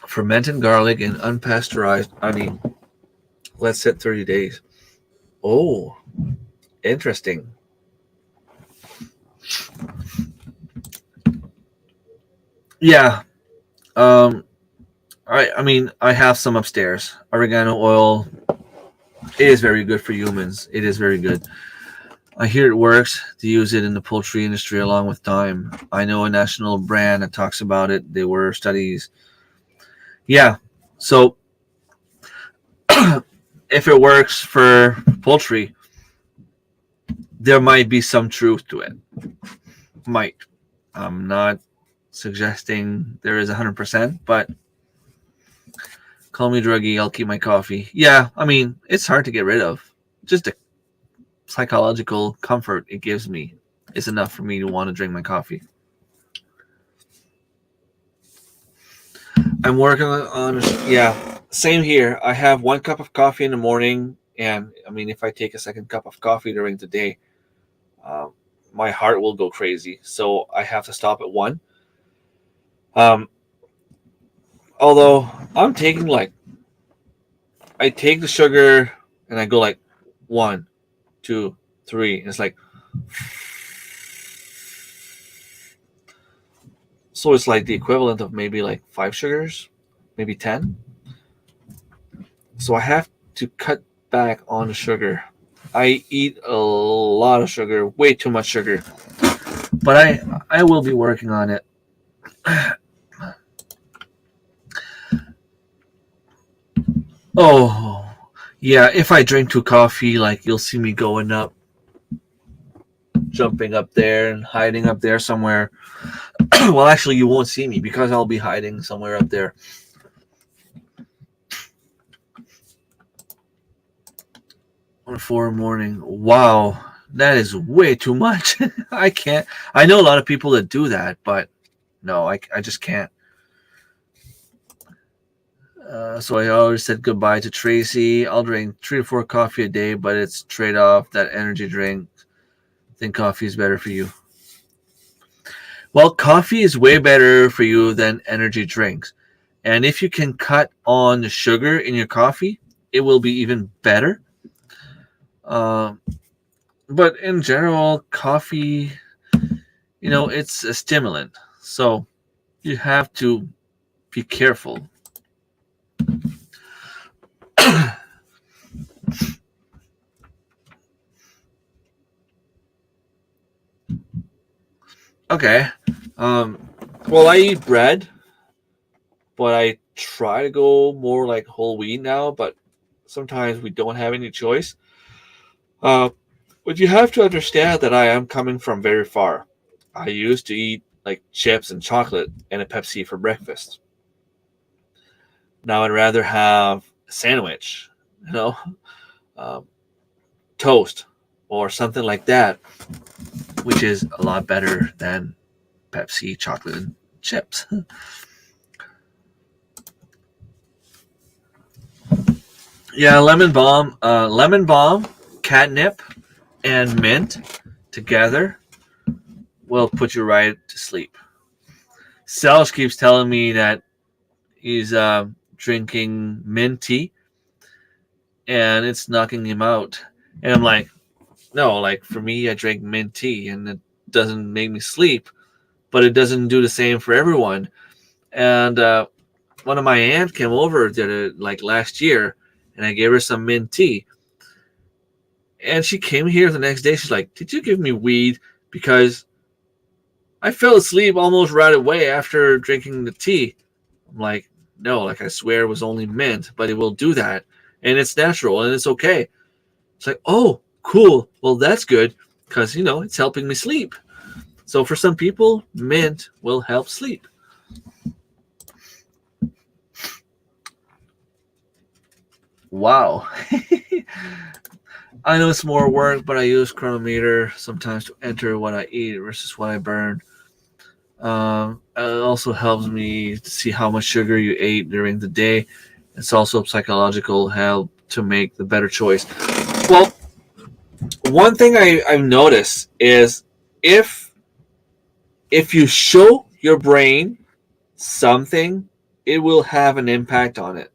Fermented garlic in unpasteurized honey. Let's set 30 days. Oh, interesting. Yeah. Um, I mean, I have some upstairs. Oregano oil is very good for humans. It is very good. I hear it works to use it in the poultry industry along with thyme. I know a national brand that talks about it. There were studies. Yeah. So if it works for poultry, there might be some truth to it. Might. I'm not suggesting there is 100%, but call me druggy. I'll keep my coffee. Yeah. I mean, it's hard to get rid of. Just the psychological comfort it gives me is enough for me to want to drink my coffee. I'm working on yeah, same here. I have 1 cup of coffee in the morning, and I mean, if I take a second cup of coffee during the day, um, my heart will go crazy. So I have to stop at one. Um, although I'm taking like I take the sugar and I go like 1, 2, 3. And it's like so it's like the equivalent of maybe like 5 sugars, maybe 10. So I have to cut back on the sugar. I eat a lot of sugar, way too much sugar. But I will be working on it. Oh, yeah, if I drink too coffee, like you'll see me going up, jumping up there and hiding up there somewhere. Well, actually you won't see me because I'll be hiding somewhere up there. On 4 morning. Wow, that is way too much. I can't. I know a lot of people that do that, but no, I just can't. So I always said goodbye to Tracy. I'll drink 3 to 4 coffee a day, but it's trade off that energy drink. I think coffee is better for you. Well, coffee is way better for you than energy drinks. And if you can cut on the sugar in your coffee, it will be even better. Um, but in general, coffee, it's a stimulant. So you have to be careful. Okay. Um, well, I eat bread, but I try to go more like whole wheat now, but sometimes we don't have any choice. Uh, but you have to understand that I am coming from very far. I used to eat like chips and chocolate and a Pepsi for breakfast. Now I'd rather have a sandwich, you know, um, toast or something like that, which is a lot better than Pepsi, chocolate, and chips. Yeah, lemon balm, catnip, and mint together will put you right to sleep. Selch keeps telling me that he's drinking mint tea and it's knocking him out. And I'm like, no, like for me, I drink mint tea and it doesn't make me sleep, but it doesn't do the same for everyone. And one of my aunt came over like last year and I gave her some mint tea. And she came here the next day. She's like, "Did you give me weed? because I fell asleep almost right away after drinking the tea. I'm like, no, like I swear it was only mint, but it will do that. And it's natural and it's okay. It's like, oh, cool. Well, that's good because, it's helping me sleep. So for some people, mint will help sleep. Wow. I know it's more work, but I use chronometer sometimes to enter what I eat versus what I burn. It also helps me to see how much sugar you ate during the day. It's also psychological help to make the better choice. Well, one thing I've noticed is if you show your brain something, it will have an impact on it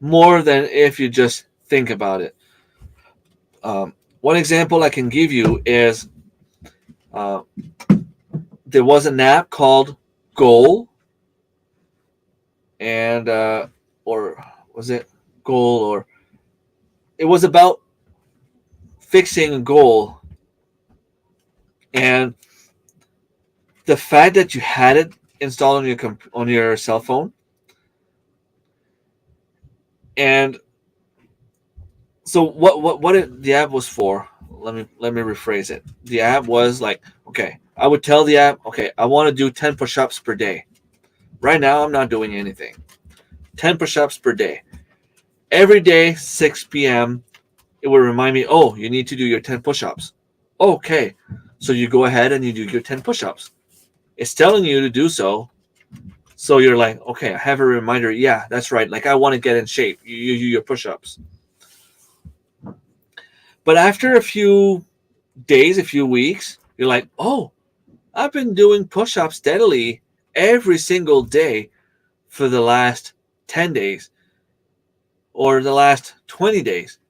more than if you just think about it. One example I can give you is uh, there was an app called Goal, and or was it Goal, or it was about fixing a goal, and the fact that you had it installed on your cell phone, and so the app was for. Let me rephrase it. The app was like, okay, I would tell the app, okay, I want to do 10 push-ups per day. Right now, I'm not doing anything. 10 push-ups per day. Every day, 6 p.m., it will remind me, oh, you need to do your 10 push-ups. Okay, so you go ahead and you do your 10 push-ups. It's telling you to do so. So you're like, okay, I have a reminder. Yeah, that's right. Like, I want to get in shape. You do your push-ups. But after a few days, a few weeks, you're like, oh, I've been doing push-ups steadily every single day for the last 10 days or the last 20 days.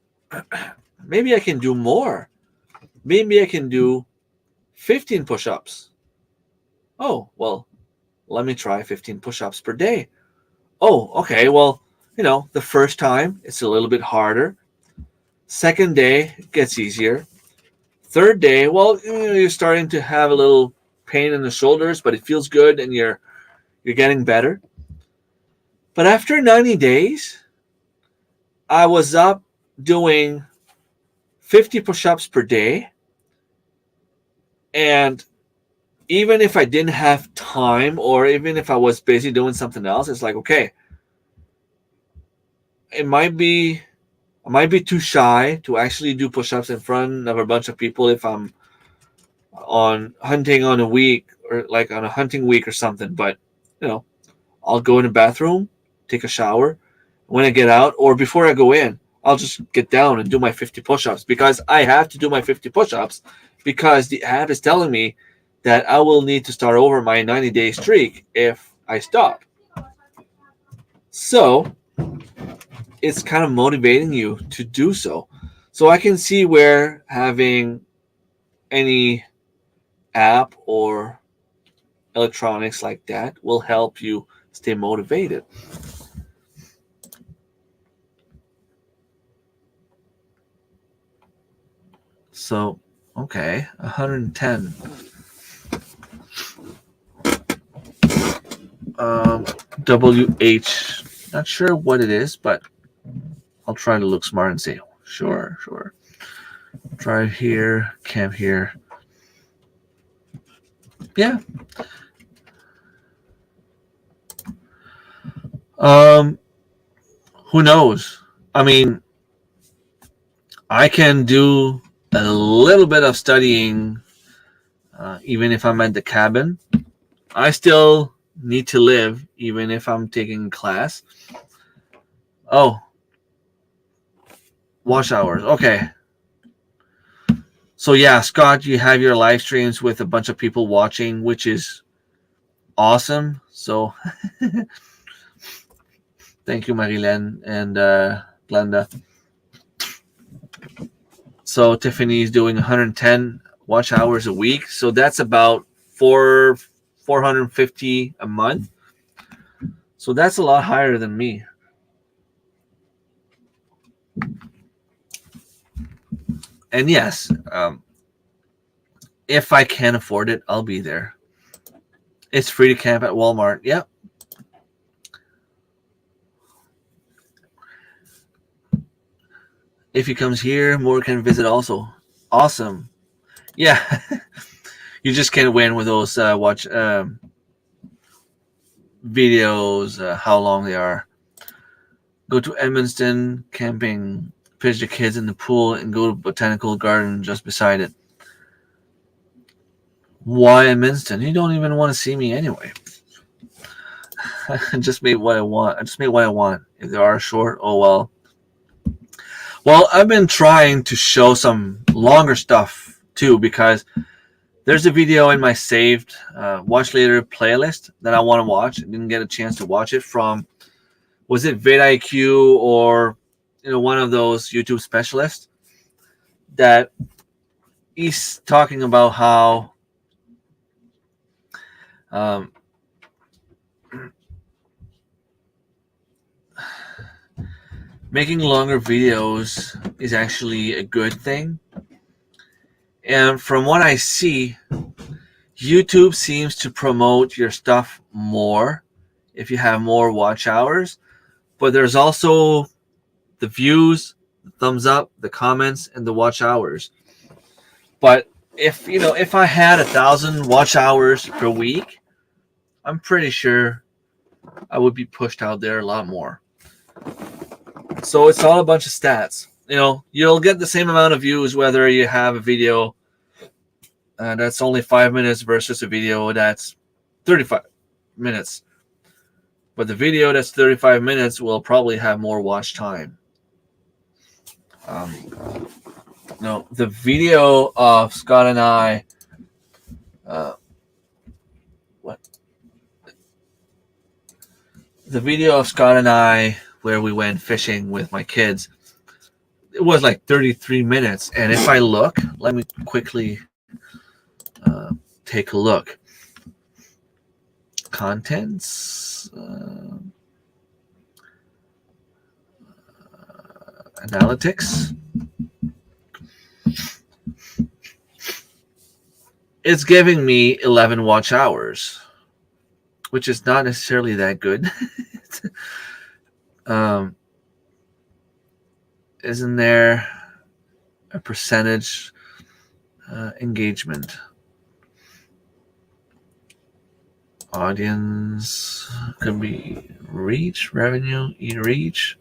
Maybe I can do more. Maybe I can do 15 push-ups. Oh, well, let me try 15 push-ups per day. Oh, okay, well, the first time it's a little bit harder. Second day it gets easier. Third day, well, you're starting to have a little pain in the shoulders, but it feels good and you're getting better. But after 90 days, I was up doing 50 push-ups per day. And even if I didn't have time, or even if I was busy doing something else, it's like, okay, it might be I might be too shy to actually do push-ups in front of a bunch of people if I'm on hunting on a week, or like on a hunting week or something. But I'll go in the bathroom, take a shower. When I get out, or before I go in, I'll just get down and do my 50 push-ups, because I have to do my 50 push-ups because the app is telling me that I will need to start over my 90-day streak if I stop. So it's kind of motivating you to do so. So I can see where having any app or electronics like that will help you stay motivated. So, okay, 110. WH. Not sure what it is, but I'll try to look smart and say, sure. Drive here, camp here. Yeah. Who knows? I mean, I can do a little bit of studying, even if I'm at the cabin. I still need to live, even if I'm taking class. Oh, watch hours. Okay. So yeah, Scott, you have your live streams with a bunch of people watching, which is awesome. So thank you, Marilyn and Glenda. So Tiffany is doing 110 watch hours a week. So that's about 450 a month. So that's a lot higher than me. And yes, If I can afford it, I'll be there. It's free to camp at Walmart. Yep. If he comes here, more can visit also. Awesome. Yeah. You just can't win with those watch videos, how long they are. Go to Edmundston camping, pitch the kids in the pool, and go to botanical garden just beside it. Why Edmundston? You don't even want to see me anyway. I just made what I want. I just made what I want. If they are short, oh well. Well, I've been trying to show some longer stuff too, because there's a video in my saved watch later playlist that I want to watch. I didn't get a chance to watch it from, was it vidIQ or one of those YouTube specialists that he's talking about how making longer videos is actually a good thing. And from what I see, YouTube seems to promote your stuff more if you have more watch hours. But there's also the views, the thumbs up, the comments, and the watch hours. But if I had 1,000 watch hours per week, I'm pretty sure I would be pushed out there a lot more. So it's all a bunch of stats. You'll get the same amount of views whether you have a video that's only 5 minutes versus a video that's 35 minutes. But the video that's 35 minutes will probably have more watch time. The video of Scott and I, the video of Scott and I where we went fishing with my kids, it was like 33 minutes. And if I look, let me quickly take a look. Contents, analytics. It's giving me 11 watch hours, which is not necessarily that good. Isn't there a percentage engagement? Audience could be reach, revenue, e-reach,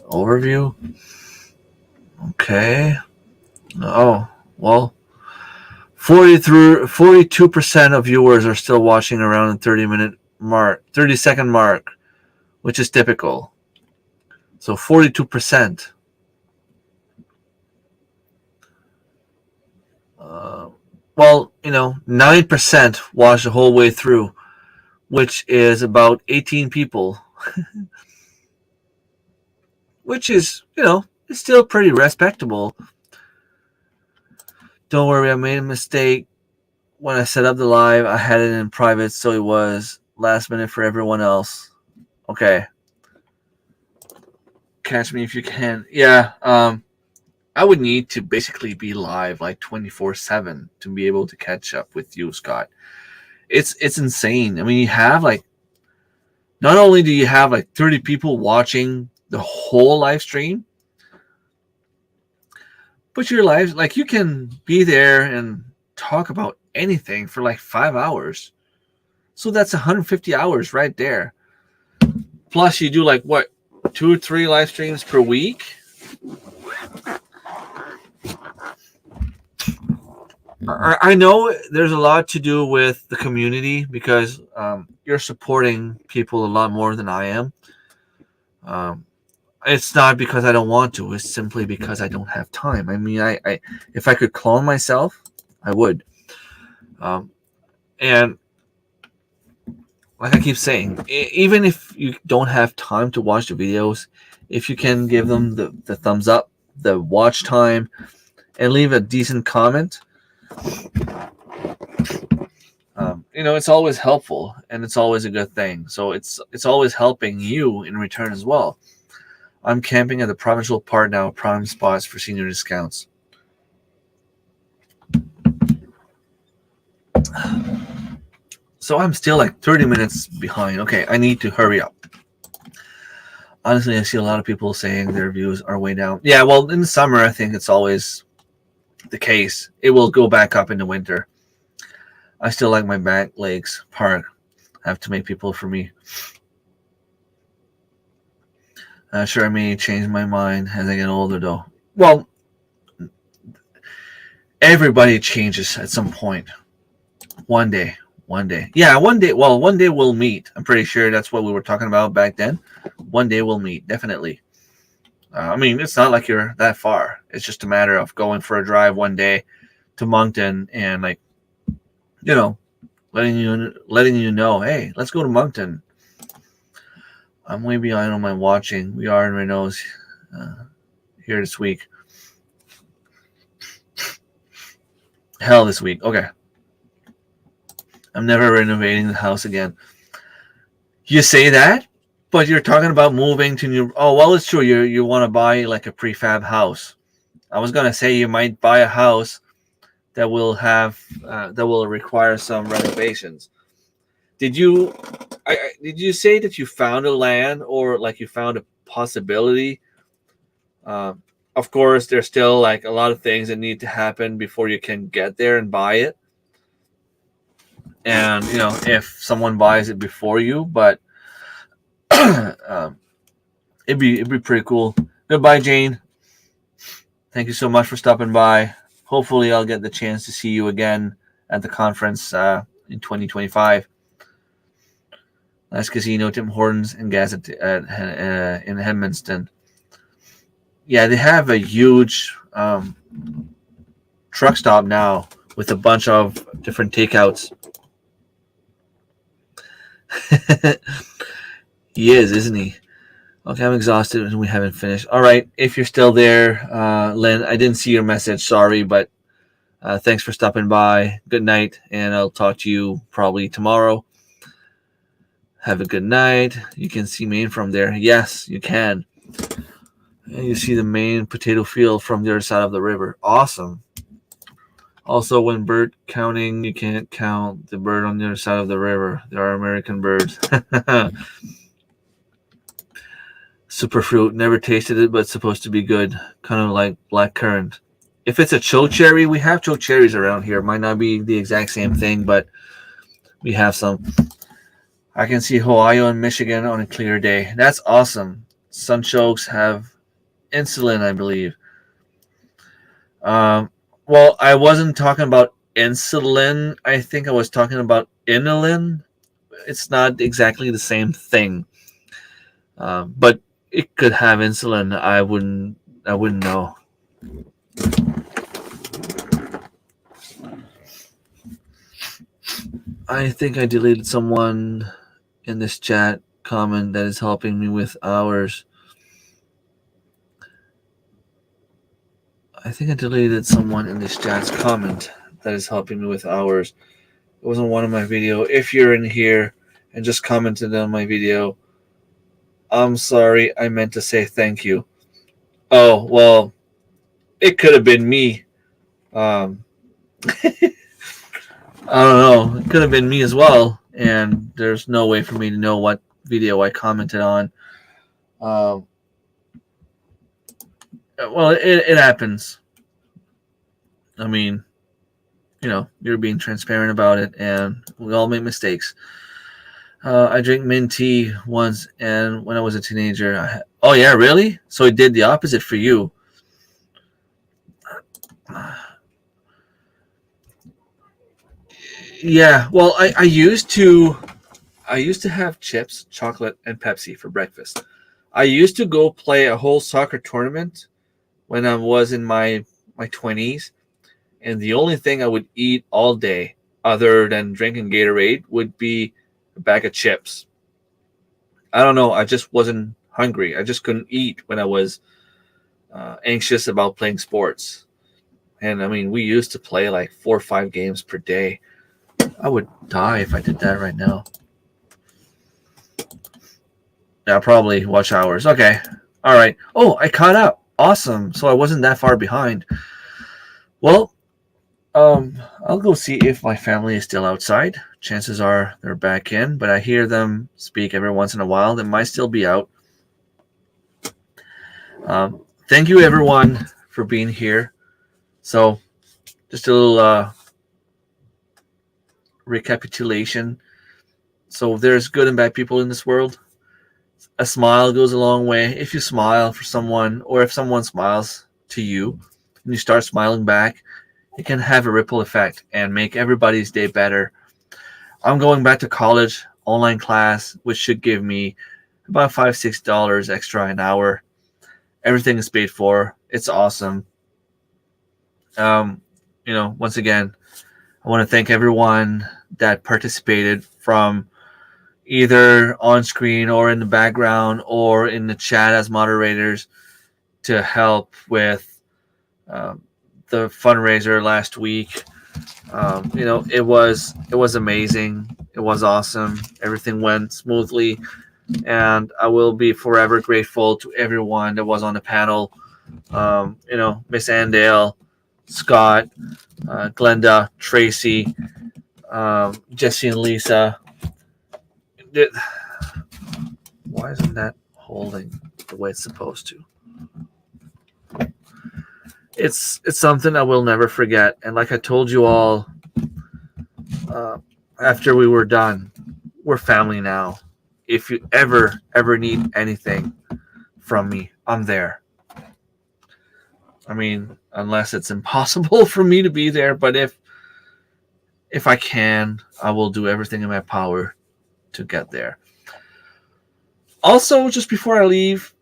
overview. Okay. Oh, well, 42% of viewers are still watching around the 30-second mark, which is typical. So 42%. Well, 9% watch the whole way through, which is about 18 people. Which is, it's still pretty respectable. Don't worry, I made a mistake. When I set up the live, I had it in private, so it was last minute for everyone else. Okay. Catch me if you can. Yeah, I would need to basically be live like 24/7 to be able to catch up with you, Scott. It's insane. I mean, you have not only do you have 30 people watching the whole live stream, but your live, you can be there and talk about anything for 5 hours. So that's 150 hours right there. Plus you do 2 or 3 live streams per week. I know there's a lot to do with the community because you're supporting people a lot more than I am. It's not because I don't want to. It's simply because I don't have time. I mean, I if I could clone myself, I would. And like I keep saying, even if you don't have time to watch the videos, if you can give them the thumbs up, the watch time, and leave a decent comment, it's always helpful and it's always a good thing. So it's always helping you in return as well. I'm camping at the Provincial Park now, prime spots for senior discounts. So I'm still like 30 minutes behind. Okay, I need to hurry up. Honestly, I see a lot of people saying their views are way down. Yeah, well, in the summer, I think it's always the case. It will go back up in the winter. I still like my back legs part. I have to make people for me. Sure, I may change my mind as I get older, though. Well, everybody changes at some point. One day. Yeah, one day. Well, one day we'll meet. I'm pretty sure that's what we were talking about back then. One day we'll meet, definitely. I mean, it's not like you're that far. It's just a matter of going for a drive one day to Moncton and, like, you know, letting you know, hey, let's go to Moncton. I'm way behind on my watching. We are in Renault's here this week. Hell, this week. Okay. I'm never renovating the house again. You say that, but you're talking about moving to new. Oh, well, it's true. You want to buy like a prefab house. I was gonna say you might buy a house that will have that will require some renovations. Did you did you say that you found a land or like you found a possibility? Of course, there's still like a lot of things that need to happen before you can get there and buy it. And if someone buys it before you, but it'd be pretty cool. Goodbye, Jane. Thank you so much for stopping by. Hopefully, I'll get the chance to see you again at the conference in 2025. Nice Casino, Tim Hortons, and gas in Edmundston. Yeah, they have a huge truck stop now with a bunch of different takeouts. He is, isn't he? Okay, I'm exhausted and we haven't finished. All right, if you're still there, Lynn, I didn't see your message. Sorry, but thanks for stopping by. Good night, and I'll talk to you probably tomorrow. Have a good night. You can see Maine from there. Yes, you can. And you see the main potato field from the other side of the river. Awesome. Also, when bird counting, you can't count the bird on the other side of the river. There are American birds. Superfruit. Never tasted it, but it's supposed to be good. Kind of like black currant. If it's a chokecherry, we have chokecherries around here. Might not be the exact same thing, but we have some. I can see Ohio and Michigan on a clear day. That's awesome. Sunchokes have insulin, I believe. Well, I wasn't talking about insulin. I think I was talking about inulin. It's not exactly the same thing, but it could have insulin. I wouldn't know. I think I deleted someone in this chat comment that is helping me with hours. I think I deleted someone in this chat's comment that is helping me with hours. It wasn't one of my video. If you're in here and just commented on my video, I'm sorry. I meant to say thank you. Oh, well, it could have been me. I don't know. It could have been me as well. And there's no way for me to know what video I commented on. Well, it happens. I mean, you're being transparent about it, and we all make mistakes. I drank mint tea once, and when I was a teenager, oh yeah, really? So it did the opposite for you. Yeah, well, I used to have chips, chocolate, and Pepsi for breakfast. I used to go play a whole soccer tournament when I was in my 20s, and the only thing I would eat all day, other than drinking Gatorade, would be a bag of chips. I don't know. I just wasn't hungry. I just couldn't eat when I was anxious about playing sports. And I mean, we used to play like 4 or 5 games per day. I would die if I did that right now. Yeah, probably watch hours. Okay. All right. Oh, I caught up. Awesome. So I wasn't that far behind. Well, I'll go see if my family is still outside. Chances are they're back in, but I hear them speak every once in a while. They might still be out. Thank you, everyone, for being here. So, just a little recapitulation. So, there's good and bad people in this world. A smile goes a long way. If you smile for someone, or if someone smiles to you, and you start smiling back, it can have a ripple effect and make everybody's day better. I'm going back to college, online class, which should give me about $5-6 extra an hour. Everything is paid for. It's awesome. Um, once again, I want to thank everyone that participated from either on screen or in the background or in the chat as moderators to help with um, the fundraiser last week. It was amazing. It was awesome. Everything went smoothly, and I will be forever grateful to everyone that was on the panel. Miss Andale, Scott, Glenda, Tracy, Jesse, and Lisa. Why isn't that holding the way it's supposed to? It's something I will never forget. And like I told you all, after we were done, we're family now. If you ever need anything from me, I'm there. I mean, unless it's impossible for me to be there, but if I can, I will do everything in my power to get there. Also, just before I leave,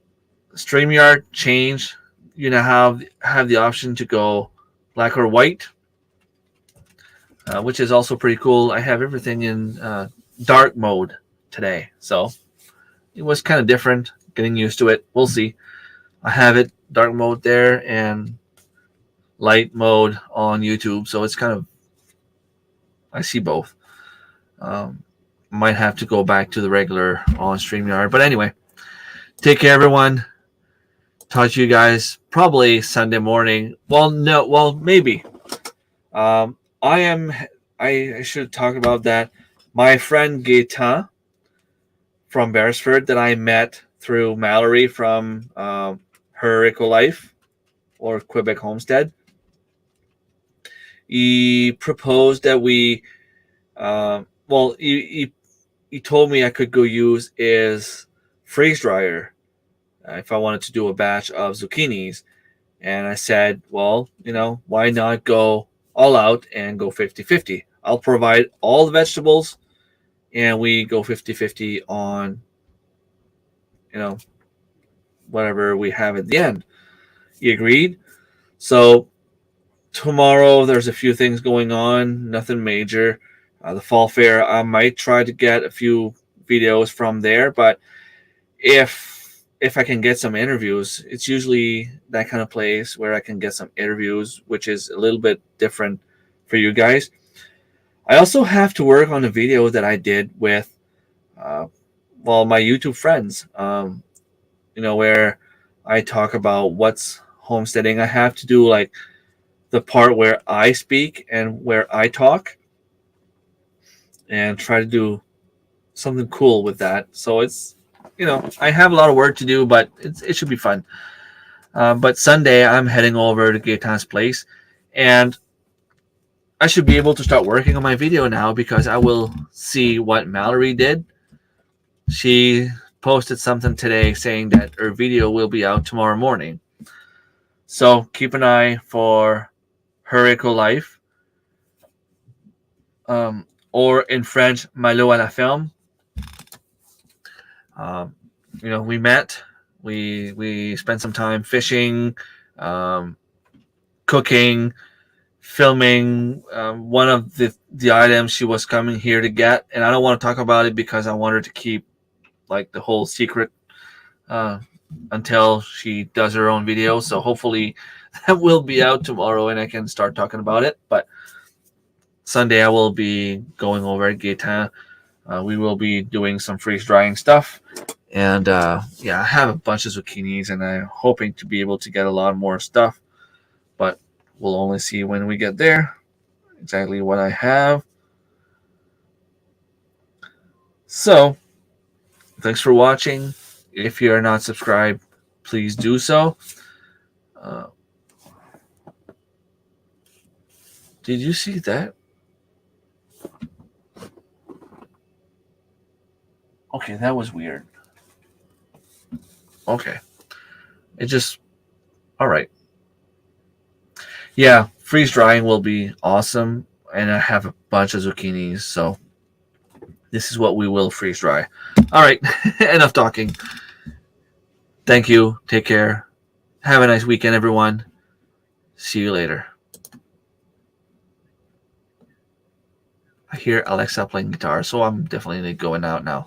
StreamYard changed. You now have the option to go black or white, which is also pretty cool. I have everything in dark mode today, so it was kind of different. Getting used to it. We'll see. I have it dark mode there and light mode on YouTube, so it's kind of, I see both. Might have to go back to the regular on StreamYard, but anyway, take care, everyone. Talk to you guys probably Sunday morning. Maybe. I should talk about that. My friend Gaetan from Beresford that I met through Mallory from Her Eco Life or Quebec Homestead. He proposed that we, he told me I could go use his freeze dryer if I wanted to do a batch of zucchinis. And I said, well, why not go all out and go 50-50? I'll provide all the vegetables and we go 50-50 on, whatever we have at the end. He agreed. So tomorrow there's a few things going on, nothing major. The fall fair, I might try to get a few videos from there, but if I can get some interviews, it's usually that kind of place where I can get some interviews, which is a little bit different for you guys. I also have to work on a video that I did with, my YouTube friends, where I talk about what's homesteading. I have to do like the part where I speak and where I talk and try to do something cool with that. So it's, I have a lot of work to do, but it should be fun. But Sunday, I'm heading over to Gaetan's place, and I should be able to start working on my video now because I will see what Mallory did. She posted something today saying that her video will be out tomorrow morning. So keep an eye for Her Eco Life, or in French, Malo à la ferme. We met. We spent some time fishing, cooking, filming. One of the items she was coming here to get, and I don't want to talk about it because I want her to keep like the whole secret until she does her own video. So hopefully that will be out tomorrow and I can start talking about it. But Sunday I will be going over at Gaetan. We will be doing some freeze drying stuff. And I have a bunch of zucchinis and I'm hoping to be able to get a lot more stuff. But we'll only see when we get there. exactly what I have. So, thanks for watching. If you are not subscribed, please do so. Uh, did you see that? Okay, that was weird. Okay. It just, all right. Yeah, freeze drying will be awesome. And I have a bunch of zucchinis, so this is what we will freeze dry. All right, enough talking. Thank you. Take care. Have a nice weekend, everyone. See you later. I hear Alexa playing guitar, so I'm definitely going out now.